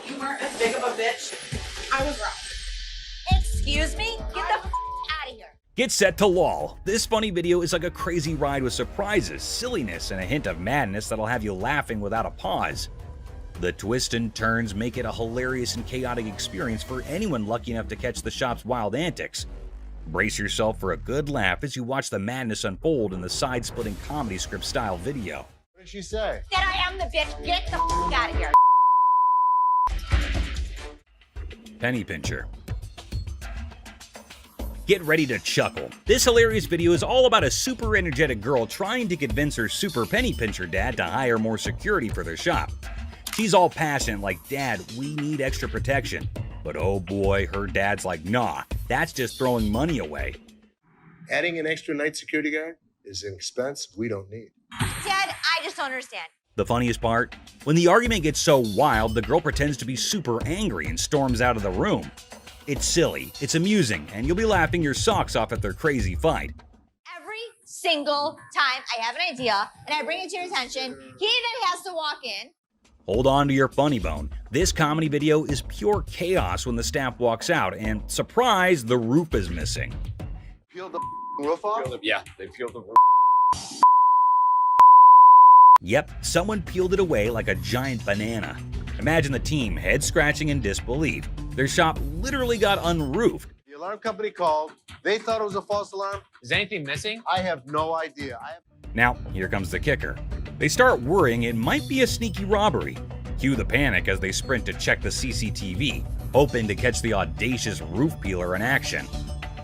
G: You weren't as big of a bitch. I was wrong.
Q: Excuse me? Get the out of here.
I: Get set to lol. This funny video is like a crazy ride with surprises, silliness, and a hint of madness that'll have you laughing without a pause. The twists and turns make it a hilarious and chaotic experience for anyone lucky enough to catch the shop's wild antics. Brace yourself for a good laugh as you watch the madness unfold in the side-splitting comedy script style video.
V: What did she say?
Q: That I am the bitch. Get the out of here.
I: Penny pincher. Get ready to chuckle. This hilarious video is all about a super energetic girl trying to convince her super penny pincher dad to hire more security for their shop. She's all passionate like, "Dad, we need extra protection." But oh boy, her dad's like, "Nah, that's just throwing money away."
V: Adding an extra night security guard is an expense we don't need.
Q: Dad, I just don't understand.
I: The funniest part? When the argument gets so wild, the girl pretends to be super angry and storms out of the room. It's silly, it's amusing, and you'll be laughing your socks off at their crazy fight.
Q: Every single time I have an idea and I bring it to your attention, he then has to walk in.
I: Hold on to your funny bone. This comedy video is pure chaos when the staff walks out, and surprise, the roof is missing.
V: Peel the roof off?
E: Yeah, they peeled the roof.
I: Yep, someone peeled it away like a giant banana. Imagine the team head scratching in disbelief. Their shop literally got unroofed.
V: The alarm company called. They thought it was a false alarm.
T: Is anything missing?
V: I have no idea.
I: Now, here comes the kicker. They start worrying it might be a sneaky robbery. Cue the panic as they sprint to check the CCTV, hoping to catch the audacious roof peeler in action.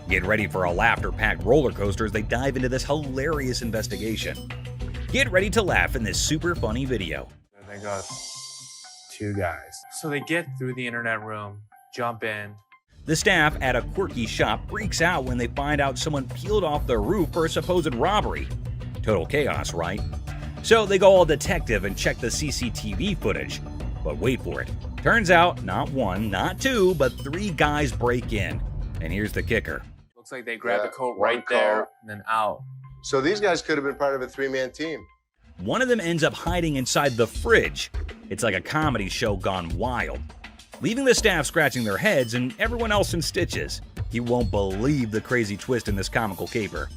I: Get ready for a laughter-packed roller coaster as they dive into this hilarious investigation. Get ready to laugh in this super funny video.
E: They got 2 guys.
T: So they get through the internet room, jump in.
I: The staff at a quirky shop freaks out when they find out someone peeled off the roof for a supposed robbery. Total chaos, right? So they go all detective and check the CCTV footage. But wait for it. Turns out, not 1, not 2, but 3 guys break in. And here's the kicker.
T: Looks like they grabbed the coat right there and then out.
V: So these guys could have been part of a 3-man team.
I: One of them ends up hiding inside the fridge. It's like a comedy show gone wild, leaving the staff scratching their heads and everyone else in stitches. You won't believe the crazy twist in this comical caper.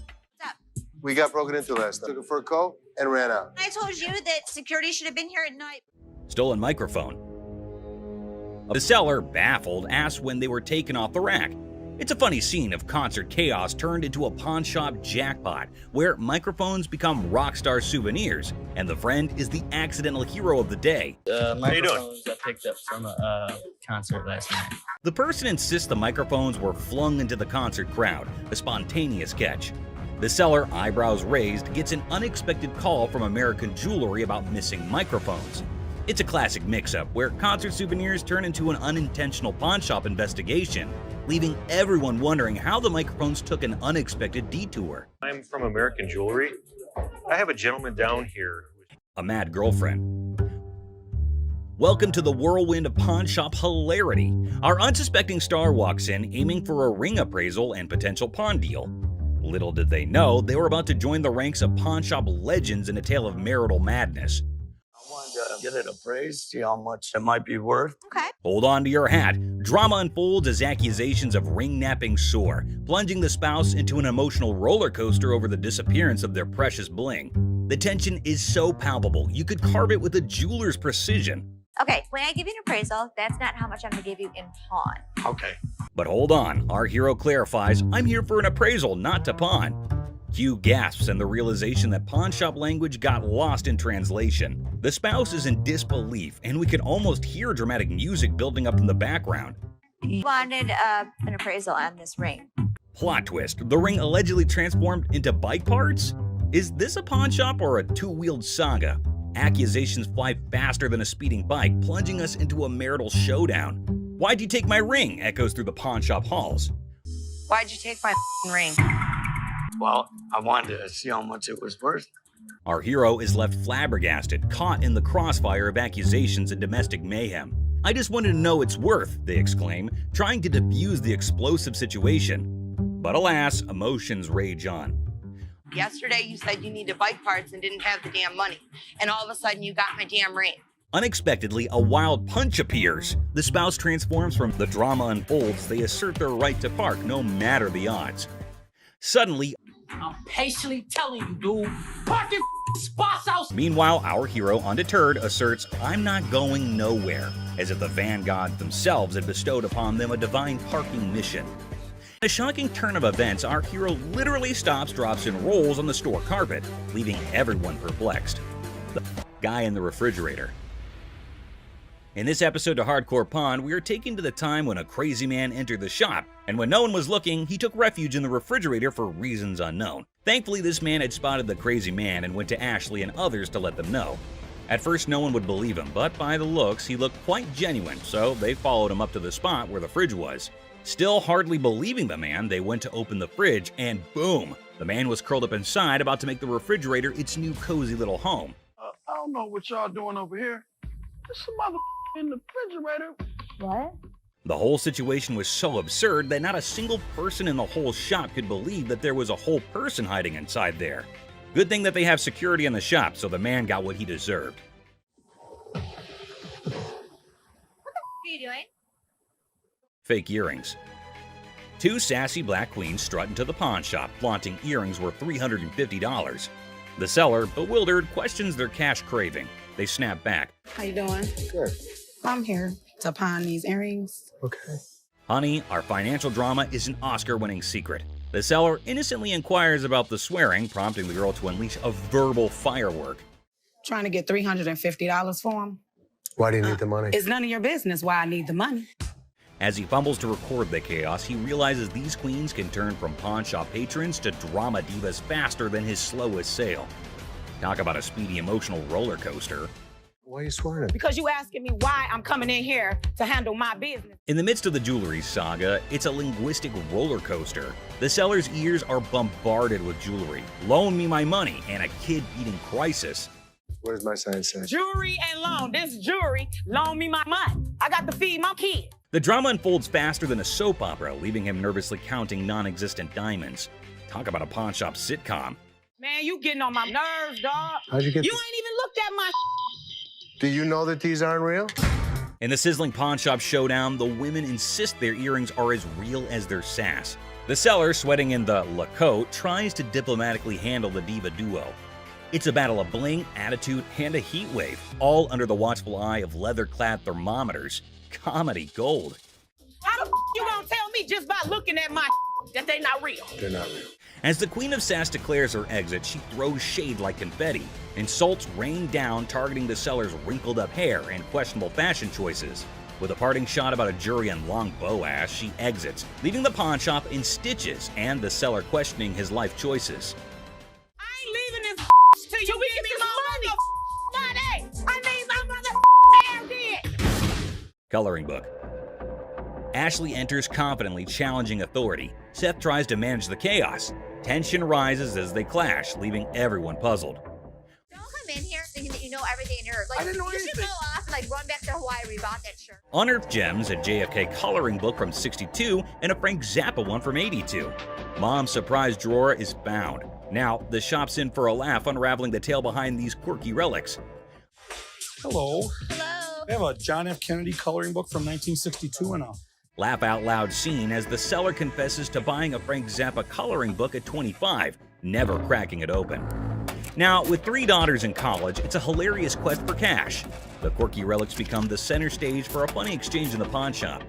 V: We got broken into last night. Took it for a coat and ran out.
Q: I told you that security should have been here at night.
I: Stolen microphone. The seller, baffled, asked when they were taken off the rack. It's a funny scene of concert chaos turned into a pawn shop jackpot, where microphones become rockstar souvenirs, and the friend is the accidental hero of the day.
J: Microphones I picked up from a concert last night.
I: The person insists the microphones were flung into the concert crowd, a spontaneous catch. The seller, eyebrows raised, gets an unexpected call from American Jewelry about missing microphones. It's a classic mix-up where concert souvenirs turn into an unintentional pawn shop investigation, leaving everyone wondering how the microphones took an unexpected detour.
E: I'm from American Jewelry. I have a gentleman down here.
I: A mad girlfriend. Welcome to the whirlwind of pawn shop hilarity. Our unsuspecting star walks in aiming for a ring appraisal and potential pawn deal. Little did they know, they were about to join the ranks of pawn shop legends in a tale of marital madness.
W: I wanted to get it appraised, see how much it might be worth.
Q: Okay.
I: Hold on to your hat. Drama unfolds as accusations of ring-napping soar, plunging the spouse into an emotional roller coaster over the disappearance of their precious bling. The tension is so palpable, you could carve it with a jeweler's precision.
Q: Okay, when I give you an appraisal, that's not how much I'm gonna give you in pawn.
W: Okay.
I: But hold on, our hero clarifies, I'm here for an appraisal, not to pawn. Q gasps in the realization that pawn shop language got lost in translation. The spouse is in disbelief, and we can almost hear dramatic music building up in the background.
Q: You wanted an appraisal on this ring.
I: Plot twist, the ring allegedly transformed into bike parts? Is this a pawn shop or a two-wheeled saga? Accusations fly faster than a speeding bike, plunging us into a marital showdown. Why'd you take my ring? Echoes through the pawn shop halls.
Q: Why'd you take my ring?
W: Well, I wanted to see how much it was worth.
I: Our hero is left flabbergasted, caught in the crossfire of accusations and domestic mayhem. I just wanted to know its worth, they exclaim, trying to defuse the explosive situation. But alas, emotions rage on.
B: Yesterday you said you needed bike parts and didn't have the damn money. And all of a sudden you got my damn ring.
I: Unexpectedly, a wild punch appears. The spouse transforms from the drama unfolds. They assert their right to park no matter the odds. Suddenly,
J: I'm patiently telling you, dude, park your spots out.
I: Meanwhile, our hero, undeterred, asserts, I'm not going nowhere, as if the van gods themselves had bestowed upon them a divine parking mission. In a shocking turn of events, our hero literally stops, drops, and rolls on the store carpet, leaving everyone perplexed. The guy in the refrigerator. In this episode of Hardcore Pawn, we are taken to the time when a crazy man entered the shop, and when no one was looking, he took refuge in the refrigerator for reasons unknown. Thankfully, this man had spotted the crazy man and went to Ashley and others to let them know. At first, no one would believe him, but by the looks, he looked quite genuine, so they followed him up to the spot where the fridge was. Still hardly believing the man, they went to open the fridge, and boom! The man was curled up inside, about to make the refrigerator its new cozy little home.
P: I don't know what y'all doing over here. There's some other in the refrigerator.
Q: What?
I: The whole situation was so absurd that not a single person in the whole shop could believe that there was a whole person hiding inside there. Good thing that they have security in the shop, so the man got what he deserved.
Q: What the are you doing?
I: Fake earrings. Two sassy black queens strut into the pawn shop, flaunting earrings worth $350. The seller, bewildered, questions their cash craving. They snap back.
M: How you doing?
R: Good.
M: I'm here to pawn these earrings.
R: Okay.
I: Honey, our financial drama is an Oscar-winning secret. The seller innocently inquires about the swearing, prompting the girl to unleash a verbal firework.
M: Trying to get $350 for them.
R: Why do you need the money?
M: It's none of your business why I need the money.
I: As he fumbles to record the chaos, he realizes these queens can turn from pawn shop patrons to drama divas faster than his slowest sale. Talk about a speedy emotional roller coaster.
R: Why are you swearing at me?
M: Because you asking me why I'm coming in here to handle my business.
I: In the midst of the jewelry saga, it's a linguistic roller coaster. The seller's ears are bombarded with jewelry, loan me my money, and a kid-eating crisis.
R: What does my sign say?
M: Jewelry and loan. This jewelry, loan me my money. I got to feed my kid.
I: The drama unfolds faster than a soap opera, leaving him nervously counting non-existent diamonds. Talk about a pawn shop sitcom.
M: Man, you getting on my nerves, dog.
R: How'd you get
M: You
R: this?
M: ain't even looked at my
R: Do you know that these aren't real?
I: In the sizzling pawn shop showdown, the women insist their earrings are as real as their sass. The seller, sweating in the La Cote, tries to diplomatically handle the diva duo. It's a battle of bling, attitude, and a heat wave, all under the watchful eye of leather-clad thermometers. Comedy gold.
M: How the you gonna tell me just by looking at my that they not real?
R: They're not real.
I: As the Queen of Sass declares her exit, she throws shade like confetti. Insults rain down, targeting the seller's wrinkled-up hair and questionable fashion choices. With a parting shot about a jury and long bow ass, she exits, leaving the pawn shop in stitches and the seller questioning his life choices.
M: I ain't leaving this till you give me my money. I need my mother dead.
I: Coloring book. Ashley enters confidently, challenging authority. Seth tries to manage the chaos. Tension rises as they clash, leaving everyone puzzled.
Q: Don't come in here thinking that you know everything in your like.
P: I didn't know
Q: you
P: anything.
Q: should go off and like run back to Hawaii where you bought that shirt.
I: Unearthed gems, a JFK coloring book from '62, and a Frank Zappa one from '82. Mom's surprise drawer is found. Now, the shop's in for a laugh, unraveling the tale behind these quirky relics.
L: Hello.
Q: Hello.
L: I have a John F. Kennedy coloring book from 1962 and a
I: Laugh out loud scene as the seller confesses to buying a Frank Zappa coloring book at 25, never cracking it open. Now, with 3 daughters in college, it's a hilarious quest for cash. The quirky relics become the center stage for a funny exchange in the pawn shop.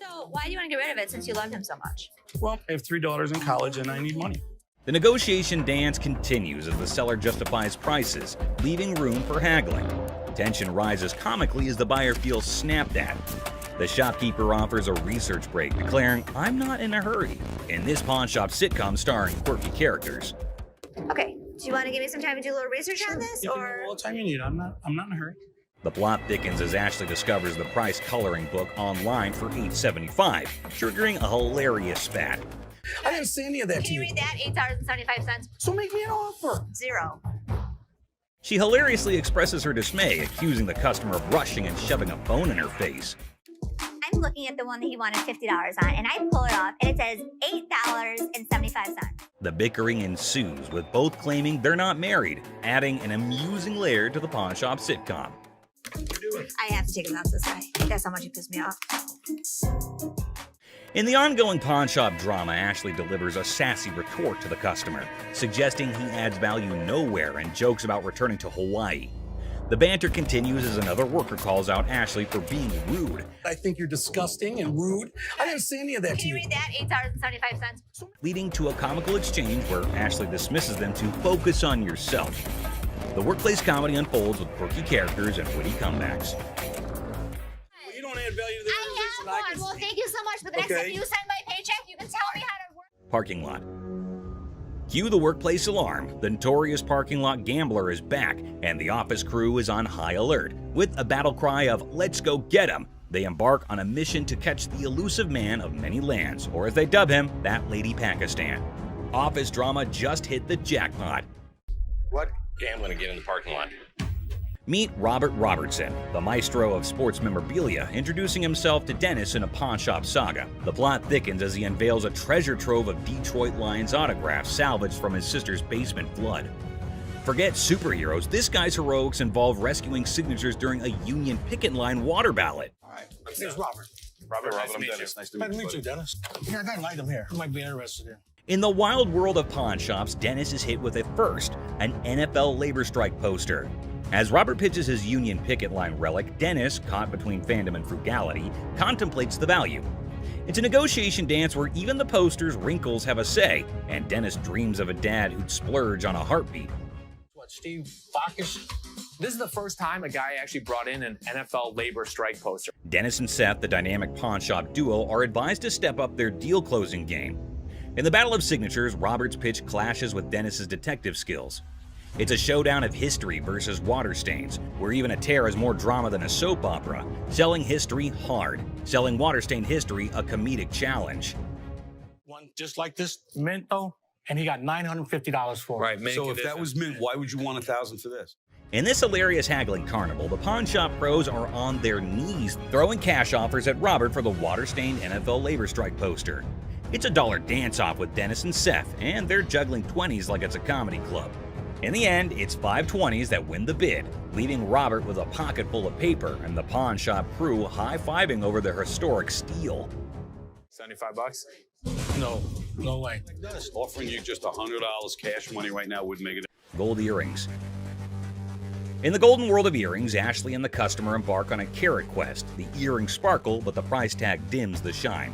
Q: So why do you want to get rid of it since you loved him so much?
E: Well, I have 3 daughters in college and I need money.
I: The negotiation dance continues as the seller justifies prices, leaving room for haggling. Tension rises comically as the buyer feels snapped at. The shopkeeper offers a research break, declaring, "I'm not in a hurry," in this pawn shop sitcom starring quirky characters.
Q: Okay, do you want to give me some time to do a little research on this,
E: You can have all the time you need. I'm not in a hurry.
I: The plot thickens as Ashley discovers the price coloring book online for $8.75, triggering a hilarious spat.
E: I didn't say any of that
Q: Can you read that? $8.75.
E: So make me an offer.
Q: 0.
I: She hilariously expresses her dismay, accusing the customer of rushing and shoving a phone in her face.
C: I'm looking at the one that he wanted $50 on, and I pull it off, and it says $8.75.
I: The bickering ensues, with both claiming they're not married, adding an amusing layer to the pawn shop sitcom.
Q: I have to take him out this way. That's how much he pissed me off.
I: In the ongoing pawn shop drama, Ashley delivers a sassy retort to the customer, suggesting he adds value nowhere and jokes about returning to Hawaii. The banter continues as another worker calls out Ashley for being rude.
E: I think you're disgusting and rude. I didn't say any of that to
Q: Can you read that? $8.75.
I: Leading to a comical exchange where Ashley dismisses them to focus on yourself. The workplace comedy unfolds with quirky characters and witty comebacks.
E: Well, you don't add value to the organization.
C: I have one. Well, thank you so much. But the next time you sign my paycheck, you can tell me how to work.
I: Parking lot. Cue the workplace alarm. The notorious parking lot gambler is back, and the office crew is on high alert. With a battle cry of "Let's go get him!" they embark on a mission to catch the elusive man of many lands, or as they dub him, That Lady Pakistan. Office drama just hit the jackpot.
F: What gambling again in the parking lot?
I: Meet Robert Robertson, the maestro of sports memorabilia, introducing himself to Dennis in a pawn shop saga. The plot thickens as he unveils a treasure trove of Detroit Lions autographs salvaged from his sister's basement flood. Forget superheroes, this guy's heroics involve rescuing signatures during a Union picket line water ballot.
E: All right. Here's Robert.
F: Robert,
E: Nice to
F: I'm
E: meet
F: Dennis.
E: you.
F: Nice to
E: Nice
F: meet you.
E: Dennis. Yeah, I got an item here. You might be interested in.
I: In the wild world of pawn shops, Dennis is hit with a first, an NFL labor strike poster. As Robert pitches his Union picket line relic, Dennis, caught between fandom and frugality, contemplates the value. It's a negotiation dance where even the poster's wrinkles have a say, and Dennis dreams of a dad who'd splurge on a heartbeat.
J: What, Steve Backus? This is the first time a guy actually brought in an NFL labor strike poster.
I: Dennis and Seth, the dynamic pawn shop duo, are advised to step up their deal-closing game. In the battle of signatures, Robert's pitch clashes with Dennis's detective skills. It's a showdown of history versus water stains, where even a tear is more drama than a soap opera. Selling history hard, selling water-stained history a comedic challenge.
E: One just like this mint though, and he got $950 for it.
F: Right, so if that was mint, why would you want $1,000 for this?
I: In this hilarious haggling carnival, the pawn shop pros are on their knees, throwing cash offers at Robert for the water-stained NFL labor strike poster. It's a dollar dance-off with Dennis and Seth, and they're juggling 20s like it's a comedy club. In the end, it's 5 20s that win the bid, leaving Robert with a pocket full of paper and the pawn shop crew high-fiving over their historic steal.
J: $75?
E: No way.
F: Offering you just $100 cash money right now would make it.
I: Gold earrings. In the golden world of earrings, Ashley and the customer embark on a carrot quest. The earrings sparkle, but the price tag dims the shine.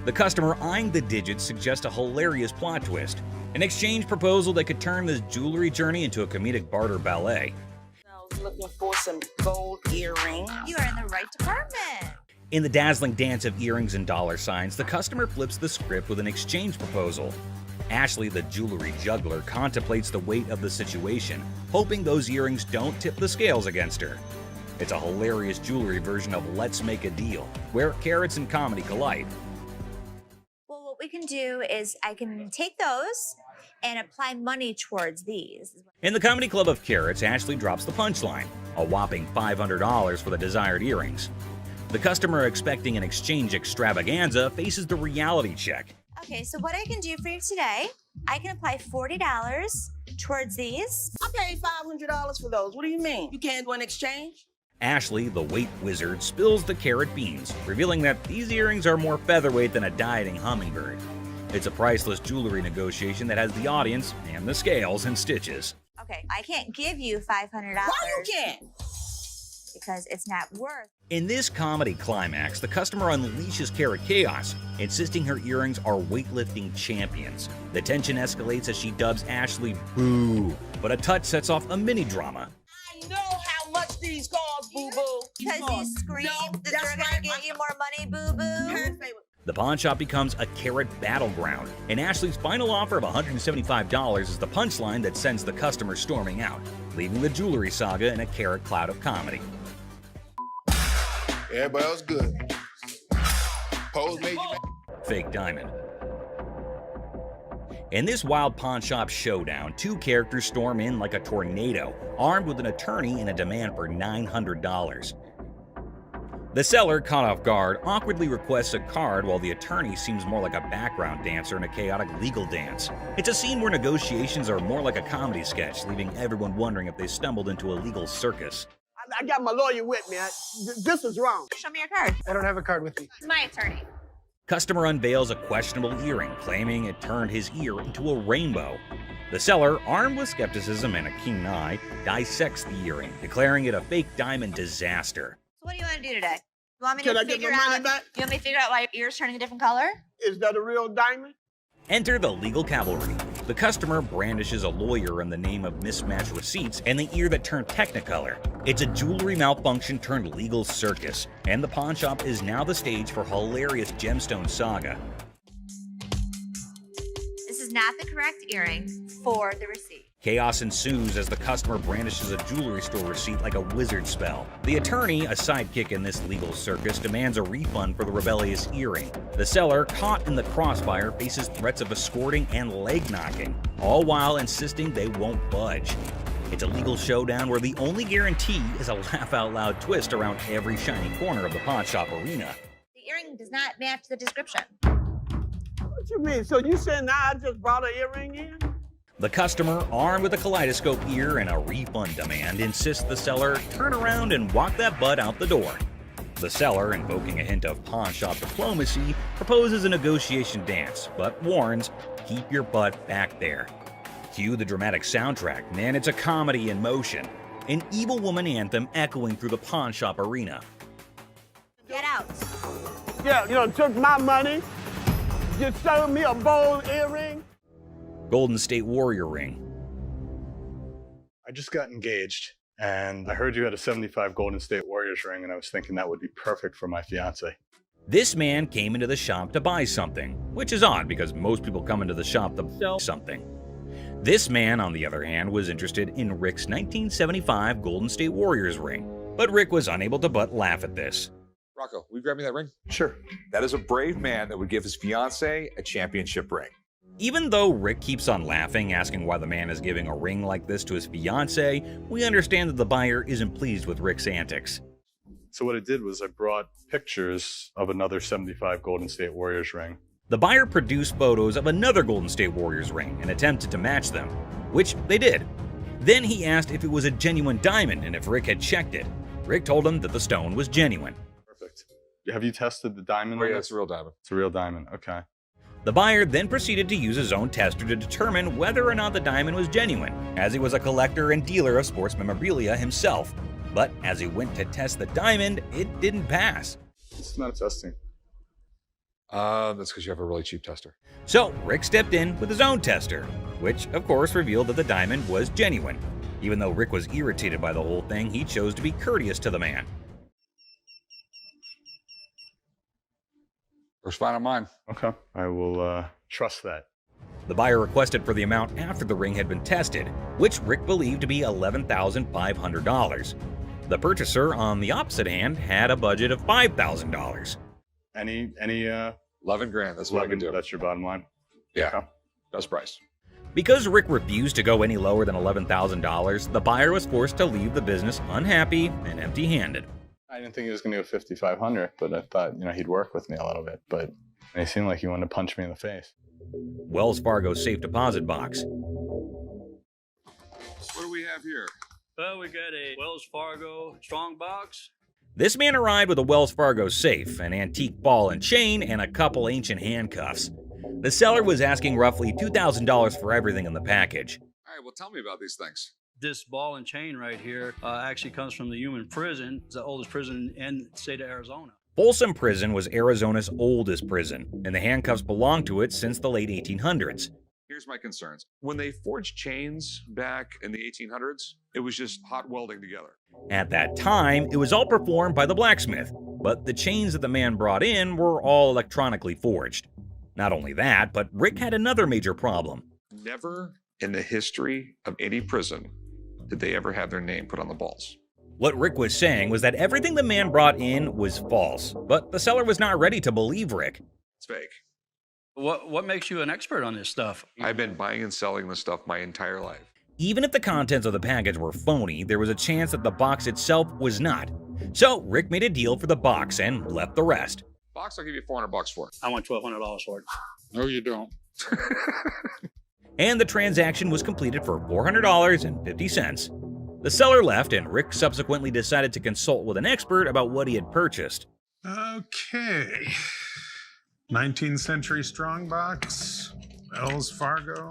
I: The customer eyeing the digits suggests a hilarious plot twist, an exchange proposal that could turn this jewelry journey into a comedic barter ballet.
U: I was looking for some gold earrings.
Q: You are in the right department.
I: In the dazzling dance of earrings and dollar signs, the customer flips the script with an exchange proposal. Ashley, the jewelry juggler, contemplates the weight of the situation, hoping those earrings don't tip the scales against her. It's a hilarious jewelry version of Let's Make a Deal, where carrots and comedy collide.
Q: Well, what we can do is I can take those and apply money towards these.
I: In the comedy club of carrots, Ashley drops the punchline, a whopping $500 for the desired earrings. The customer, expecting an exchange extravaganza, faces the reality check.
Q: Okay, so what I can do for you today, I can apply $40 towards these.
U: I paid $500 for those. What do you mean? You can't do an exchange?
I: Ashley, the weight wizard, spills the carrot beans, revealing that these earrings are more featherweight than a dieting hummingbird. It's a priceless jewelry negotiation that has the audience and the scales in stitches.
C: Okay, I can't give you $500.
U: Why you can't?
C: Because it's not worth.
I: In this comedy climax, the customer unleashes carrot chaos, insisting her earrings are weightlifting champions. The tension escalates as she dubs Ashley boo, but a touch sets off a mini drama.
U: I know how much these cost, boo-boo.
C: Because you screamed that you're gonna get you more money, boo-boo.
I: The pawn shop becomes a carrot battleground, and Ashley's final offer of $175 is the punchline that sends the customer storming out, leaving the jewelry saga in a carrot cloud of comedy.
P: Everybody else good. Pose made you
I: Fake diamond. In this wild pawn shop showdown, two characters storm in like a tornado, armed with an attorney and a demand for $900. The seller, caught off guard, awkwardly requests a card while the attorney seems more like a background dancer in a chaotic legal dance. It's a scene where negotiations are more like a comedy sketch, leaving everyone wondering if they stumbled into a legal circus.
U: I got my lawyer with me. This is wrong.
C: Show me your card.
V: I don't have a card with me.
C: My attorney.
I: Customer unveils a questionable earring, claiming it turned his ear into a rainbow. The seller, armed with skepticism and a keen eye, dissects the earring, declaring it a fake diamond disaster.
C: So what do you want to do today? You want me
U: Can
C: to
U: I get
C: figure
U: my
C: out?
U: money back?
C: You want me to figure out why your ear's turning a different color?
U: Is that a real diamond?
I: Enter the legal cavalry. The customer brandishes a lawyer in the name of mismatched receipts and the ear that turned technicolor. It's a jewelry malfunction turned legal circus, and the pawn shop is now the stage for hilarious gemstone saga.
C: This is not the correct earring for the receipt.
I: Chaos ensues as the customer brandishes a jewelry store receipt like a wizard spell. The attorney, a sidekick in this legal circus, demands a refund for the rebellious earring. The seller, caught in the crossfire, faces threats of escorting and leg knocking, all while insisting they won't budge. It's a legal showdown where the only guarantee is a laugh-out-loud twist around every shiny corner of the pawn shop arena.
C: The earring does not match the description.
U: What you mean? So you saying now I just brought an earring in?
I: The customer, armed with a kaleidoscope ear and a refund demand, insists the seller turn around and walk that butt out the door. The seller, invoking a hint of pawn shop diplomacy, proposes a negotiation dance, but warns, keep your butt back there. Cue the dramatic soundtrack, and it's a comedy in motion. An evil woman anthem echoing through the pawn shop arena.
C: Get out.
U: Yeah, you know, took my money, just sold me a bold earring.
I: Golden State Warrior ring.
L: I just got engaged, and I heard you had a 75 Golden State Warriors ring, and I was thinking that would be perfect for my fiance.
I: This man came into the shop to buy something, which is odd because most people come into the shop to sell something. This man, on the other hand, was interested in Rick's 1975 Golden State Warriors ring, but Rick was unable to but laugh at this.
D: Rocco, will you grab me that ring?
L: Sure.
D: That is a brave man that would give his fiance a championship ring.
I: Even though Rick keeps on laughing, asking why the man is giving a ring like this to his fiance, we understand that the buyer isn't pleased with Rick's antics.
L: So what I did was I brought pictures of another 75 Golden State Warriors ring.
I: The buyer produced photos of another Golden State Warriors ring and attempted to match them, which they did. Then he asked if it was a genuine diamond and if Rick had checked it. Rick told him that the stone was genuine.
L: Perfect. Have you tested the diamond?
D: Oh, yeah, it's a real diamond.
L: It's a real diamond, okay.
I: The buyer then proceeded to use his own tester to determine whether or not the diamond was genuine, as he was a collector and dealer of sports memorabilia himself. But as he went to test the diamond, it didn't pass.
L: It's not testing.
D: That's because you have a really cheap tester.
I: So Rick stepped in with his own tester, which of course revealed that the diamond was genuine. Even though Rick was irritated by the whole thing, he chose to be courteous to the man.
D: First fine on mine.
L: Okay. I will trust that.
I: The buyer requested for the amount after the ring had been tested, which Rick believed to be $11,500. The purchaser, on the opposite hand, had a budget of $5,000.
L: Any
D: 11 grand, that's what I can do.
L: That's your bottom line?
D: Yeah,
L: okay.
D: Best price.
I: Because Rick refused to go any lower than $11,000, the buyer was forced to leave the business unhappy and empty-handed.
L: I didn't think he was going to go 5,500, but I thought, he'd work with me a little bit, but he seemed like he wanted to punch me in the face.
I: Wells Fargo's safe deposit box.
F: What do we have here?
K: Well, we got a Wells Fargo strong box.
I: This man arrived with a Wells Fargo safe, an antique ball and chain, and a couple ancient handcuffs. The seller was asking roughly $2,000 for everything in the package.
D: All right, well, tell me about these things.
K: This ball and chain right here actually comes from the human prison. It's the oldest prison in the state of Arizona.
I: Folsom Prison was Arizona's oldest prison, and the handcuffs belonged to it since the late 1800s.
D: Here's my concerns. When they forged chains back in the 1800s, it was just hot welding together.
I: At that time, it was all performed by the blacksmith, but the chains that the man brought in were all electronically forged. Not only that, but Rick had another major problem.
D: Never in the history of any prison did they ever have their name put on the balls.
I: What Rick was saying was that everything the man brought in was false, but the seller was not ready to believe Rick.
D: It's fake.
K: What makes you an expert on this stuff?
D: I've been buying and selling this stuff my entire life.
I: Even if the contents of the package were phony, there was a chance that the box itself was not. So Rick made a deal for the box and left the rest.
D: Box, I'll give you $400 for it.
K: I want $1,200 for it.
D: No, you don't.
I: And the transaction was completed for $400.50. The seller left, and Rick subsequently decided to consult with an expert about what he had purchased.
A: Okay. 19th century strongbox, Wells Fargo.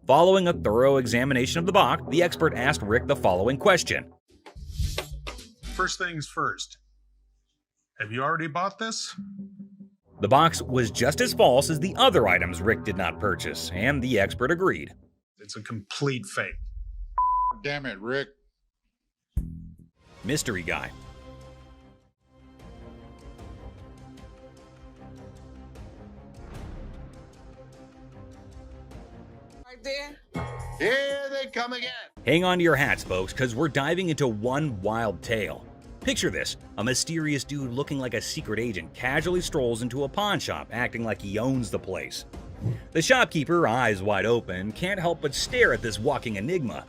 I: Following a thorough examination of the box, the expert asked Rick the following question.
A: First things first. Have you already bought this?
I: The box was just as false as the other items Rick did not purchase, and the expert agreed.
A: It's a complete fake.
N: Damn it, Rick.
I: Mystery guy.
G: Right there.
V: Here they come again.
I: Hang on to your hats, folks, because we're diving into one wild tale. Picture this, a mysterious dude looking like a secret agent casually strolls into a pawn shop, acting like he owns the place. The shopkeeper, eyes wide open, can't help but stare at this walking enigma.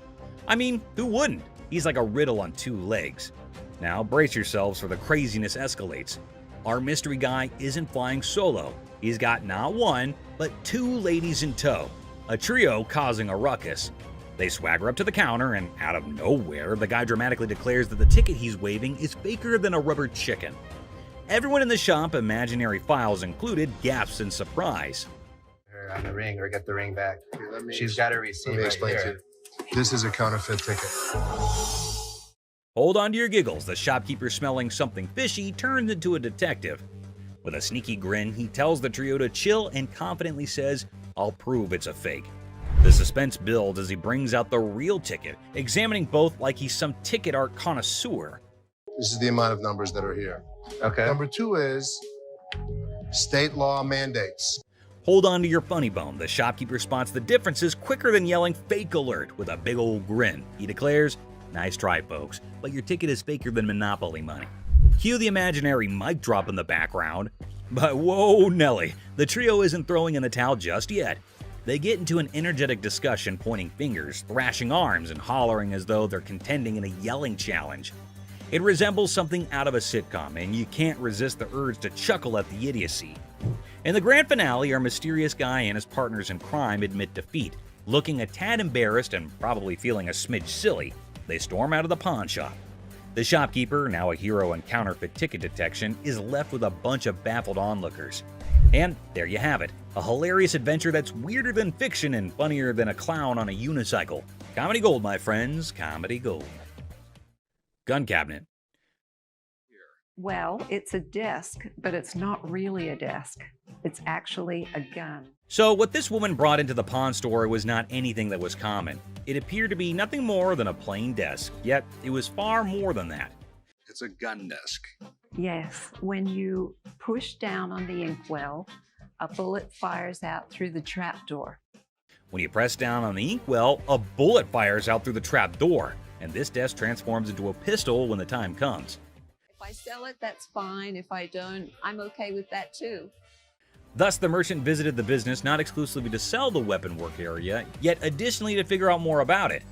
I: I mean, who wouldn't? He's like a riddle on two legs. Now brace yourselves for the craziness escalates. Our mystery guy isn't flying solo. He's got not one, but two ladies in tow, a trio causing a ruckus. They swagger up to the counter, and out of nowhere, the guy dramatically declares that the ticket he's waving is faker than a rubber chicken. Everyone in the shop, imaginary files included, gasps in surprise.
V: Her on the ring, or get the ring back. She's got a receipt.
R: Let me
V: right
R: explain
V: here.
R: to you. This is a counterfeit ticket.
I: Hold on to your giggles. The shopkeeper, smelling something fishy, turns into a detective. With a sneaky grin, he tells the trio to chill and confidently says, "I'll prove it's a fake." The suspense builds as he brings out the real ticket, examining both like he's some ticket art connoisseur.
R: This is the amount of numbers that are here.
V: Okay.
R: Number 2 is state law mandates.
I: Hold on to your funny bone. The shopkeeper spots the differences quicker than yelling "fake alert" with a big old grin. He declares, "Nice try, folks, but your ticket is faker than Monopoly money." Cue the imaginary mic drop in the background. But whoa, Nelly, the trio isn't throwing in the towel just yet. They get into an energetic discussion, pointing fingers, thrashing arms, and hollering as though they're contending in a yelling challenge. It resembles something out of a sitcom, and you can't resist the urge to chuckle at the idiocy. In the grand finale, our mysterious guy and his partners in crime admit defeat. Looking a tad embarrassed and probably feeling a smidge silly, they storm out of the pawn shop. The shopkeeper, now a hero in counterfeit ticket detection, is left with a bunch of baffled onlookers. And there you have it, a hilarious adventure that's weirder than fiction and funnier than a clown on a unicycle. Comedy gold, my friends, comedy gold. Gun cabinet.
O: Well, it's a desk, but it's not really a desk. It's actually a gun.
I: So what this woman brought into the pawn store was not anything that was common. It appeared to be nothing more than a plain desk, yet it was far more than that.
D: It's a gun desk.
O: Yes, when you push down on the inkwell, a bullet fires out through the trapdoor.
I: When you press down on the inkwell, a bullet fires out through the trap door, and this desk transforms into a pistol when the time comes.
O: If I sell it, that's fine. If I don't, I'm okay with that too.
I: Thus, the merchant visited the business not exclusively to sell the weapon work area, yet additionally to figure out more about it.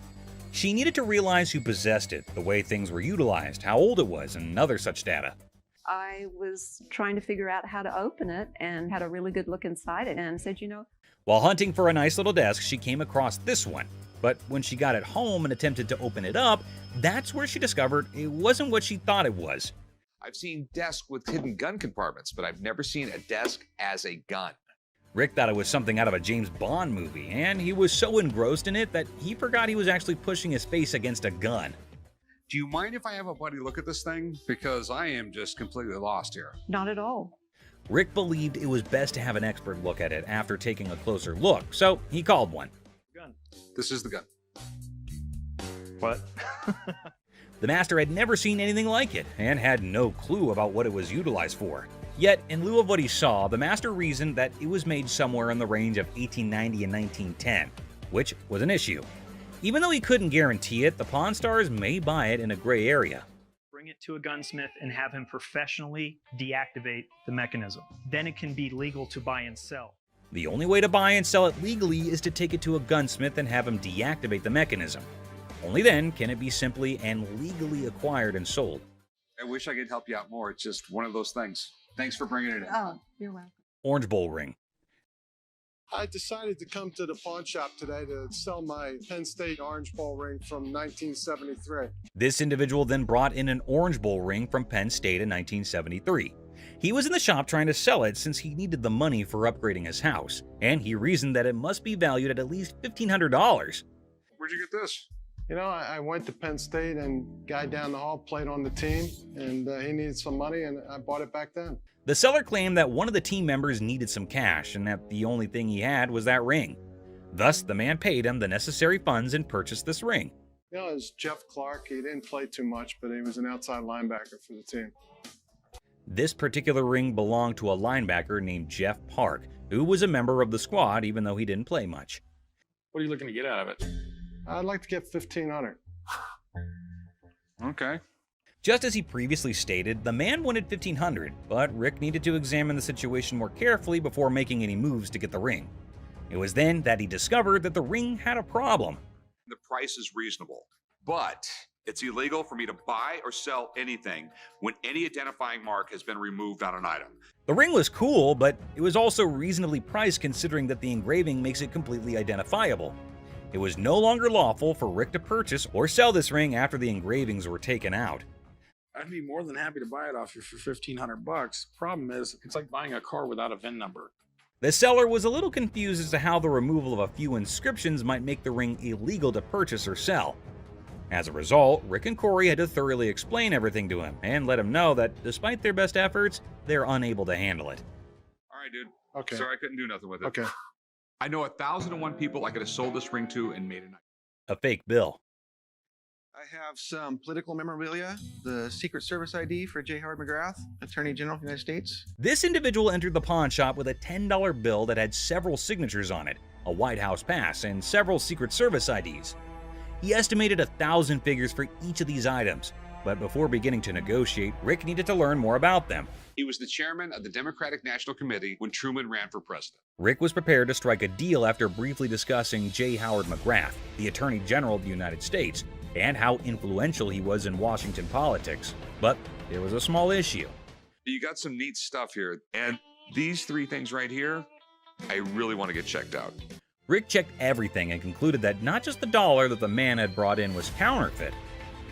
I: She needed to realize who possessed it, the way things were utilized, how old it was, and other such data.
O: I was trying to figure out how to open it and had a really good look inside it and said,
I: While hunting for a nice little desk, she came across this one. But when she got it home and attempted to open it up, that's where she discovered it wasn't what she thought it was.
D: I've seen desks with hidden gun compartments, but I've never seen a desk as a gun.
I: Rick thought it was something out of a James Bond movie, and he was so engrossed in it that he forgot he was actually pushing his face against a gun.
D: Do you mind if I have a buddy look at this thing? Because I am just completely lost here.
O: Not at all.
I: Rick believed it was best to have an expert look at it after taking a closer look, so he called one.
D: Gun. This is the gun.
H: What?
I: The master had never seen anything like it and had no clue about what it was utilized for. Yet, in lieu of what he saw, the master reasoned that it was made somewhere in the range of 1890 and 1910, which was an issue. Even though he couldn't guarantee it, the Pawn Stars may buy it in a gray area.
H: Bring it to a gunsmith and have him professionally deactivate the mechanism. Then it can be legal to buy and sell.
I: The only way to buy and sell it legally is to take it to a gunsmith and have him deactivate the mechanism. Only then can it be simply and legally acquired and sold.
D: I wish I could help you out more. It's just one of those things. Thanks for bringing it in.
O: Oh, you're welcome.
I: Orange Bowl ring.
S: I decided to come to the pawn shop today to sell my Penn State Orange Bowl ring from 1973.
I: This individual then brought in an Orange Bowl ring from Penn State in 1973. He was in the shop trying to sell it since he needed the money for upgrading his house, and he reasoned that it must be valued at least $1,500.
D: Where'd you get this?
S: You know, I went to Penn State and guy down the hall played on the team, and he needed some money, and I bought it back then.
I: The seller claimed that one of the team members needed some cash and that the only thing he had was that ring. Thus, the man paid him the necessary funds and purchased this ring.
S: You know, it was Jeff Clark. He didn't play too much, but he was an outside linebacker for the team.
I: This particular ring belonged to a linebacker named Jeff Park, who was a member of the squad even though he didn't play much.
E: What are you looking to get out of it?
S: I'd like to get $1,500.
D: Okay.
I: Just as he previously stated, the man wanted $1,500, but Rick needed to examine the situation more carefully before making any moves to get the ring. It was then that he discovered that the ring had a problem.
D: The price is reasonable, but it's illegal for me to buy or sell anything when any identifying mark has been removed on an item.
I: The ring was cool, but it was also reasonably priced considering that the engraving makes it completely identifiable. It was no longer lawful for Rick to purchase or sell this ring after the engravings were taken out.
E: I'd be more than happy to buy it off you for $1,500. Problem is, it's like buying a car without a VIN number.
I: The seller was a little confused as to how the removal of a few inscriptions might make the ring illegal to purchase or sell. As a result, Rick and Corey had to thoroughly explain everything to him and let him know that despite their best efforts, they're unable to handle it.
D: All right, dude.
S: Okay.
D: Sorry I couldn't do nothing with it.
S: Okay.
D: I know 1,001 people I could have sold this ring to and made
I: a fake bill.
T: I have some political memorabilia, the Secret Service ID for J. Howard McGrath, Attorney General of the United States.
I: This individual entered the pawn shop with a $10 bill that had several signatures on it, a White House pass, and several Secret Service IDs. He estimated 1,000 figures for each of these items, but before beginning to negotiate, Rick needed to learn more about them.
D: He was the chairman of the Democratic National Committee when Truman ran for president.
I: Rick was prepared to strike a deal after briefly discussing J. Howard McGrath, the Attorney General of the United States, and how influential he was in Washington politics. But there was a small issue.
D: You got some neat stuff here, and these three things right here, I really want to get checked out.
I: Rick checked everything and concluded that not just the dollar that the man had brought in was counterfeit.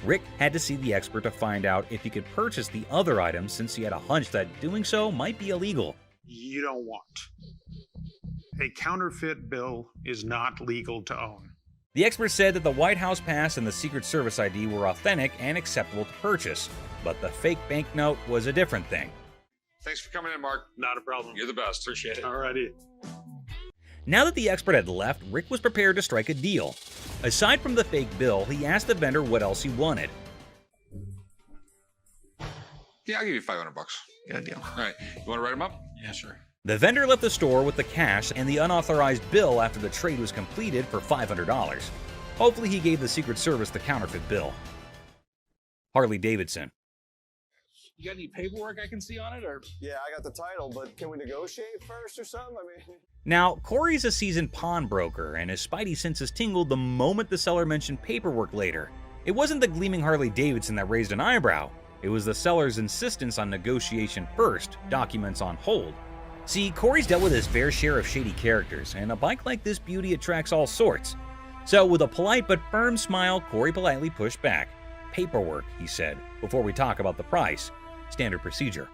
I: Rick had to see the expert to find out if he could purchase the other items since he had a hunch that doing so might be illegal.
A: You don't want. A counterfeit bill is not legal to own.
I: The expert said that the White House pass and the Secret Service ID were authentic and acceptable to purchase, but the fake banknote was a different thing.
D: Thanks for coming in, Mark.
A: Not a problem.
D: You're the best. Appreciate it.
A: Alrighty.
I: Now that the expert had left, Rick was prepared to strike a deal. Aside from the fake bill, he asked the vendor what else he wanted.
D: Yeah, I'll give you $500.
T: Got a deal.
D: All right. You want to write them up?
E: Yeah, sure.
I: The vendor left the store with the cash and the unauthorized bill after the trade was completed for $500. Hopefully he gave the Secret Service the counterfeit bill. Harley Davidson.
E: You got any paperwork I can see on it, or?
S: Yeah, I got the title, but can we negotiate first or something? I mean...
I: Now, Corey's a seasoned pawnbroker, and his spidey senses tingled the moment the seller mentioned paperwork later. It wasn't the gleaming Harley Davidson that raised an eyebrow. It was the seller's insistence on negotiation first, documents on hold. See, Corey's dealt with his fair share of shady characters, and a bike like this beauty attracts all sorts. So with a polite but firm smile, Corey politely pushed back. Paperwork, he said, before we talk about the price. Standard procedure.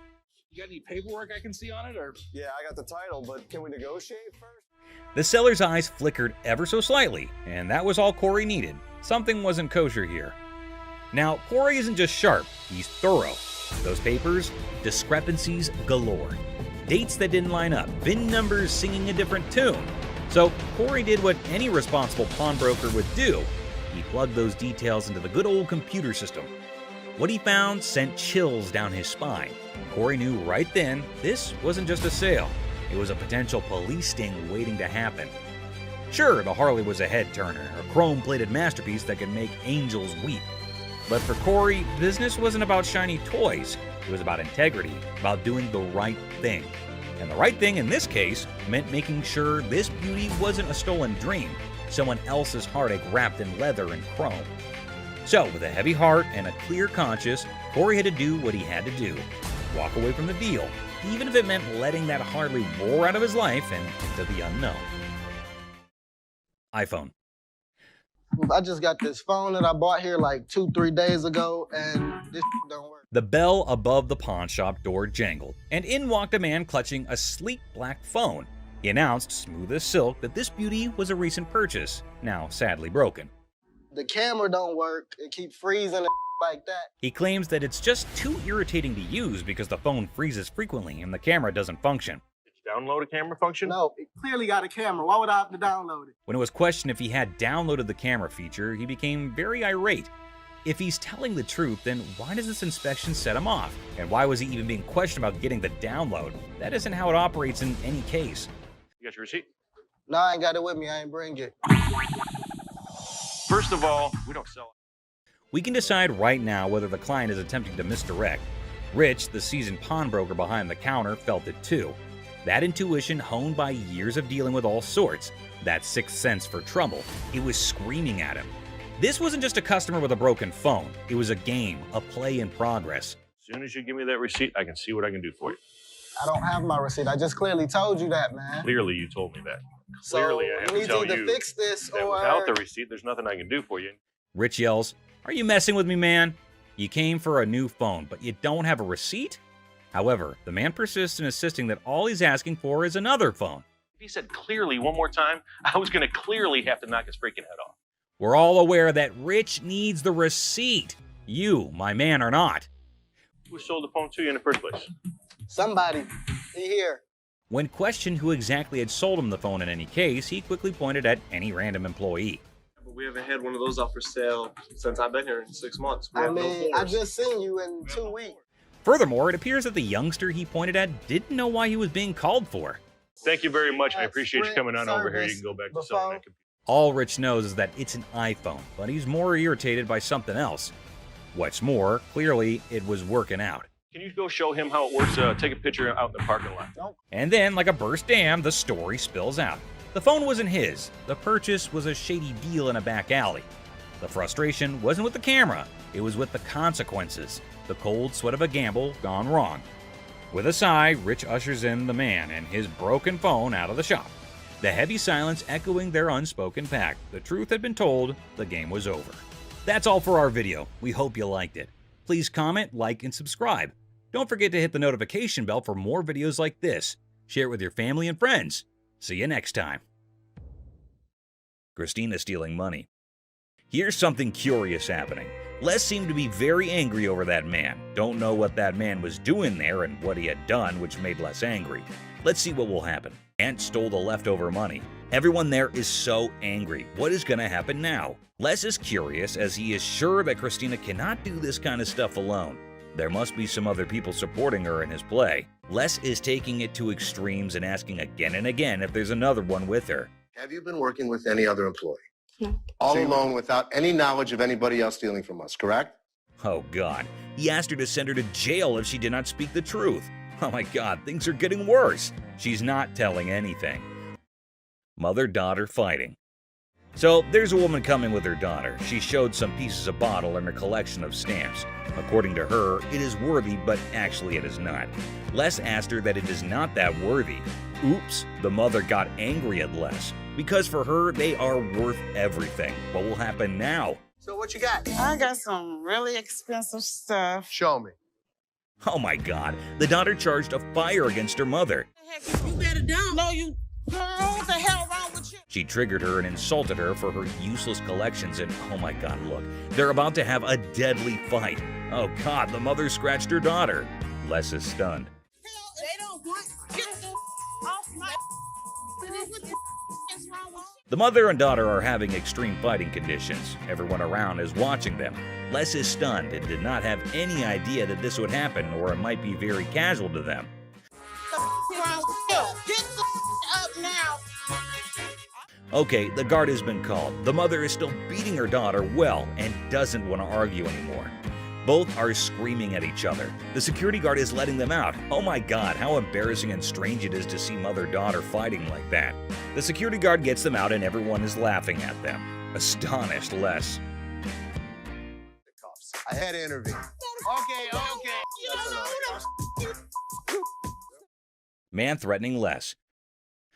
B: You got any paperwork I can see on it, or?
M: Yeah, I got the title, but can we negotiate first?
I: The seller's eyes flickered ever so slightly, and that was all Corey needed. Something wasn't kosher here. Now, Corey isn't just sharp, he's thorough. Those papers, discrepancies galore. Dates that didn't line up, VIN numbers singing a different tune. So Corey did what any responsible pawnbroker would do. He plugged those details into the good old computer system. What he found sent chills down his spine. Corey knew right then this wasn't just a sale. It was a potential police sting waiting to happen. Sure, the Harley was a head-turner, a chrome-plated masterpiece that could make angels weep. But for Corey, business wasn't about shiny toys. It was about integrity, about doing the right thing. And the right thing in this case meant making sure this beauty wasn't a stolen dream, someone else's heartache wrapped in leather and chrome. So, with a heavy heart and a clear conscience, Corey had to do what he had to do. Walk away from the deal, even if it meant letting that Harley roar out of his life and into the unknown. iPhone.
W: I just got this phone that I bought here like 2-3 days ago, and this don't work.
I: The bell above the pawn shop door jangled, and in walked a man clutching a sleek black phone. He announced, smooth as silk, that this beauty was a recent purchase, now sadly broken.
W: The camera don't work. It keeps freezing and like that.
I: He claims that it's just too irritating to use because the phone freezes frequently and the camera doesn't function.
E: Download a camera function?
W: No, it clearly got a camera. Why would I have to download it?
I: When it was questioned if he had downloaded the camera feature, he became very irate. If he's telling the truth, then why does this inspection set him off? And why was he even being questioned about getting the download? That isn't how it operates in any case.
E: You got your receipt?
W: No, I ain't got it with me. I ain't bring it.
E: First of all, we don't sell it.
I: We can decide right now whether the client is attempting to misdirect. Rich, the seasoned pawnbroker behind the counter, felt it too. That intuition honed by years of dealing with all sorts, that sixth sense for trouble, it was screaming at him. This wasn't just a customer with a broken phone, it was a game, a play in progress.
E: As soon as you give me that receipt, I can see what I can do for you.
W: I don't have my receipt. I just clearly told you that, man.
E: Clearly you told me that.
W: So
E: Clearly I have
W: we
E: to tell
W: need to
E: you
W: either fix this
E: that
W: or...
E: without the receipt, there's nothing I can do for you.
I: Rich yells, "Are you messing with me, man? You came for a new phone, but you don't have a receipt?" However, the man persists in insisting that all he's asking for is another phone.
E: If he said clearly one more time, I was going to clearly have to knock his freaking head off.
I: We're all aware that Rich needs the receipt. You, my man, are not.
E: Who sold the phone to you in the first place?
W: Somebody. He here.
I: When questioned who exactly had sold him the phone in any case, he quickly pointed at any random employee.
X: But we haven't had one of those up for sale since I've been here in 6 months.
W: I mean, I just seen you in 2 weeks.
I: Furthermore, it appears that the youngster he pointed at didn't know why he was being called for.
E: Thank you very much. I appreciate you coming on over here. You can go back to selling that computer.
I: All Rich knows is that it's an iPhone, but he's more irritated by something else. What's more, clearly it was working out.
E: Can you go show him how it works? Take a picture out in the parking lot.
I: And then, like a burst dam, the story spills out. The phone wasn't his. The purchase was a shady deal in a back alley. The frustration wasn't with the camera. It was with the consequences. The cold sweat of a gamble gone wrong. With a sigh, Rich ushers in the man and his broken phone out of the shop. The heavy silence echoing their unspoken pact. The truth had been told, the game was over. That's all for our video. We hope you liked it. Please comment, like, and subscribe. Don't forget to hit the notification bell for more videos like this. Share it with your family and friends. See you next time. Christina stealing money. Here's something curious happening. Les seemed to be very angry over that man. Don't know what that man was doing there and what he had done, which made Les angry. Let's see what will happen. Ant stole the leftover money. Everyone there is so angry. What is going to happen now? Les is curious as he is sure that Christina cannot do this kind of stuff alone. There must be some other people supporting her in his play. Les is taking it to extremes and asking again and again if there's another one with her.
R: Have you been working with any other employee? No. All alone without any knowledge of anybody else stealing from us, correct?
I: Oh God, he asked her to send her to jail if she did not speak the truth. Oh my God, things are getting worse. She's not telling anything. Mother-daughter fighting. So there's a woman coming with her daughter. She showed some pieces of bottle in her collection of stamps. According to her, it is worthy, but actually it is not. Les asked her that it is not that worthy. Oops, the mother got angry at Les. Because for her, they are worth everything. What will happen now?
W: So what you got?
Y: I got some really expensive stuff.
W: Show me.
I: Oh my god, the daughter charged a fire against her mother.
G: You better don't. No, you. Girl, what the hell wrong with you?
I: She triggered her and insulted her for her useless collections, and oh my god, look, they're about to have a deadly fight. Oh god, the mother scratched her daughter. Les is stunned.
G: They don't want. Get the off my. What the is wrong with you?
I: The mother and daughter are having extreme fighting conditions. Everyone around is watching them. Les is stunned and did not have any idea that this would happen, or it might be very casual to them.
G: Get the up now.
I: Okay, the guard has been called. The mother is still beating her daughter well and doesn't want to argue anymore. Both are screaming at each other. The security guard is letting them out. Oh my god, how embarrassing and strange it is to see mother-daughter fighting like that. The security guard gets them out and everyone is laughing at them. Astonished Les.
V: I had to intervene.
G: Okay. You don't know who the
I: Man threatening Les.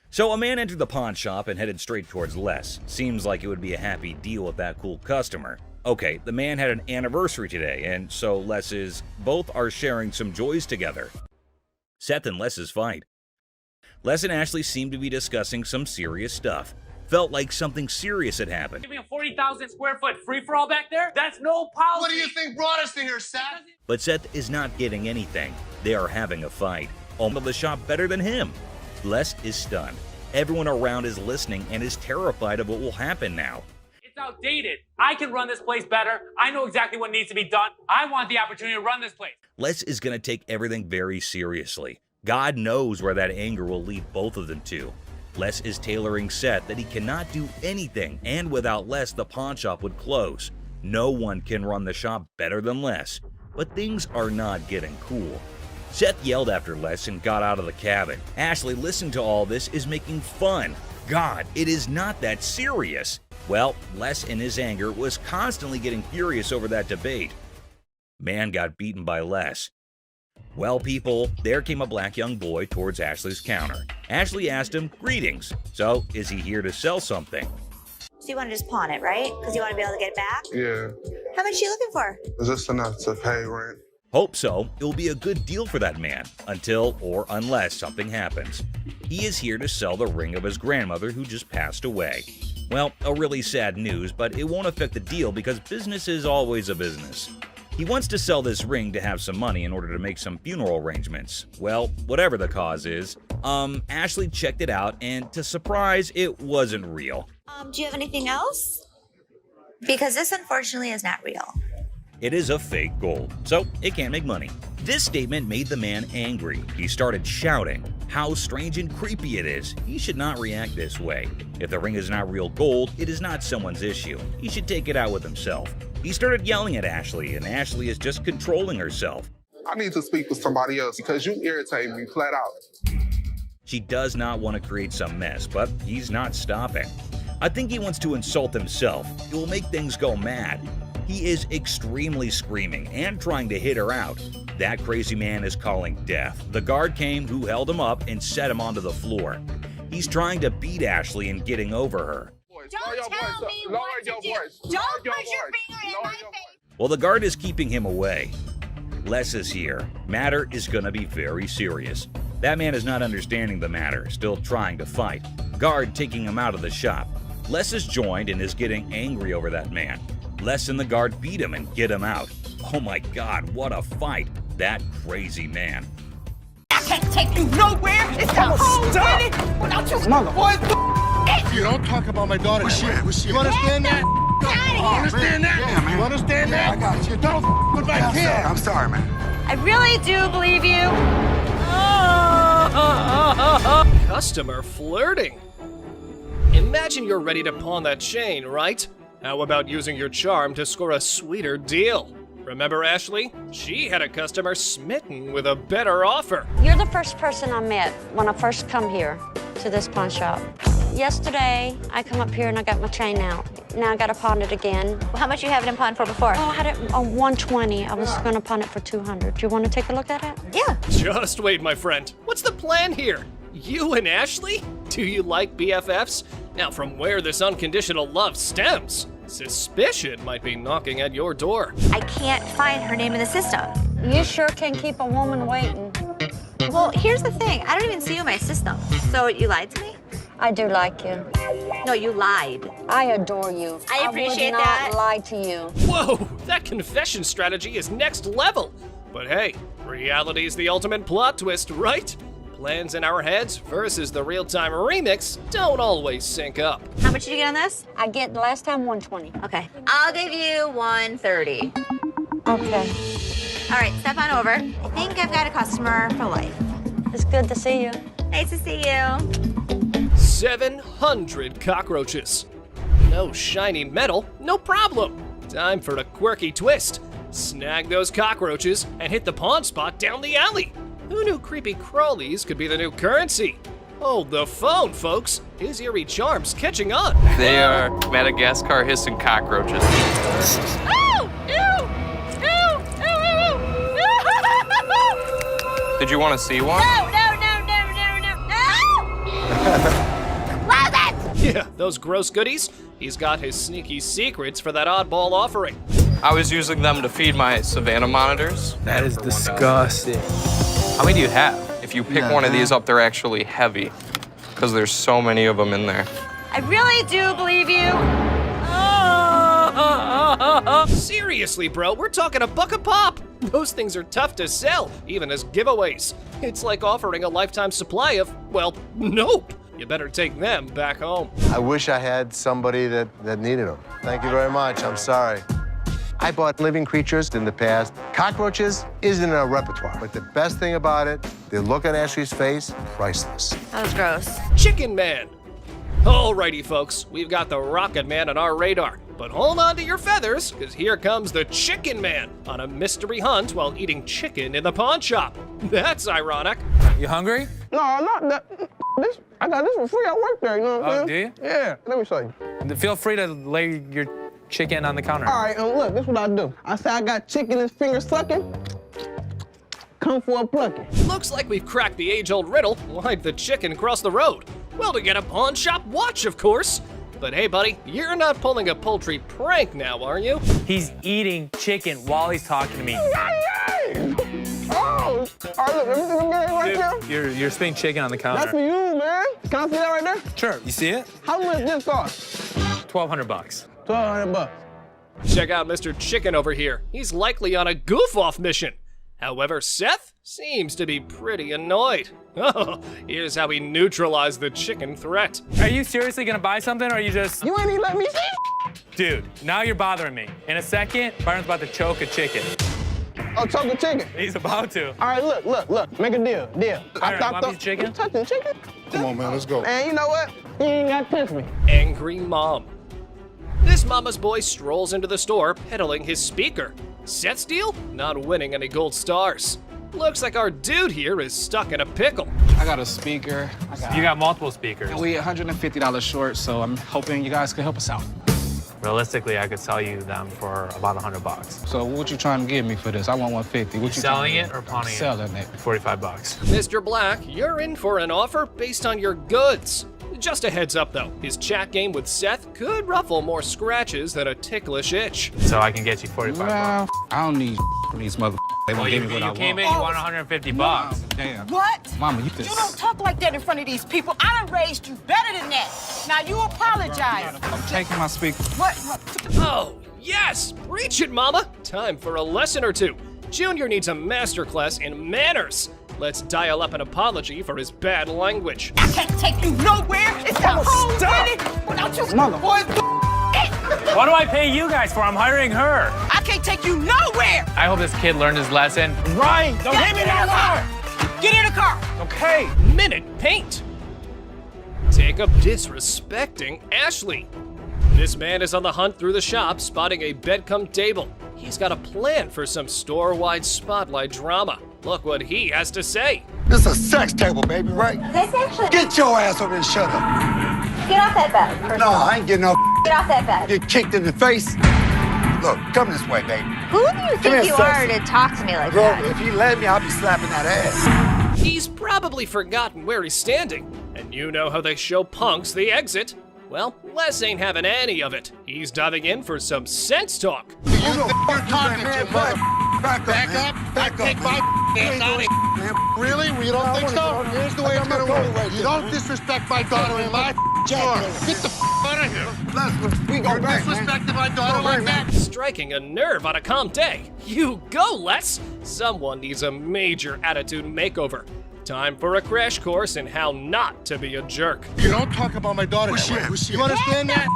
I: So a man entered the pawn shop and headed straight towards Les. Seems like it would be a happy deal with that cool customer. Okay, the man had an anniversary today, and so both are sharing some joys together. Seth and Les's fight. Les and Ashley seemed to be discussing some serious stuff. Felt like something serious had happened.
B: Giving a 40,000 square foot free-for-all back there? That's no policy.
V: What do you think brought us to here, Seth?
I: But Seth is not getting anything. They are having a fight. Owner of the shop better than him. Les is stunned. Everyone around is listening and is terrified of what will happen now.
B: It's outdated. I can run this place better. I know exactly what needs to be done. I want the opportunity to run this place.
I: Les is going to take everything very seriously. God knows where that anger will lead both of them to. Les is tailoring Seth that he cannot do anything, and without Les, the pawn shop would close. No one can run the shop better than Les. But things are not getting cool. Seth yelled after Les and got out of the cabin. Ashley, listening to all this, is making fun. God, it is not that serious. Well, Les in his anger was constantly getting furious over that debate. Man got beaten by Les. Well, people, there came a black young boy towards Ashley's counter. Ashley asked him, "Greetings. So, is he here to sell something?"
C: So you want to just pawn it, right? Because you want to be able to get it back?
J: Yeah.
C: How much are you looking for?
J: Is this enough to pay rent?
I: Hope so. It will be a good deal for that man, until or unless something happens. He is here to sell the ring of his grandmother who just passed away. Well, a really sad news, but it won't affect the deal because business is always a business. He wants to sell this ring to have some money in order to make some funeral arrangements. Well, whatever the cause is, Ashley checked it out, and to surprise, it wasn't real.
C: Do you have anything else? Because this unfortunately is not real.
I: It is a fake gold, so it can't make money. This statement made the man angry. He started shouting how strange and creepy it is. He should not react this way. If the ring is not real gold, it is not someone's issue. He should take it out with himself. He started yelling at Ashley, and Ashley is just controlling herself.
J: I need to speak with somebody else because you irritate me flat out.
I: She does not want to create some mess, but he's not stopping. I think he wants to insult himself. It will make things go mad. He is extremely screaming and trying to hit her out. That crazy man is calling death. The guard came who held him up and set him onto the floor. He's trying to beat Ashley and getting over her.
G: Don't tell me what to do. Don't put your finger in my face.
I: Well, the guard is keeping him away. Les is here. Matter is gonna be very serious. That man is not understanding the matter, still trying to fight. Guard taking him out of the shop. Les is joined and is getting angry over that man. Les and the guard beat him and get him out. Oh my God, what a fight. That crazy man.
G: I can't take you nowhere. It's the whole city without you.
V: You don't talk about my daughter. You understand that? You understand that?
J: Yeah,
V: You understand that?
J: I got you.
V: Don't with my kid.
J: I'm sorry, man.
C: I really do believe you.
P: Customer flirting. Imagine you're ready to pawn that chain, right? How about using your charm to score a sweeter deal? Remember Ashley? She had a customer smitten with a better offer.
Q: You're the first person I met when I first come here to this pawn shop. Yesterday, I come up here and I got my chain out. Now I got to pawn it again.
C: Well, how much you have it in pawn for before?
Q: Oh, I had it on 120. I was going to pawn it for 200. Do you want to take a look at it?
C: Yeah.
P: Just wait, my friend. What's the plan here? You and Ashley? Do you like BFFs? Now, from where this unconditional love stems? Suspicion might be knocking at your door.
C: I can't find her name in the system.
Q: You sure can keep a woman waiting.
C: Well, here's the thing. I don't even see you in my system. So you lied to me?
Q: I do like you.
C: No, you lied.
Q: I adore you.
C: I appreciate
Q: would not
C: that.
Q: lie to you.
P: Whoa, that confession strategy is next level. But hey, reality's the ultimate plot twist, right? Plans in our heads versus the real-time remix don't always sync up.
C: How much did you get on this?
Q: I get last time 120.
C: Okay. I'll give you 130.
Q: Okay.
C: All right, step on over. I think I've got a customer for life.
Q: It's good to see you.
C: Nice to see you.
P: 700 cockroaches. No shiny metal, no problem. Time for a quirky twist. Snag those cockroaches and hit the pawn spot down the alley. Who knew creepy crawlies could be the new currency? Hold the phone, folks. His eerie charm's catching on.
F: They are Madagascar hissing cockroaches.
G: Oh! Ew! Ew! Ew! Ew!
F: Did you want to see one?
G: No! Close it!
P: Yeah, those gross goodies. He's got his sneaky secrets for that oddball offering.
F: I was using them to feed my Savannah monitors.
K: That is disgusting.
F: How many do you have? If you pick one of these up, they're actually heavy because there's so many of them in there.
C: I really do believe you.
P: Seriously, bro, we're talking a buck a pop. Those things are tough to sell, even as giveaways. It's like offering a lifetime supply of, well, nope. You better take them back home.
V: I wish I had somebody that needed them. Thank you very much. I'm sorry. I bought living creatures in the past. Cockroaches isn't in our repertoire, but the best thing about it, they look at Ashley's face, priceless.
C: That was gross.
P: Chicken Man. Alrighty, folks, we've got the Rocket Man on our radar. But hold on to your feathers, because here comes the Chicken Man on a mystery hunt while eating chicken in the pawn shop. That's ironic.
K: You hungry?
W: No, I'm not that. I got this for free. I work there, you know what I'm saying?
K: Oh, do you?
W: Yeah, let me show you.
K: Feel free to lay your chicken on the counter.
W: All right, look, this is what I do. I say I got chicken and finger sucking. Come for a plucking.
P: Looks like we've cracked the age-old riddle. Why'd the chicken cross the road? Well, to get a pawn shop watch, of course. But hey, buddy, you're not pulling a poultry prank now, are you?
K: He's eating chicken while he's talking to me.
W: Oh, all right, look, everything I'm getting right there.
K: You're spitting chicken on the counter.
W: That's for you, man. Can I see that right there?
K: Sure. You see it?
W: How much this cost?
K: $1,200.
W: $1,200.
P: Check out Mr. Chicken over here. He's likely on a goof-off mission. However, Seth seems to be pretty annoyed. Oh, here's how he neutralized the chicken threat.
K: Are you seriously gonna buy something, or are you just...
W: You ain't even let me see.
K: Dude, now you're bothering me. In a second, Byron's about to choke a chicken.
W: Oh, choke a chicken?
K: He's about to.
W: All right, look. Make a deal.
K: Byron, want a piece of chicken?
W: You touching chicken?
N: Come on, man, let's go.
W: And you know what? You ain't got to touch me.
P: Angry mom. This mama's boy strolls into the store peddling his speaker. Seth's deal? Not winning any gold stars. Looks like our dude here is stuck in a pickle.
L: I got a speaker.
K: You got multiple speakers.
L: And we $150 short, so I'm hoping you guys can help us out.
K: Realistically, I could sell you them for about $100.
L: So what you trying to give me for this? I want 150. What you
K: selling it or pawning it?
L: Selling it.
K: $45.
P: Mr. Black, you're in for an offer based on your goods. Just a heads up though, his chat game with Seth could ruffle more scratches than a ticklish itch.
K: So I can get you $45.
L: I don't need these mother. They won't give me what I want.
K: You came in, you want $150.
L: Damn.
G: What?
L: Mama, you
G: You don't talk like that in front of these people. I done raised you better than that. Now you apologize.
L: I'm taking my speaker.
G: What?
P: Oh, yes! Preach it, mama! Time for a lesson or two. Junior needs a masterclass in manners. Let's dial up an apology for his bad language.
G: I can't take you nowhere. It's the whole city without you boys.
K: What do I pay you guys for? I'm hiring her.
G: I can't take you nowhere.
K: I hope this kid learned his lesson.
W: Right.
G: Don't get in the car. Get in the car.
P: Okay. Minute paint. Take up disrespecting Ashley. This man is on the hunt through the shop, spotting a bed-cum table. He's got a plan for some store-wide spotlight drama. Look what he has to say.
U: This is a sex table, baby, right?
C: This actually...
U: Get your ass over there and shut up.
C: Get off that bed. First
U: No,
C: of all.
U: I ain't getting no.
C: Get off that bed.
U: Get kicked in the face. Look, come this way, baby.
C: Who do you
U: Come here,
C: think you are
U: sexy.
C: to talk to me like
U: Bro,
C: that?
U: if you let me, I'll be slapping that ass.
P: He's probably forgotten where he's standing. And you know how they show punks the exit. Well, Les ain't having any of it. He's diving in for some sense talk.
U: You're talking to, mother. Back up. Take my ass out of here.
R: Really? Well, you don't think so? Here's the way it's gonna work. You don't disrespect my daughter in my store. Get the out of here.
U: We go back,
R: Disrespecting my daughter like that.
P: Striking a nerve on a calm day. You go, Les! Someone needs a major attitude makeover. Time for a crash course in how not to be a jerk.
R: You don't talk about my daughter that way. You understand that?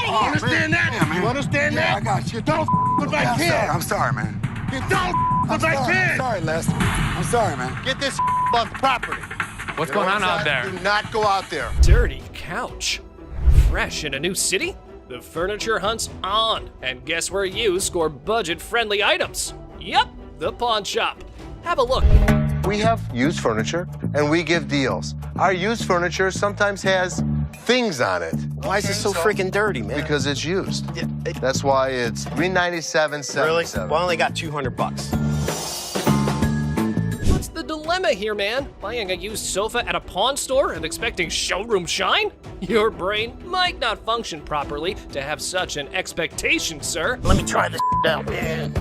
R: You understand that? You understand that?
U: I got you.
R: Don't with my kid.
U: I'm sorry, man.
R: You don't with my kid.
U: I'm sorry, Les. I'm sorry, man.
R: Get this off the property.
B: What's going on out there?
R: Do not go out there.
P: Dirty couch. Fresh in a new city? The furniture hunt's on. And guess where you score budget-friendly items? Yep, the pawn shop. Have a look.
V: We have used furniture, and we give deals. Our used furniture sometimes has things on it.
U: Why is it so freaking dirty, man?
V: Because it's used. That's why it's $397.77.
U: Really? Well, I only got $200.
P: What's the dilemma here, man? Buying a used sofa at a pawn store and expecting showroom shine? Your brain might not function properly to have such an expectation, sir.
U: Let me try this out, man.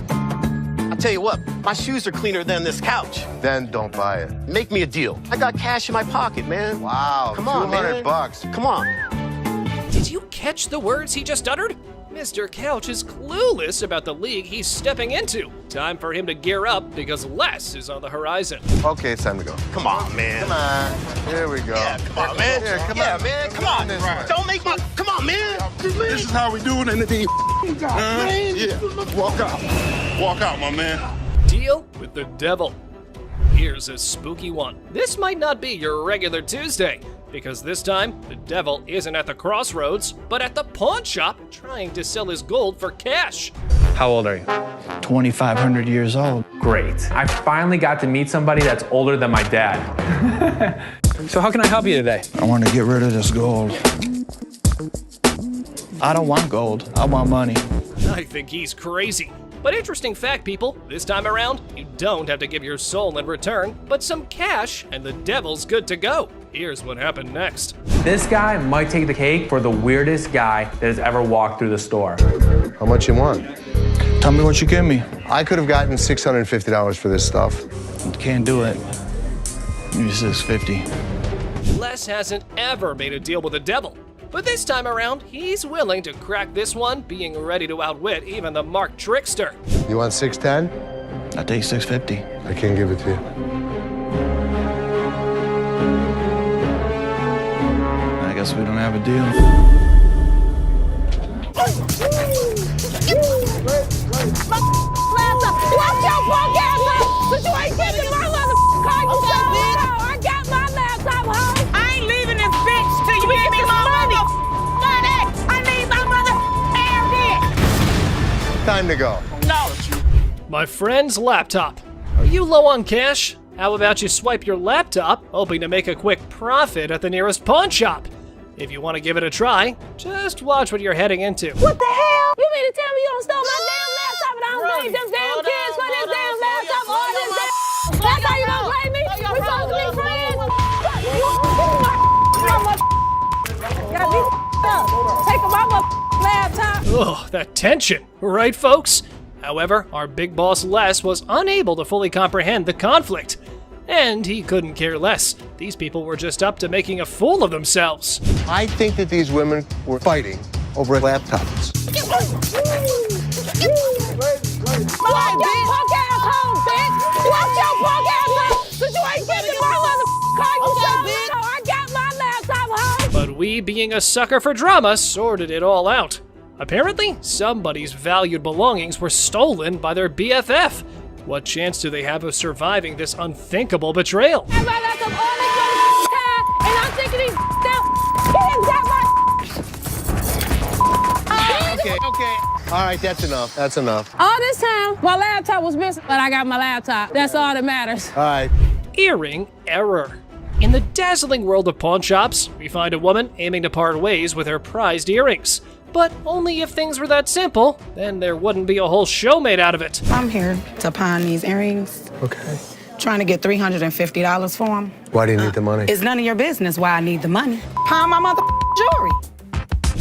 U: I'll tell you what, my shoes are cleaner than this couch.
V: Then don't buy it.
U: Make me a deal. I got cash in my pocket, man.
V: Wow,
U: Come on, man.
V: $200.
U: Come on.
P: Did you catch the words he just uttered? Mr. Couch is clueless about the league he's stepping into. Time for him to gear up because less is on the horizon.
V: Okay, it's time to go.
U: Come on, man.
V: Come on. Here we go.
U: Yeah, come on, man.
V: Here, come
U: yeah,
V: on.
U: man. Come on.
V: Right.
U: Don't make my... Come on, man.
R: This is how we do it in the D. Yeah. Walk out. Walk out, my man.
P: Deal with the devil. Here's a spooky one. This might not be your regular Tuesday, because this time, the devil isn't at the crossroads, but at the pawn shop trying to sell his gold for cash.
K: How old are you?
L: 2,500 years old.
K: Great. I finally got to meet somebody that's older than my dad. So how can I help you today?
L: I want to get rid of this gold. I don't want gold. I want money.
P: I think he's crazy. But interesting fact, people, this time around, you don't have to give your soul in return, but some cash, and the devil's good to go. Here's what happened next.
K: This guy might take the cake for the weirdest guy that has ever walked through the store.
V: How much you want?
L: Tell me what you give me.
V: I could have gotten $650 for this stuff.
L: Can't do it. Maybe $650.
P: Les hasn't ever made a deal with the devil. But this time around, he's willing to crack this one, being ready to outwit even the marked trickster.
V: You want $610?
L: I take $650.
V: I can't give it to you.
L: I guess we don't have a deal.
G: Watch your punk ass up, but you ain't getting my motherfucking car. I got my laptop home. I ain't leaving this bitch till you give me my money. I need my motherfucking air.
V: Time to go.
G: No.
P: My friend's laptop. Are you low on cash? How about you swipe your laptop, hoping to make a quick profit at the nearest pawn shop? If you want to give it a try, just watch what you're heading into.
G: What the hell? You mean to tell me you don't steal my damn laptop and I don't blame them damn kids for this damn laptop? All this damn. That's how you don't blame me? We supposed to be friends? Got me up. Take my laptop.
P: Ugh, that tension, right, folks? However, our big boss Les was unable to fully comprehend the conflict. And he couldn't care less. These people were just up to making a fool of themselves.
V: I think that these women were fighting over laptops.
G: Watch your punk ass home, bitch. Watch your punk ass home. But you ain't getting my motherfucking car. I got my laptop home.
P: But we, being a sucker for drama, sorted it all out. Apparently, somebody's valued belongings were stolen by their BFF. What chance do they have of surviving this unthinkable betrayal?
G: And I'm thinking these
V: Okay. All right, that's enough. That's enough.
G: all this time, my laptop was missing, but I got my laptop. That's all that matters.
V: All right.
P: Earring error. In the dazzling world of pawn shops, we find a woman aiming to part ways with her prized earrings. But only if things were that simple, then there wouldn't be a whole show made out of it.
A: I'm here to pawn these earrings.
V: Okay.
A: Trying to get $350 for them.
V: Why do you need the money?
A: It's none of your business why I need the money. Pawn my mother jewelry.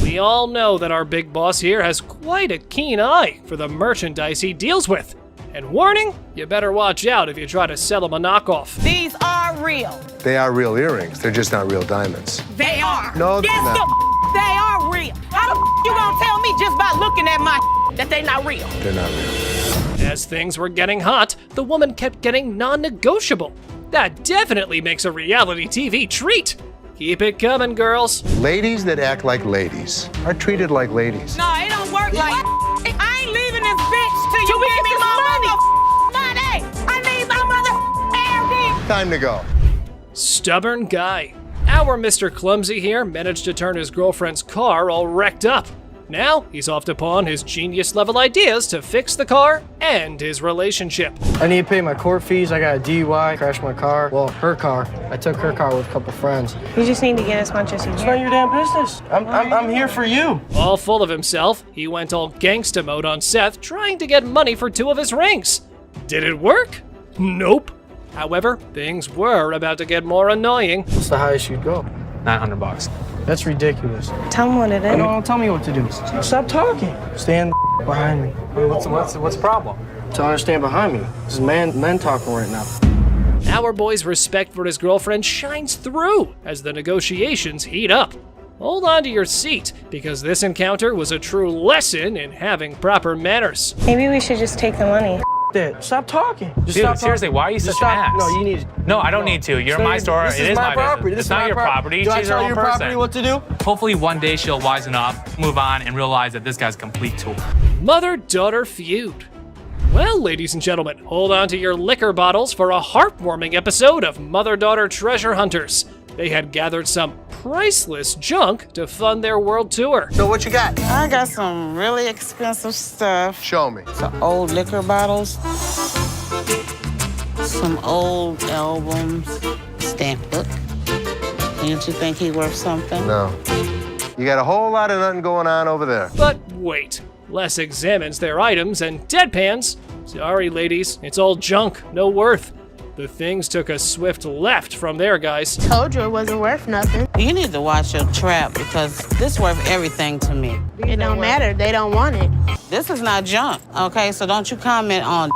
P: We all know that our big boss here has quite a keen eye for the merchandise he deals with. And warning, you better watch out if you try to sell him a knockoff.
G: These are real.
V: They are real earrings. They're just not real diamonds.
G: They are.
V: No, they're not.
G: They are real. How the you gonna tell me just by looking at my that they not real?
V: They're not real.
P: As things were getting hot, the woman kept getting non-negotiable. That definitely makes a reality TV treat. Keep it coming, girls.
V: Ladies that act like ladies are treated like ladies.
G: No, it don't work like I ain't leaving this bitch till you give me my money. I need my mother.
V: Time to go.
P: Stubborn guy. Our Mr. Clumsy here managed to turn his girlfriend's car all wrecked up. Now, he's off to pawn his genius-level ideas to fix the car and his relationship.
D: I need to pay my court fees. I got a DUI, crashed my car. Well, her car. I took her car with a couple friends.
H: You just need to get as much as you can.
D: It's not your damn business. I'm here for you.
P: All full of himself, he went all gangsta mode on Seth, trying to get money for 2 of his rings. Did it work? Nope. However, things were about to get more annoying.
D: What's the highest you'd go?
K: $900.
D: That's ridiculous.
H: Tell him what it is.
D: No, don't tell me what to do. Stop talking. Stand behind me.
K: What's the problem?
D: Tell her to stand behind me. This is men talking right now.
P: Our boy's respect for his girlfriend shines through as the negotiations heat up. Hold on to your seat, because this encounter was a true lesson in having proper manners.
H: Maybe we should just take the money.
D: That. Stop talking. Just
K: Dude,
D: stop
K: seriously,
D: talking.
K: why are you
D: Just
K: such an
D: stop.
K: ass?
D: No, you need.
K: No, I don't need to. You're my store.
D: This
K: It is my
D: property.
K: business.
D: This
K: It's
D: is
K: not
D: my
K: your property.
D: Do I
K: She's
D: tell
K: her
D: your
K: own
D: property
K: person.
D: what to do?
K: Hopefully one day she'll wisen up, move on, and realize that this guy's a complete tool.
P: Mother-daughter feud. Well, ladies and gentlemen, hold on to your liquor bottles for a heartwarming episode of Mother-Daughter Treasure Hunters. They had gathered some priceless junk to fund their world tour.
V: So what you got?
A: I got some really expensive stuff.
V: Show me.
A: Some old liquor bottles. Some old albums. Stamp book. Don't you think he worth something?
V: No. You got a whole lot of nothing going on over there.
P: But wait. Les examines their items and deadpans. Sorry, ladies, it's all junk, no worth. The things took a swift left from there, guys.
H: Told you it wasn't worth nothing.
A: You need to watch your trap because this worth everything to me.
H: It don't matter. They don't want it.
A: This is not junk, okay? So don't you comment on.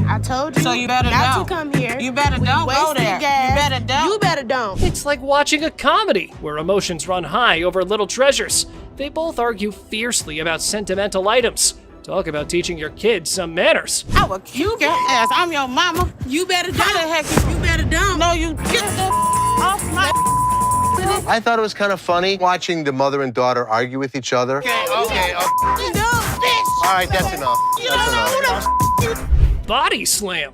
H: I told you.
A: So you better
H: not
A: don't.
H: to come here.
A: You better don't go there.
H: Gas.
A: You better don't.
H: You better don't.
P: It's like watching a comedy where emotions run high over little treasures. They both argue fiercely about sentimental items. Talk about teaching your kids some manners.
A: I will kick your ass. I'm your mama. You better don't. How the heck you better don't? No, you get the off my.
V: I thought it was kind of funny watching the mother and daughter argue with each other.
A: Okay.
V: All right, that's enough. That's enough.
P: Body slam.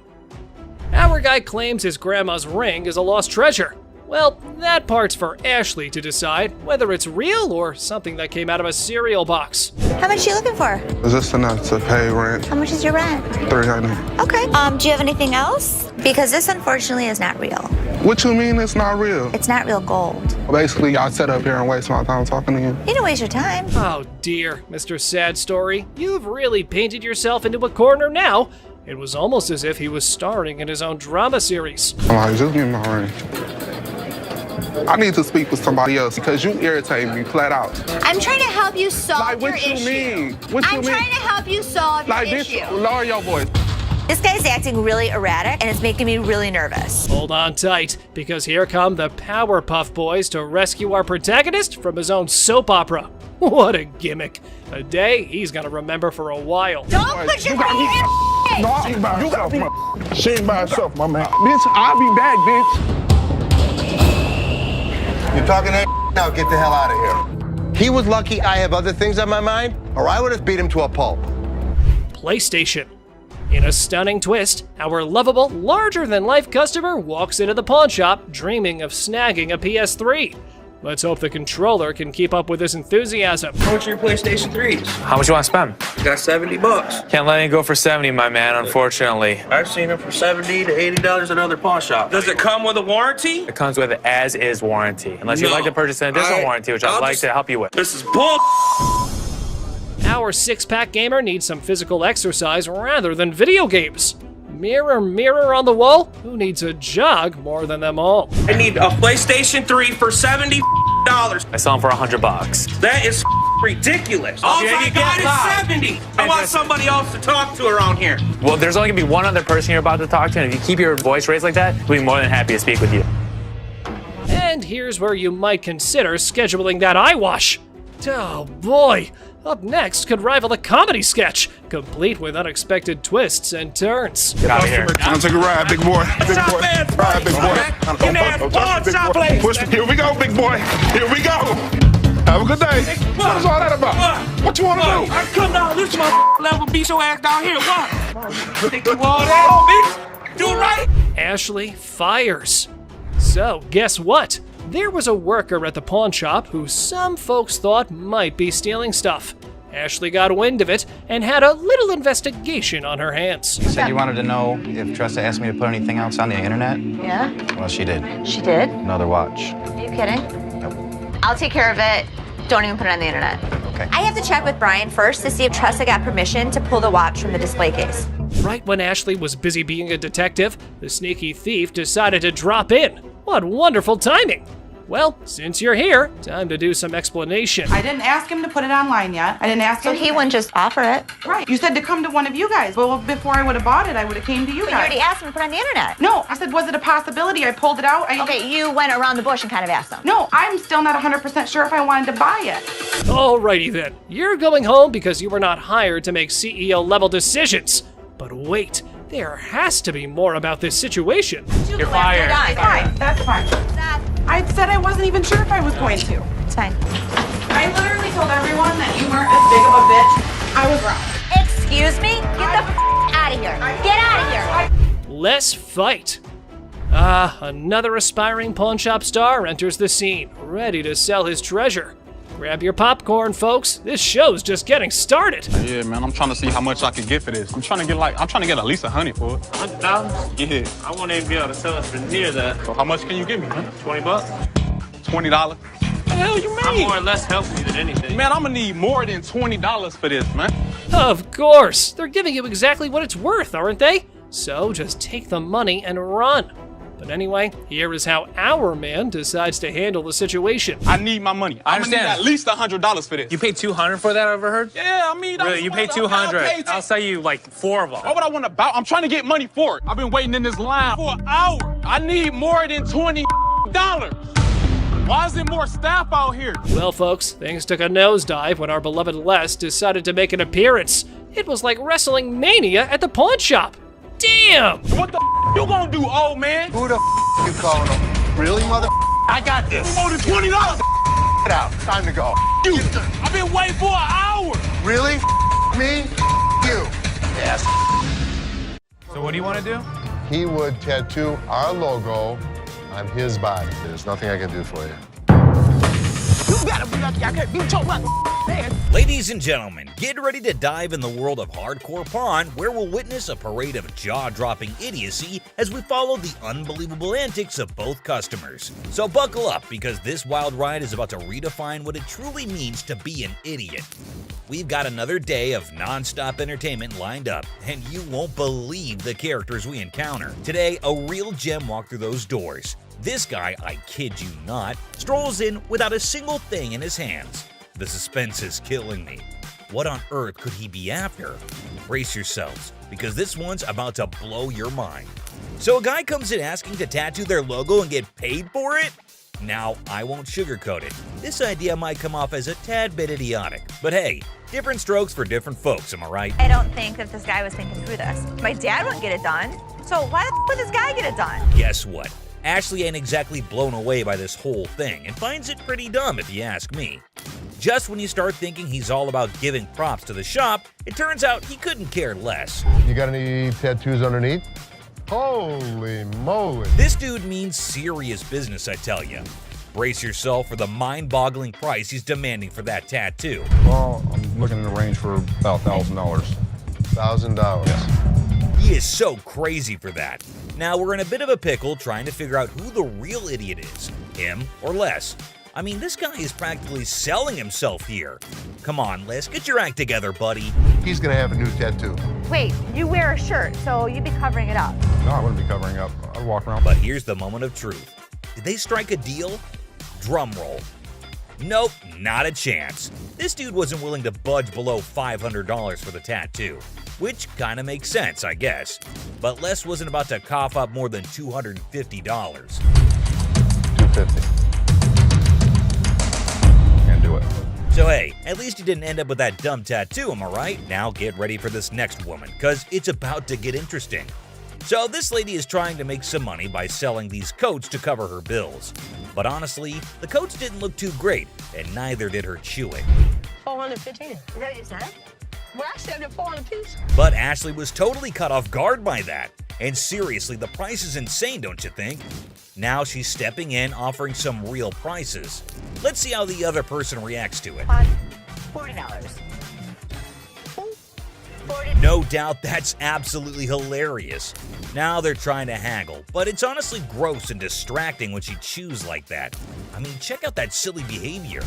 P: Our guy claims his grandma's ring is a lost treasure. Well, that part's for Ashley to decide whether it's real or something that came out of a cereal box.
C: How much are you looking for?
J: Is this enough to pay rent?
C: How much is your rent?
J: $300.
C: Okay. Do you have anything else? Because this unfortunately is not real.
J: What you mean it's not real?
C: It's not real gold.
J: Basically, y'all sit up here and waste my time talking to you.
C: You don't waste your time.
P: Oh dear, Mr. Sad Story. You've really painted yourself into a corner now. It was almost as if he was starring in his own drama series.
J: I'm like, just give me my ring. I need to speak with somebody else because you irritate me flat out.
C: I'm trying to help you solve
J: Like, what you mean? What you
C: I'm
J: mean?
C: trying to help you solve
J: Like,
C: your
J: bitch,
C: issue.
J: lower your voice.
C: This guy's acting really erratic, and it's making me really nervous.
P: Hold on tight, because here come the Powerpuff Boys to rescue our protagonist from his own soap opera. What a gimmick. A day he's gonna remember for a while.
C: Don't put your finger in your
J: No, she by herself, man. She ain't by herself, my man. Bitch, I'll be back, bitch.
V: You're talking that now, get the hell out of here. He was lucky I have other things on my mind, or I would have beat him to a pulp.
P: PlayStation. In a stunning twist, our lovable, larger-than-life customer walks into the pawn shop dreaming of snagging a PS3. Let's hope the controller can keep up with his enthusiasm.
E: How much are your PlayStation 3s?
K: How much you want to spend?
E: I got $70.
K: Can't let it go for 70, my man, unfortunately.
E: I've seen them for $70 to $80 at other pawn shops. Does it come with a warranty?
K: It comes with as-is warranty, unless you'd like to purchase an additional warranty, which I'd like to help you with.
E: This is bull.
P: Our six-pack gamer needs some physical exercise rather than video games. Mirror, mirror on the wall, who needs a jog more than them all?
E: I need a PlayStation 3 for $70.
K: I sell them for $100.
E: That is ridiculous. All I got is 70. I want somebody else to talk to around here.
K: Well, there's only gonna be one other person you're about to talk to, and if you keep your voice raised like that, we'll be more than happy to speak with you.
P: And here's where you might consider scheduling that eye wash. Oh boy, up next could rival a comedy sketch, complete with unexpected twists and turns.
K: Get out of here.
J: I'll take a ride, big boy. Big boy. Ride, big boy. Push me. Here we go, big boy. Here we go. Have a good day. What is all that about? What you want to do?
E: I come down this level, beat your ass down here. What? Think you all that, bitch? Do it right.
P: Ashley fires. So, guess what? There was a worker at the pawn shop who some folks thought might be stealing stuff. Ashley got wind of it and had a little investigation on her hands.
M: You said you wanted to know if Tressa asked me to put anything else on the internet?
C: Yeah?
M: Well, she did.
C: She did?
M: Another watch.
C: Are you kidding? Nope. I'll take care of it. Don't even put it on the internet.
M: Okay.
C: I have to check with Brian first to see if Tressa got permission to pull the watch from the display case.
P: Right when Ashley was busy being a detective, the sneaky thief decided to drop in. What wonderful timing! Well, since you're here, time to do some explanation.
O: I didn't ask him to put it online yet. I didn't ask him.
C: So he wouldn't just offer it?
O: Right. You said to come to one of you guys. Well, before I would have bought it, I would have came to you
C: But
O: guys.
C: you already asked him to put it on the internet.
O: No, I said, was it a possibility? I pulled it out.
C: Okay, you went around the bush and kind of asked him.
O: No, I'm still not 100% sure if I wanted to buy it.
P: Alrighty then. You're going home because you were not hired to make CEO-level decisions. But wait, there has to be more about this situation.
K: You're fired.
O: It's fine. That's fine. I said I wasn't even sure if I was going to.
C: It's fine.
O: I literally told everyone that you weren't as big of a bitch. I was wrong.
C: Excuse me? Get the out of here. Get out of here.
P: Let's fight. Another aspiring pawn shop star enters the scene, ready to sell his treasure. Grab your popcorn, folks. This show's just getting started.
L: Yeah, man, I'm trying to see how much I can get for this. I'm trying to get at least $100 for it.
E: $100?
L: Yeah.
E: I won't even be able to sell it for near that.
L: So how much can you give me, man?
E: $20?
L: $20? What the hell you mean?
E: I'm more or less helping you than anything.
L: Man, I'm gonna need more than $20 for this, man.
P: Of course. They're giving you exactly what it's worth, aren't they? So just take the money and run. But anyway, here is how our man decides to handle the situation.
L: I need my money.
K: I
L: I'm gonna need
K: understand.
L: at least $100 for this.
K: You paid $200 for that, I overheard?
L: Yeah, I mean,
K: Really, you paid $200. I'll sell you like 4 of them.
L: Why would I want to buy? I'm trying to get money for it. I've been waiting in this line for an hour. I need more than $20. Why is there more staff out here?
P: Well, folks, things took a nosedive when our beloved Les decided to make an appearance. It was like wrestling mania at the pawn shop. Damn!
L: What the you gonna do, old man?
V: Who the you calling him? Really, mother?
L: I got this. More than $20.
V: Get out. Time to go.
L: You. I've been waiting for an hour.
V: Really? Me? You. Yes.
K: So what do you want to do?
V: He would tattoo our logo on his body. There's nothing I can do for you.
G: You better be lucky I can't beat your man.
I: Ladies and gentlemen, get ready to dive in the world of hardcore pawn, where we'll witness a parade of jaw-dropping idiocy as we follow the unbelievable antics of both customers. So buckle up, because this wild ride is about to redefine what it truly means to be an idiot. We've got another day of non-stop entertainment lined up, and you won't believe the characters we encounter. Today, a real gem walked through those doors. This guy, I kid you not, strolls in without a single thing in his hands. The suspense is killing me. What on earth could he be after? Brace yourselves, because this one's about to blow your mind. So a guy comes in asking to tattoo their logo and get paid for it? Now, I won't sugarcoat it. This idea might come off as a tad bit idiotic, but hey, different strokes for different folks, am I right?
C: I don't think that this guy was thinking through this. My dad wouldn't get it done, so why the would this guy get it done?
I: Guess what? Ashley ain't exactly blown away by this whole thing and finds it pretty dumb if you ask me. Just when you start thinking he's all about giving props to the shop, it turns out he couldn't care less.
V: You got any tattoos underneath? Holy moly.
I: This dude means serious business, I tell ya. Brace yourself for the mind-boggling price he's demanding for that tattoo.
J: Well, I'm looking in the range for about $1,000.
V: $1,000.
J: Yes.
I: He is so crazy for that. Now we're in a bit of a pickle trying to figure out who the real idiot is, him or Les. I mean, this guy is practically selling himself here. Come on, Les, get your act together, buddy.
V: He's gonna have a new tattoo.
C: Wait, you wear a shirt, so you'd be covering it up.
J: No, I wouldn't be covering up. I'd walk around.
I: But here's the moment of truth. Did they strike a deal? Drum roll. Nope, not a chance. This dude wasn't willing to budge below $500 for the tattoo, which kinda makes sense, I guess. But Les wasn't about to cough up more than $250.
J: $250. Can't do it.
I: So hey, at least you didn't end up with that dumb tattoo, am I right? Now get ready for this next woman, cause it's about to get interesting. So this lady is trying to make some money by selling these coats to cover her bills. But honestly, the coats didn't look too great, and neither did her chewing.
H: 415. Is that what you said? Well, I said 400 piece.
I: But Ashley was totally caught off guard by that. And seriously, the price is insane, don't you think? Now she's stepping in, offering some real prices. Let's see how the other person reacts to it.
H: $40.
I: No doubt that's absolutely hilarious. Now they're trying to haggle, but it's honestly gross and distracting when she chews like that. I mean, check out that silly behavior.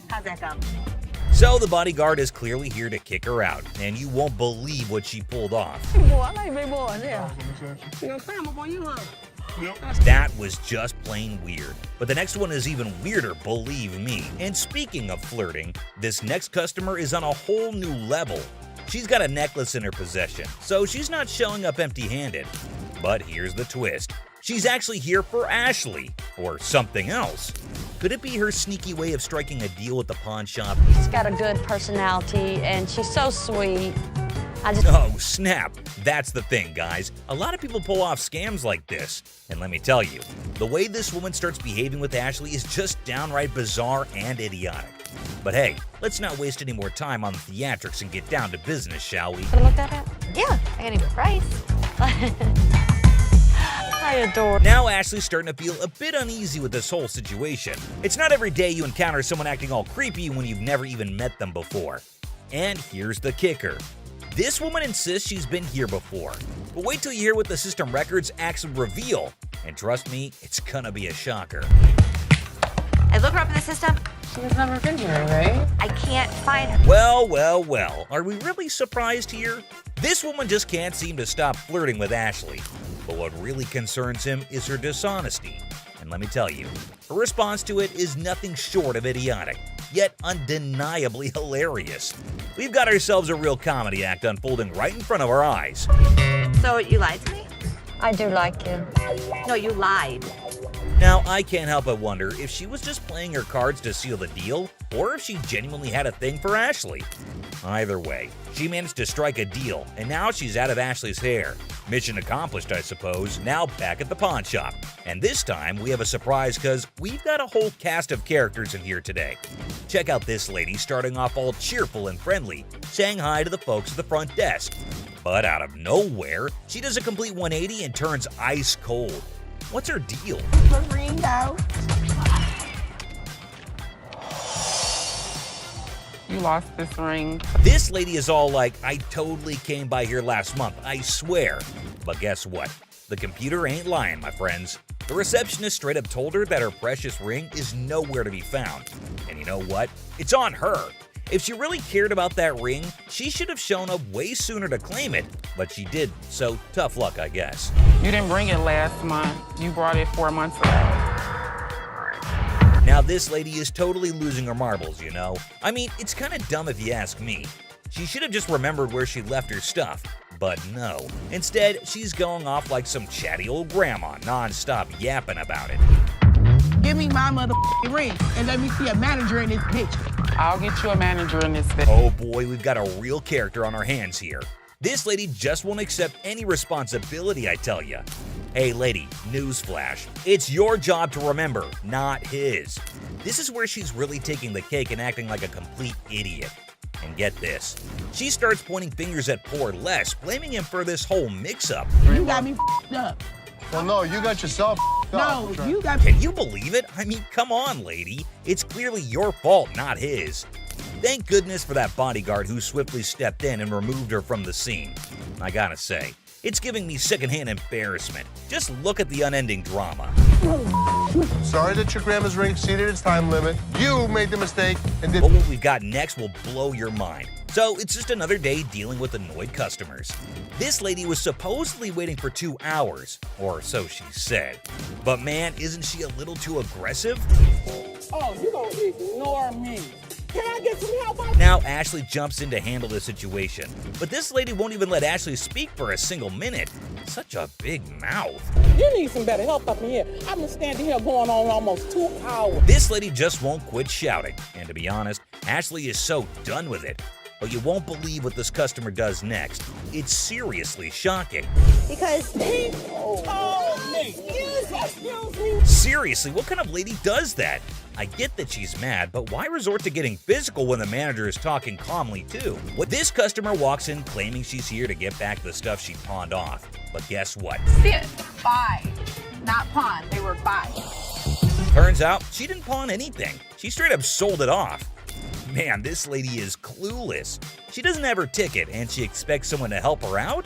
H: How's that go?
I: So the bodyguard is clearly here to kick her out, and you won't believe what she pulled off.
H: Boy, I like big boys, yeah. You gonna climb up on you, huh?
I: That was just plain weird. But the next one is even weirder, believe me. And speaking of flirting, this next customer is on a whole new level. She's got a necklace in her possession, so she's not showing up empty-handed. But here's the twist. She's actually here for Ashley, or something else. Could it be her sneaky way of striking a deal with the pawn shop?
Q: She's got a good personality, and she's so sweet.
I: Oh, snap. That's the thing, guys. A lot of people pull off scams like this. And let me tell you, the way this woman starts behaving with Ashley is just downright bizarre and idiotic. But hey, let's not waste any more time on the theatrics and get down to business, shall we?
Q: Wanna look that up? Yeah, I got a price. I adore.
I: Now Ashley's starting to feel a bit uneasy with this whole situation. It's not every day you encounter someone acting all creepy when you've never even met them before. And here's the kicker. This woman insists she's been here before, but wait till you hear what the system records actually reveal, and trust me, it's gonna be a shocker.
C: I look her up in the system.
A: She's never been here, right?
C: I can't find her.
I: Well, well, well, are we really surprised here? This woman just can't seem to stop flirting with Ashley, but what really concerns him is her dishonesty. And let me tell you, her response to it is nothing short of idiotic, yet undeniably hilarious. We've got ourselves a real comedy act unfolding right in front of our eyes.
C: So you lied to me?
Q: I do like you.
C: No, you lied.
I: Now, I can't help but wonder if she was just playing her cards to seal the deal, or if she genuinely had a thing for Ashley. Either way, she managed to strike a deal, and now she's out of Ashley's hair. Mission accomplished, I suppose. Now back at the pawn shop. And this time, we have a surprise because we've got a whole cast of characters in here today. Check out this lady starting off all cheerful and friendly, saying hi to the folks at the front desk. But out of nowhere, she does a complete 180 and turns ice cold. What's her deal?
H: Ringo.
A: You lost this ring.
I: This lady is all like, I totally came by here last month, I swear. But guess what? The computer ain't lying, my friends. The receptionist straight up told her that her precious ring is nowhere to be found. And you know what? It's on her. If she really cared about that ring, she should have shown up way sooner to claim it, but she didn't, so tough luck, I guess.
A: You didn't bring it last month. You brought it 4 months ago.
I: Now this lady is totally losing her marbles, you know? I mean, it's kind of dumb if you ask me. She should have just remembered where she left her stuff, but no. Instead, she's going off like some chatty old grandma, non-stop yapping about it.
H: Give me my motherfucking ring and let me see a manager in this bitch.
A: I'll get you a manager in this thing.
I: Oh boy, we've got a real character on our hands here. This lady just won't accept any responsibility, I tell ya. Hey lady, newsflash. It's your job to remember, not his. This is where she's really taking the cake and acting like a complete idiot. And get this, she starts pointing fingers at poor Les, blaming him for this whole mix-up.
H: You got me up.
V: Well, no, you got yourself
H: No,
V: up.
H: you got
I: Can you believe it? I mean, come on, lady. It's clearly your fault, not his. Thank goodness for that bodyguard who swiftly stepped in and removed her from the scene. I gotta say, It's giving me secondhand embarrassment. Just look at the unending drama.
V: Sorry that your grandma's ring exceeded its time limit. You made the mistake and did.
I: But what we've got next will blow your mind. So it's just another day dealing with annoyed customers. This lady was supposedly waiting for 2 hours, or so she said. But man, isn't she a little too aggressive?
H: Oh, you gonna ignore me. Can I get some help?
I: Now Ashley jumps in to handle the situation, but this lady won't even let Ashley speak for a single minute. Such a big mouth.
H: You need some better help up in here. I've been standing here going on almost 2 hours.
I: This lady just won't quit shouting, and to be honest, Ashley is so done with it. But you won't believe what this customer does next. It's seriously shocking.
H: Because he told me. Excuse me.
I: Seriously, what kind of lady does that? I get that she's mad, but why resort to getting physical when the manager is talking calmly too? This customer walks in claiming she's here to get back the stuff she pawned off. But guess what?
O: Sit. Buy. Not pawn. They were buy.
I: Turns out she didn't pawn anything. She straight up sold it off. Man, this lady is clueless. She doesn't have her ticket and she expects someone to help her out?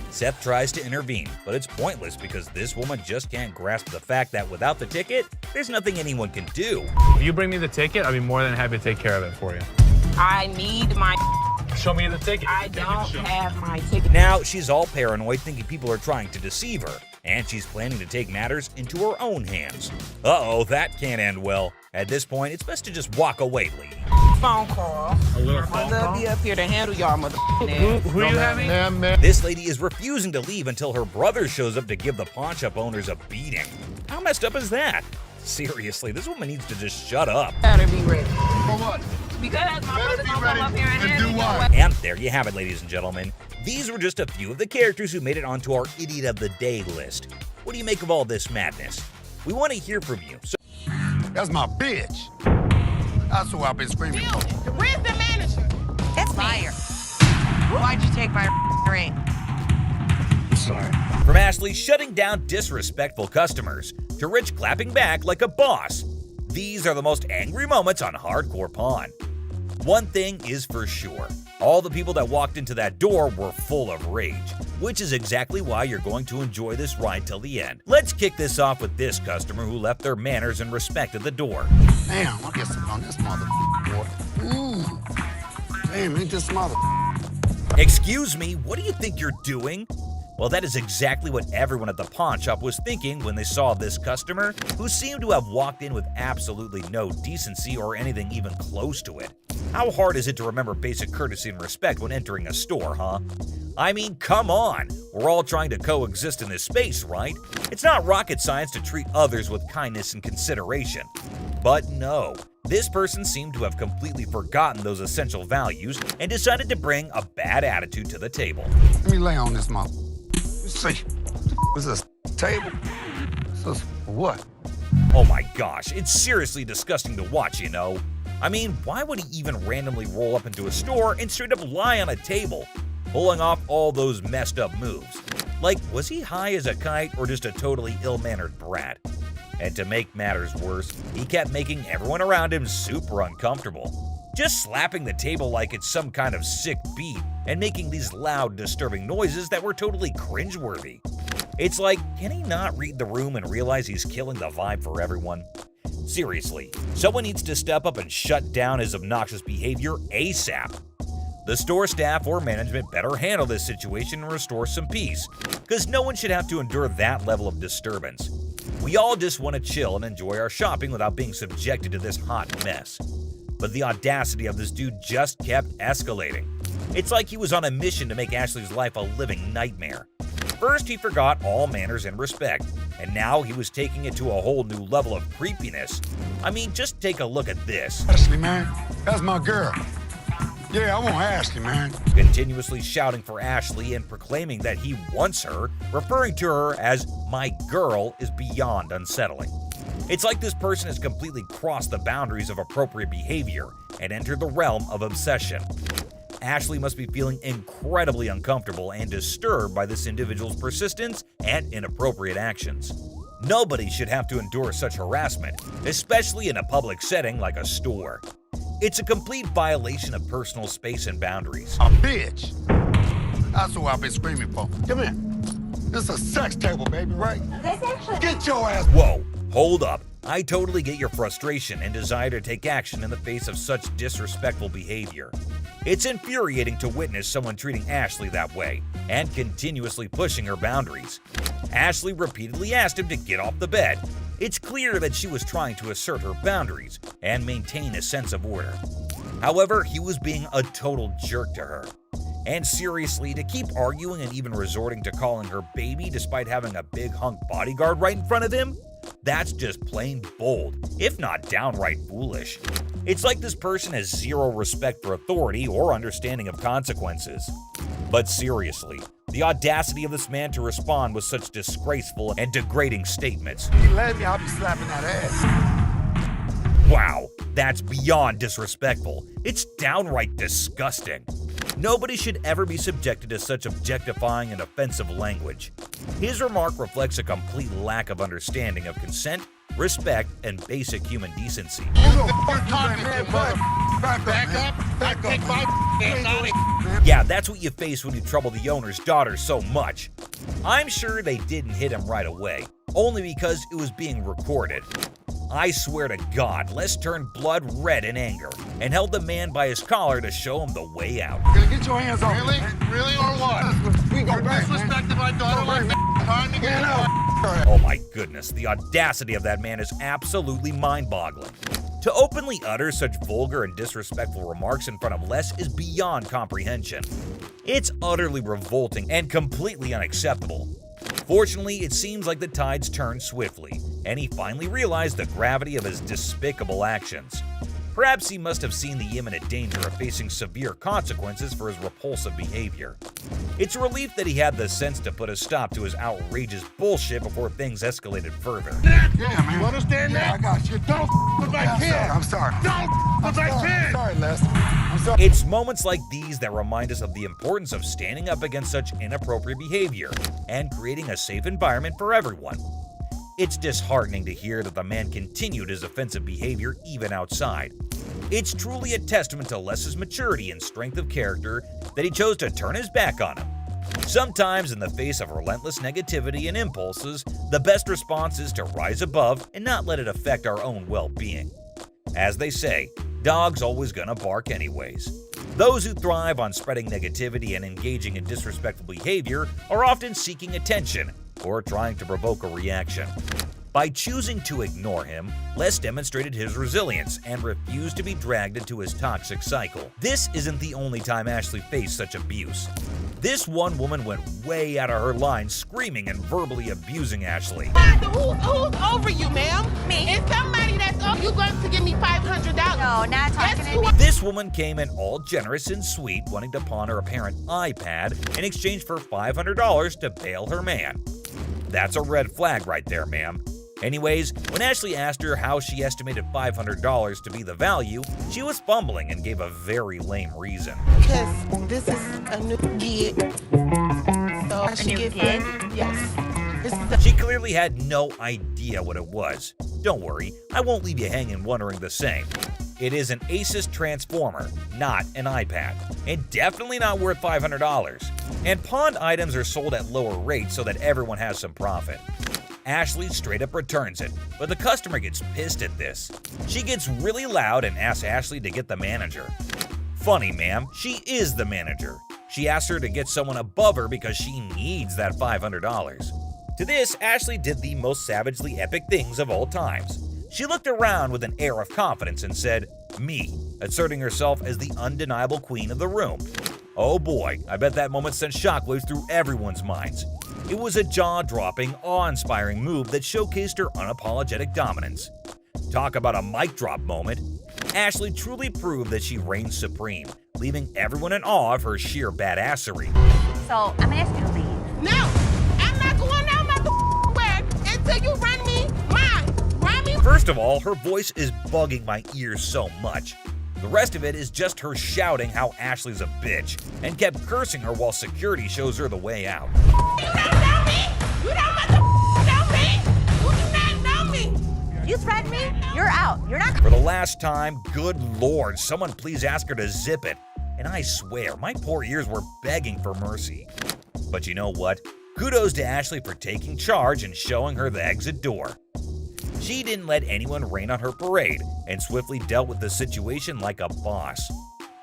I: Seth tries to intervene, but it's pointless because this woman just can't grasp the fact that without the ticket, there's nothing anyone can do.
K: If you bring me the ticket, I'd be more than happy to take care of it for you.
H: I need my.
K: Show me the ticket.
H: I don't have my ticket.
I: Now she's all paranoid, thinking people are trying to deceive her, and she's planning to take matters into her own hands. Uh-oh, that can't end well. At this point, it's best to just walk away, lady.
H: Phone call.
K: A little phone call?
H: I'll be up here to handle y'all
K: Who you having?
I: This lady is refusing to leave until her brother shows up to give the pawn shop owners a beating. How messed up is that? Seriously, this woman needs to just shut up.
H: Better be ready.
U: For what?
O: Because my brother's gonna
U: ready
O: come up here and
U: to
O: handle
U: do
O: you.
U: what?
I: And there you have it, ladies and gentlemen. These were just a few of the characters who made it onto our Idiot of the Day list. What do you make of all this madness? We want to hear from you. So
U: That's my bitch. That's who I've been screaming for.
H: Where's the manager?
C: It's me. Why'd you take my ring?
U: I'm sorry.
I: from Ashley shutting down disrespectful customers to Rich clapping back like a boss. These are the most angry moments on Hardcore Pawn. One thing is for sure, all the people that walked into that door were full of rage, which is exactly why you're going to enjoy this ride till the end. Let's kick this off with this customer who left their manners and respect at the door.
U: Damn, I get some on this mother boy. Damn, ain't this mother.
I: Excuse me, what do you think you're doing? Well, that is exactly what everyone at the pawn shop was thinking when they saw this customer, who seemed to have walked in with absolutely no decency or anything even close to it. How hard is it to remember basic courtesy and respect when entering a store, huh? I mean, come on! We're all trying to coexist in this space, right? It's not rocket science to treat others with kindness and consideration. But no, this person seemed to have completely forgotten those essential values and decided to bring a bad attitude to the table.
U: Let me lay on this mother. Let's see. Is this a table? This is what?
I: Oh my gosh, it's seriously disgusting to watch, you know? I mean, why would he even randomly roll up into a store and straight up lie on a table, pulling off all those messed up moves? Like, was he high as a kite or just a totally ill-mannered brat? And to make matters worse, he kept making everyone around him super uncomfortable. Just slapping the table like it's some kind of sick beat and making these loud, disturbing noises that were totally cringeworthy. It's like, can he not read the room and realize he's killing the vibe for everyone? Seriously, someone needs to step up and shut down his obnoxious behavior ASAP. The store staff or management better handle this situation and restore some peace, because no one should have to endure that level of disturbance. We all just want to chill and enjoy our shopping without being subjected to this hot mess. But the audacity of this dude just kept escalating. It's like he was on a mission to make Ashley's life a living nightmare. First, he forgot all manners and respect, and now he was taking it to a whole new level of creepiness. I mean, just take a look at this.
U: Ashley, man, that's my girl. Yeah, I want Ashley, man.
I: Continuously shouting for Ashley and proclaiming that he wants her, referring to her as my girl, is beyond unsettling. It's like this person has completely crossed the boundaries of appropriate behavior and entered the realm of obsession. Ashley must be feeling incredibly uncomfortable and disturbed by this individual's persistence and inappropriate actions. Nobody should have to endure such harassment, especially in a public setting like a store. It's a complete violation of personal space and boundaries.
U: A bitch. That's who I've been screaming for. Come here. This is a sex table, baby, right? Get your ass.
I: Whoa, hold up. I totally get your frustration and desire to take action in the face of such disrespectful behavior. It's infuriating to witness someone treating Ashley that way and continuously pushing her boundaries. Ashley repeatedly asked him to get off the bed. It's clear that she was trying to assert her boundaries and maintain a sense of order. However, he was being a total jerk to her. And seriously, to keep arguing and even resorting to calling her baby despite having a big hunk bodyguard right in front of him? That's just plain bold, if not downright foolish. It's like this person has zero respect for authority or understanding of consequences. But seriously, the audacity of this man to respond with such disgraceful and degrading statements.
U: You let me, I'll be slapping that ass.
I: Wow, that's beyond disrespectful. It's downright disgusting. Nobody should ever be subjected to such objectifying and offensive language. His remark reflects a complete lack of understanding of consent, respect, and basic human decency. Yeah, that's what you face when you trouble the owner's daughter so much. I'm sure they didn't hit him right away, only because it was being recorded. I swear to God, Les turned blood red in anger and held the man by his collar to show him the way out.
U: Get your hands off.
G: Really? Really or what?
U: We go back,
G: Disrespecting my daughter like that. Time to get out.
I: Oh my goodness, the audacity of that man is absolutely mind-boggling. To openly utter such vulgar and disrespectful remarks in front of Les is beyond comprehension. It's utterly revolting and completely unacceptable. Fortunately, it seems like the tides turned swiftly, and he finally realized the gravity of his despicable actions. Perhaps he must have seen the imminent danger of facing severe consequences for his repulsive behavior. It's a relief that he had the sense to put a stop to his outrageous bullshit before things escalated further.
U: Yeah, man.
G: You understand that?
U: I got you.
G: Don't with my kid.
U: I'm sorry.
G: Don't with my kid.
U: Sorry, Les. I'm sorry.
I: It's moments like these that remind us of the importance of standing up against such inappropriate behavior and creating a safe environment for everyone. It's disheartening to hear that the man continued his offensive behavior even outside. It's truly a testament to Les's maturity and strength of character that he chose to turn his back on him. Sometimes, in the face of relentless negativity and impulses, the best response is to rise above and not let it affect our own well-being. As they say, dogs always gonna bark anyways. Those who thrive on spreading negativity and engaging in disrespectful behavior are often seeking attention or trying to provoke a reaction. By choosing to ignore him, Les demonstrated his resilience and refused to be dragged into his toxic cycle. This isn't the only time Ashley faced such abuse. This one woman went way out of her line, screaming and verbally abusing Ashley.
H: Who's over you, ma'am?
C: Me.
H: It's somebody that's over you going to give me $500.
C: No, not talking
H: Yes,
C: to
H: you
C: me.
H: are.
I: This woman came in all generous and sweet, wanting to pawn her apparent iPad in exchange for $500 to bail her man. That's a red flag right there, ma'am. Anyways, when Ashley asked her how she estimated $500 to be the value, she was fumbling and gave a very lame reason.
H: Because this is a new gig. So I should get yes. This is
I: She clearly had no idea what it was. Don't worry, I won't leave you hanging wondering the same. It is an Asus transformer, not an iPad, and definitely not worth $500. And pawned items are sold at lower rates so that everyone has some profit. Ashley straight up returns it, but the customer gets pissed at this. She gets really loud and asks Ashley to get the manager. Funny, ma'am, she is the manager. She asks her to get someone above her because she needs that $500. To this, Ashley did the most savagely epic things of all times. She looked around with an air of confidence and said, "Me," asserting herself as the undeniable queen of the room. Oh boy, I bet that moment sent shockwaves through everyone's minds. It was a jaw-dropping, awe-inspiring move that showcased her unapologetic dominance. Talk about a mic drop moment. Ashley truly proved that she reigns supreme, leaving everyone in awe of her sheer badassery.
C: So, I'm gonna ask you to leave.
H: No! I'm not going out my way until you run me mine. Run me.
I: First of all, her voice is bugging my ears so much. The rest of it is just her shouting how Ashley's a bitch, and kept cursing her while security shows her the way out.
H: You don't know me. You don't know me. You do not know me.
C: You threaten me? You're out. You're not.
I: For the last time, good lord, someone please ask her to zip it. And I swear, my poor ears were begging for mercy. But you know what? Kudos to Ashley for taking charge and showing her the exit door. She didn't let anyone rain on her parade and swiftly dealt with the situation like a boss.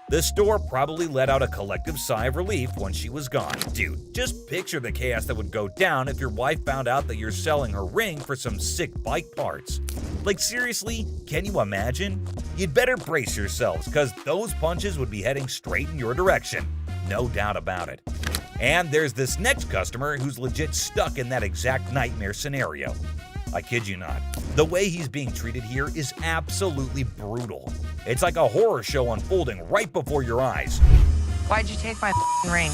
I: The store probably let out a collective sigh of relief when she was gone. Dude, just picture the chaos that would go down if your wife found out that you're selling her ring for some sick bike parts. Like seriously, can you imagine? You'd better brace yourselves, cause those punches would be heading straight in your direction. No doubt about it. And there's this next customer who's legit stuck in that exact nightmare scenario. I kid you not. The way he's being treated here is absolutely brutal. It's like a horror show unfolding right before your eyes.
C: Why'd you take my ring?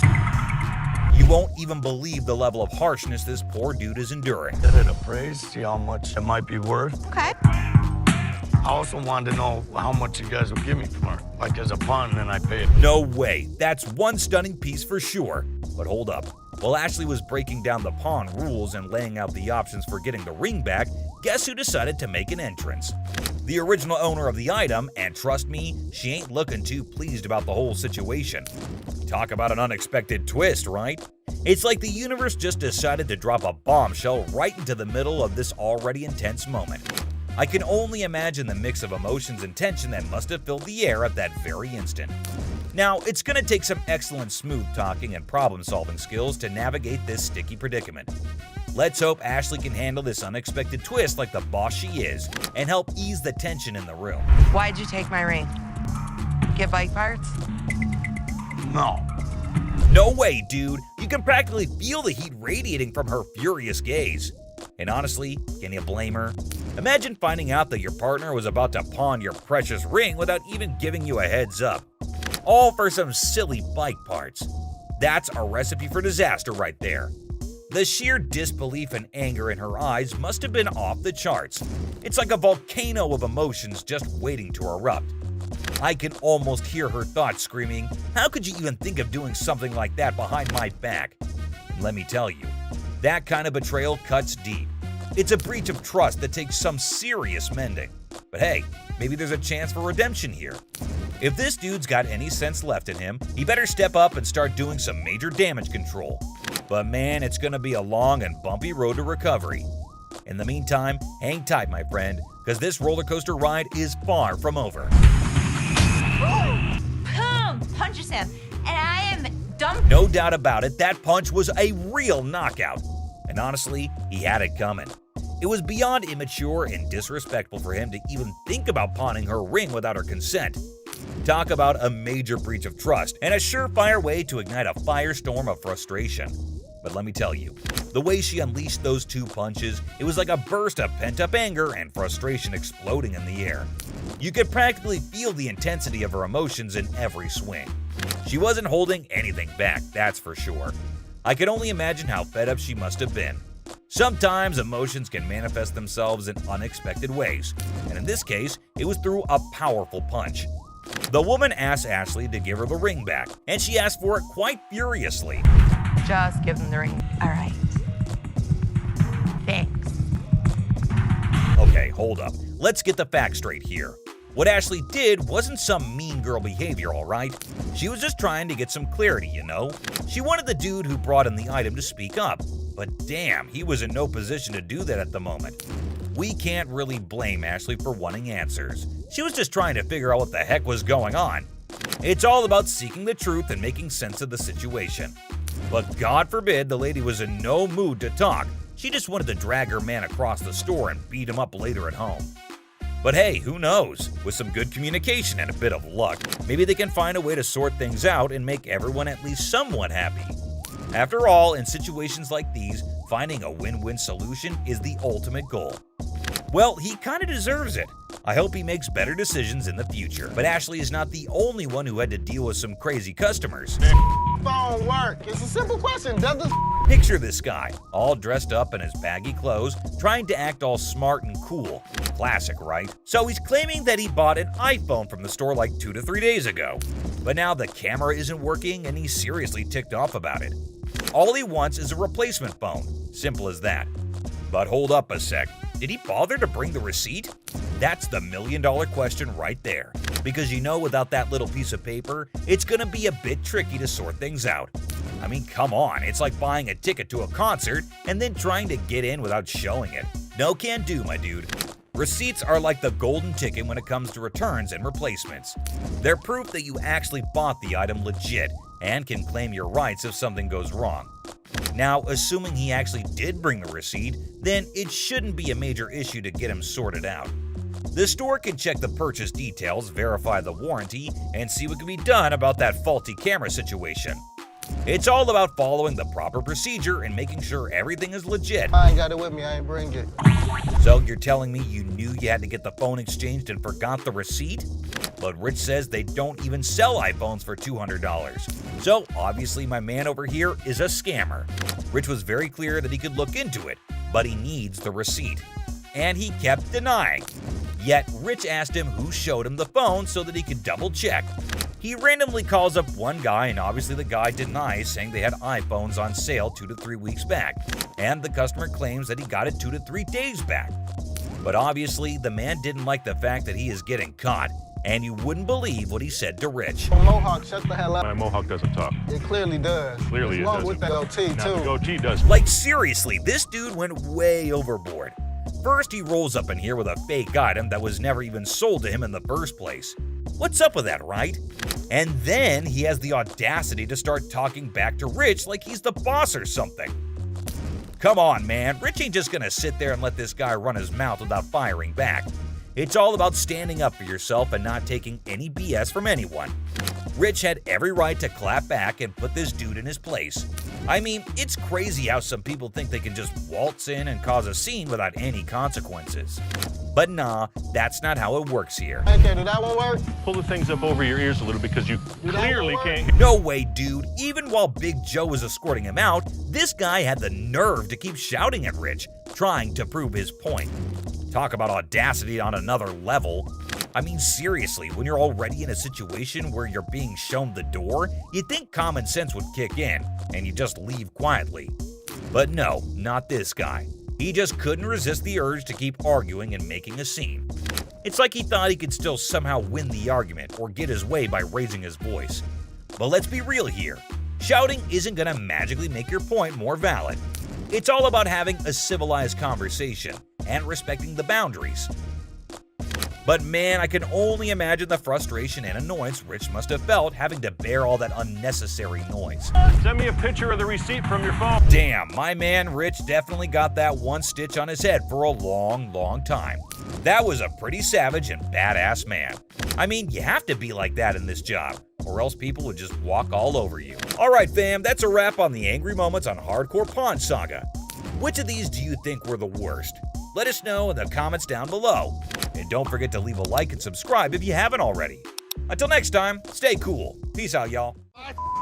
I: You won't even believe the level of harshness this poor dude is enduring.
U: Get it appraised, see how much it might be worth.
C: Okay.
U: I also wanted to know how much you guys would give me for it. Like as a pawn, and then I pay it.
I: No way. That's one stunning piece for sure. But hold up. While Ashley was breaking down the pawn rules and laying out the options for getting the ring back, guess who decided to make an entrance? The original owner of the item, and trust me, she ain't looking too pleased about the whole situation. Talk about an unexpected twist, right? It's like the universe just decided to drop a bombshell right into the middle of this already intense moment. I can only imagine the mix of emotions and tension that must have filled the air at that very instant. Now, it's going to take some excellent smooth talking and problem-solving skills to navigate this sticky predicament. Let's hope Ashley can handle this unexpected twist like the boss she is and help ease the tension in the room.
C: Why'd you take my ring? Get bike parts?
U: No.
I: No way, dude. You can practically feel the heat radiating from her furious gaze. And honestly, can you blame her? Imagine finding out that your partner was about to pawn your precious ring without even giving you a heads up. All for some silly bike parts. That's a recipe for disaster right there. The sheer disbelief and anger in her eyes must have been off the charts. It's like a volcano of emotions just waiting to erupt. I can almost hear her thoughts screaming, "How could you even think of doing something like that behind my back?" And let me tell you, that kind of betrayal cuts deep. It's a breach of trust that takes some serious mending. But hey, maybe there's a chance for redemption here. If this dude's got any sense left in him, he better step up and start doing some major damage control. But man, it's gonna be a long and bumpy road to recovery. In the meantime, hang tight, my friend, because this roller coaster ride is far from over.
C: Boom! Punches him, and I am dumb.
I: No doubt about it, that punch was a real knockout. And honestly, he had it coming. It was beyond immature and disrespectful for him to even think about pawning her ring without her consent. Talk about a major breach of trust and a surefire way to ignite a firestorm of frustration. But let me tell you, the way she unleashed those two punches, it was like a burst of pent-up anger and frustration exploding in the air. You could practically feel the intensity of her emotions in every swing. She wasn't holding anything back, that's for sure. I can only imagine how fed up she must have been. Sometimes emotions can manifest themselves in unexpected ways, and in this case, it was through a powerful punch. The woman asked Ashley to give her the ring back, and she asked for it quite furiously.
C: Just give them the ring. All right. Thanks.
I: Okay, hold up. Let's get the facts straight here. What Ashley did wasn't some mean girl behavior, alright? She was just trying to get some clarity, you know? She wanted the dude who brought in the item to speak up, but damn, he was in no position to do that at the moment. We can't really blame Ashley for wanting answers. She was just trying to figure out what the heck was going on. It's all about seeking the truth and making sense of the situation. But God forbid the lady was in no mood to talk. She just wanted to drag her man across the store and beat him up later at home. But hey, who knows? With some good communication and a bit of luck, maybe they can find a way to sort things out and make everyone at least somewhat happy. After all, in situations like these, finding a win-win solution is the ultimate goal. Well, he kinda deserves it. I hope he makes better decisions in the future. But Ashley is not the only one who had to deal with some crazy customers.
W: Phone work. It's a simple question. Does the
I: Picture this guy, all dressed up in his baggy clothes, trying to act all smart and cool. Classic, right? So he's claiming that he bought an iPhone from the store like 2 to 3 days ago. But now the camera isn't working and he's seriously ticked off about it. All he wants is a replacement phone. Simple as that. But hold up a sec. Did he bother to bring the receipt? That's the million-dollar question right there. Because you know, without that little piece of paper, it's gonna be a bit tricky to sort things out. I mean, come on, it's like buying a ticket to a concert and then trying to get in without showing it. No can do, my dude. Receipts are like the golden ticket when it comes to returns and replacements. They're proof that you actually bought the item legit and can claim your rights if something goes wrong. Now, assuming he actually did bring the receipt, then it shouldn't be a major issue to get him sorted out. The store can check the purchase details, verify the warranty, and see what can be done about that faulty camera situation. It's all about following the proper procedure and making sure everything is legit.
W: I ain't got it with me, I ain't bring it.
I: So you're telling me you knew you had to get the phone exchanged and forgot the receipt? But Rich says they don't even sell iPhones for $200. So obviously my man over here is a scammer. Rich was very clear that he could look into it, but he needs the receipt. And he kept denying. Yet Rich asked him who showed him the phone so that he could double check. He randomly calls up one guy, and obviously the guy denies, saying they had iPhones on sale 2 to 3 weeks back, and the customer claims that he got it 2 to 3 days back. But obviously the man didn't like the fact that he is getting caught, and you wouldn't believe what he said to Rich.
W: Mohawk, shut the hell up.
E: My Mohawk doesn't talk.
W: It clearly does.
E: Clearly it
W: Along
E: doesn't.
W: with that goatee,
E: Now,
W: too.
E: the goatee does.
I: Like seriously, this dude went way overboard. First, he rolls up in here with a fake item that was never even sold to him in the first place. What's up with that, right? And then he has the audacity to start talking back to Rich like he's the boss or something. Come on, man. Rich ain't just gonna sit there and let this guy run his mouth without firing back. It's all about standing up for yourself and not taking any BS from anyone. Rich had every right to clap back and put this dude in his place. I mean, it's crazy how some people think they can just waltz in and cause a scene without any consequences. But nah, that's not how it works here.
W: Okay, did that one work?
E: Pull the things up over your ears a little because you clearly can't.
I: No way, dude. Even while Big Joe was escorting him out, this guy had the nerve to keep shouting at Rich, trying to prove his point. Talk about audacity on another level. I mean, seriously, when you're already in a situation where you're being shown the door, you'd think common sense would kick in, and you just leave quietly. But no, not this guy. He just couldn't resist the urge to keep arguing and making a scene. It's like he thought he could still somehow win the argument or get his way by raising his voice. But let's be real here. Shouting isn't gonna magically make your point more valid. It's all about having a civilized conversation and respecting the boundaries. But man, I can only imagine the frustration and annoyance Rich must have felt having to bear all that unnecessary noise.
E: Send me a picture of the receipt from your phone.
I: Damn, my man Rich definitely got that one stitch on his head for a long, long time. That was a pretty savage and badass man. I mean, you have to be like that in this job, or else people would just walk all over you. Alright fam, that's a wrap on the angry moments on Hardcore Pawn Saga. Which of these do you think were the worst? Let us know in the comments down below. And don't forget to leave a like and subscribe if you haven't already. Until next time, stay cool. Peace out, y'all.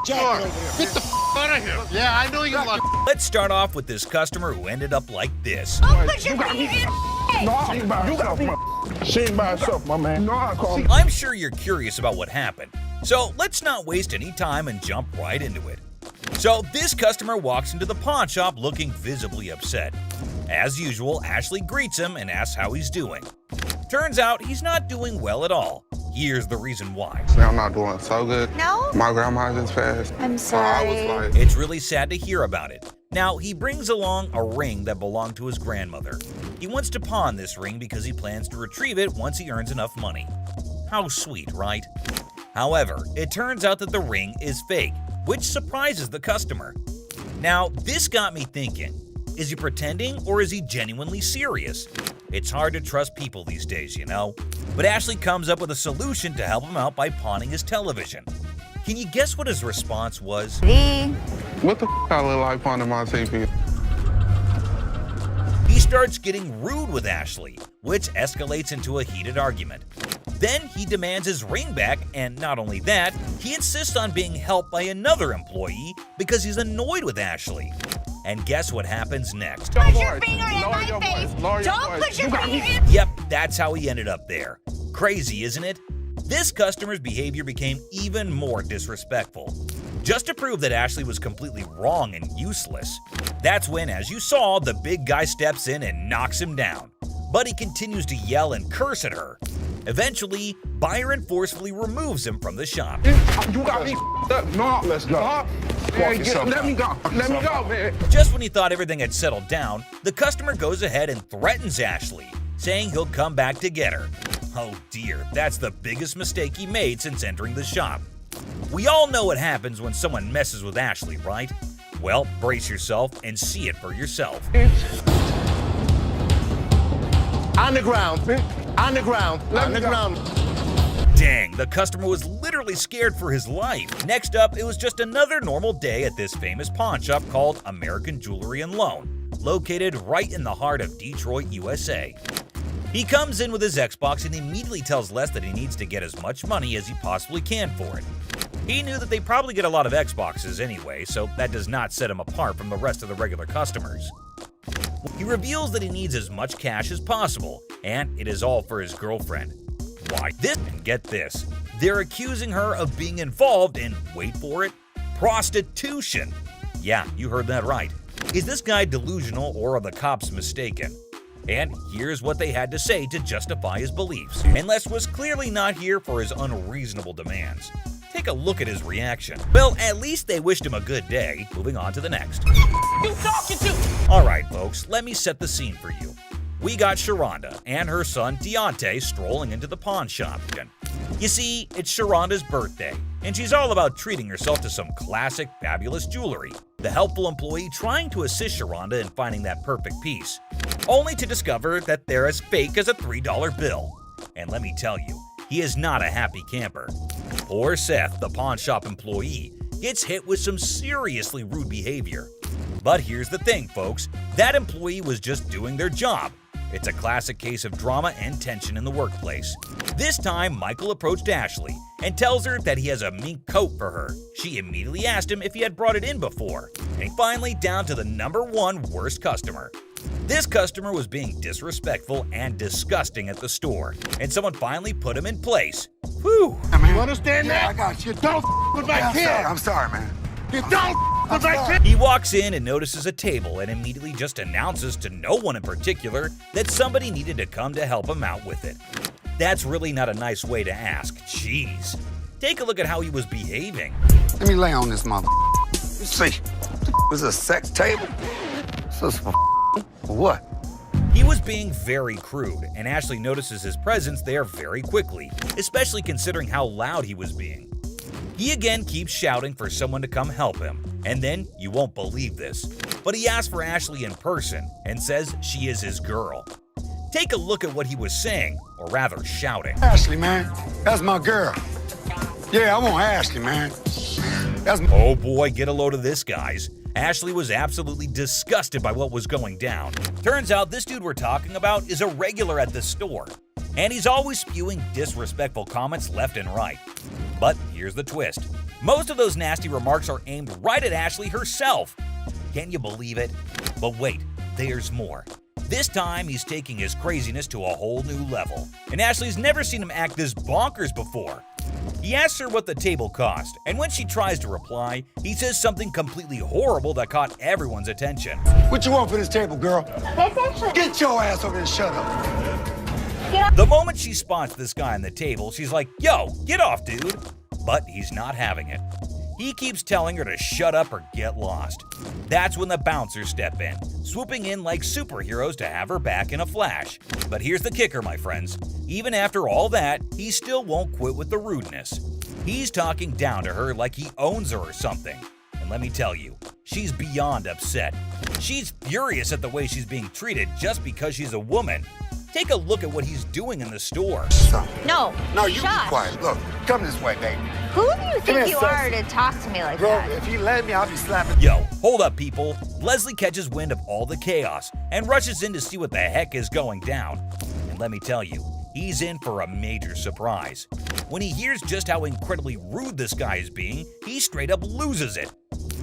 N: Jack, get the out of here. Yeah, I know you want.
I: Let's start off with this customer who ended up like this.
J: You got me. No, she ain't by herself, man. She ain't by herself, my man. No, I call me.
I: I'm sure you're curious about what happened. So let's not waste any time and jump right into it. So this customer walks into the pawn shop looking visibly upset. As usual, Ashley greets him and asks how he's doing. Turns out he's not doing well at all. Here's the reason why.
J: I'm not doing so good.
C: No?
J: My grandma just passed.
C: I'm sorry.
J: I was like,
I: It's really sad to hear about it. Now, he brings along a ring that belonged to his grandmother. He wants to pawn this ring because he plans to retrieve it once he earns enough money. How sweet, right? However, it turns out that the ring is fake, which surprises the customer. Now, this got me thinking. Is he pretending or is he genuinely serious? It's hard to trust people these days, you know? But Ashley comes up with a solution to help him out by pawning his television. Can you guess what his response was?
J: what the I look like pawning my TV?
I: He starts getting rude with Ashley, which escalates into a heated argument. Then he demands his ring back, and not only that, he insists on being helped by another employee because he's annoyed with Ashley. And guess what happens next?
C: Put your finger in my face! Don't put your finger in...
I: Yep, that's how he ended up there. Crazy, isn't it? This customer's behavior became even more disrespectful. Just to prove that Ashley was completely wrong and useless. That's when, as you saw, the big guy steps in and knocks him down. But he continues to yell and curse at her. Eventually, Byron forcefully removes him from the shop.
J: You got me up. No, let's go. Man, let me go. Let me go, man.
I: Just when he thought everything had settled down, the customer goes ahead and threatens Ashley, saying he'll come back to get her. Oh dear, that's the biggest mistake he made since entering the shop. We all know what happens when someone messes with Ashley, right? Well, brace yourself and see it for yourself.
V: On the ground. On the ground. On the ground.
I: Dang, the customer was literally scared for his life. Next up, it was just another normal day at this famous pawn shop called American Jewelry and Loan, located right in the heart of Detroit, USA. He comes in with his Xbox and immediately tells Les that he needs to get as much money as he possibly can for it. He knew that they probably get a lot of Xboxes anyway, so that does not set him apart from the rest of the regular customers. He reveals that he needs as much cash as possible, and it is all for his girlfriend. Why this? And get this, they're accusing her of being involved in, wait for it, prostitution. Yeah, you heard that right. Is this guy delusional or are the cops mistaken? And here's what they had to say to justify his beliefs. And Les was clearly not here for his unreasonable demands. Take a look at his reaction. Well, at least they wished him a good day. Moving on to the next.
A: You talking to?
I: Alright folks, let me set the scene for you. We got Sharonda and her son Deontay strolling into the pawn shop. You see, it's Sharonda's birthday, and she's all about treating herself to some classic, fabulous jewelry. The helpful employee trying to assist Sharonda in finding that perfect piece, only to discover that they're as fake as a $3 bill. And let me tell you, he is not a happy camper. Poor Seth, the pawn shop employee, gets hit with some seriously rude behavior. But here's the thing, folks, that employee was just doing their job. It's a classic case of drama and tension in the workplace. This time, Michael approached Ashley and tells her that he has a mink coat for her. She immediately asked him if he had brought it in before. And finally, down to the #1 worst customer. This customer was being disrespectful and disgusting at the store, and someone finally put him in place. Whew.
N: You understand that?
U: I got you.
N: You don't with my kid.
U: I'm sorry, man.
N: You don't with my kid.
I: He walks in and notices a table and immediately just announces to no one in particular that somebody needed to come to help him out with it. That's really not a nice way to ask. Jeez. Take a look at how he was behaving.
U: Let me lay on this mother. You see, was a sex table? So for what?
I: He was being very crude, and Ashley notices his presence there very quickly, especially considering how loud he was being. He again keeps shouting for someone to come help him, and then, you won't believe this, but he asks for Ashley in person and says she is his girl. Take a look at what he was saying, or rather shouting.
U: Ashley, man, that's my girl. Yeah, I want Ashley, man.
I: Oh boy, get a load of this, guys. Ashley was absolutely disgusted by what was going down. Turns out this dude we're talking about is a regular at the store, and he's always spewing disrespectful comments left and right. But here's the twist. Most of those nasty remarks are aimed right at Ashley herself. Can you believe it? But wait, there's more. This time, he's taking his craziness to a whole new level, and Ashley's never seen him act this bonkers before. He asks her what the table cost, and when she tries to reply, he says something completely horrible that caught everyone's attention.
U: What you want for this table, girl? Get your ass over here and shut up.
I: The moment she spots this guy on the table, she's like, yo, get off, dude. But he's not having it. He keeps telling her to shut up or get lost. That's when the bouncers step in, swooping in like superheroes to have her back in a flash. But here's the kicker, my friends. Even after all that, he still won't quit with the rudeness. He's talking down to her like he owns her or something. And let me tell you, she's beyond upset. She's furious at the way she's being treated just because she's a woman. Take a look at what he's doing in the store.
C: No,
U: No, you
C: Josh.
U: be quiet. Look, come this way, baby.
C: Who do you think you are to talk to me like
U: Bro,
C: that?
U: if you let me, I'll be slapping.
I: Yo, hold up, people. Leslie catches wind of all the chaos and rushes in to see what the heck is going down. And let me tell you, he's in for a major surprise. When he hears just how incredibly rude this guy is being, he straight up loses it.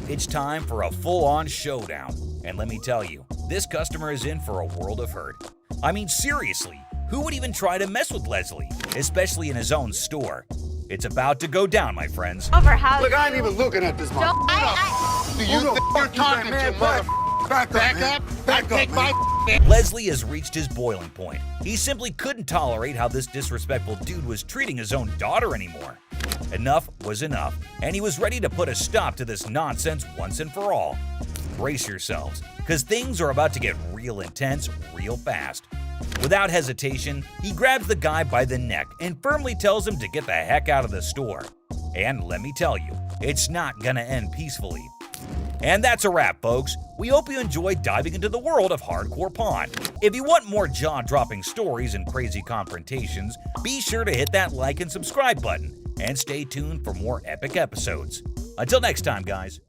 I: It's time for a full-on showdown. And let me tell you, this customer is in for a world of hurt. I mean, seriously, who would even try to mess with Leslie, especially in his own store? It's about to go down, my friends.
C: Over how
U: Look, I ain't even looking at this mother.
N: Do you think you're talking to, mother?
U: Back up, man.
N: Back up. I take my
I: Leslie has reached his boiling point. He simply couldn't tolerate how this disrespectful dude was treating his own daughter anymore. Enough was enough, and he was ready to put a stop to this nonsense once and for all. Brace yourselves, because things are about to get real intense real fast. Without hesitation, he grabs the guy by the neck and firmly tells him to get the heck out of the store. And let me tell you, it's not gonna end peacefully. And that's a wrap, folks. We hope you enjoyed diving into the world of hardcore pawn. If you want more jaw-dropping stories and crazy confrontations, be sure to hit that like and subscribe button, and stay tuned for more epic episodes. Until next time, guys.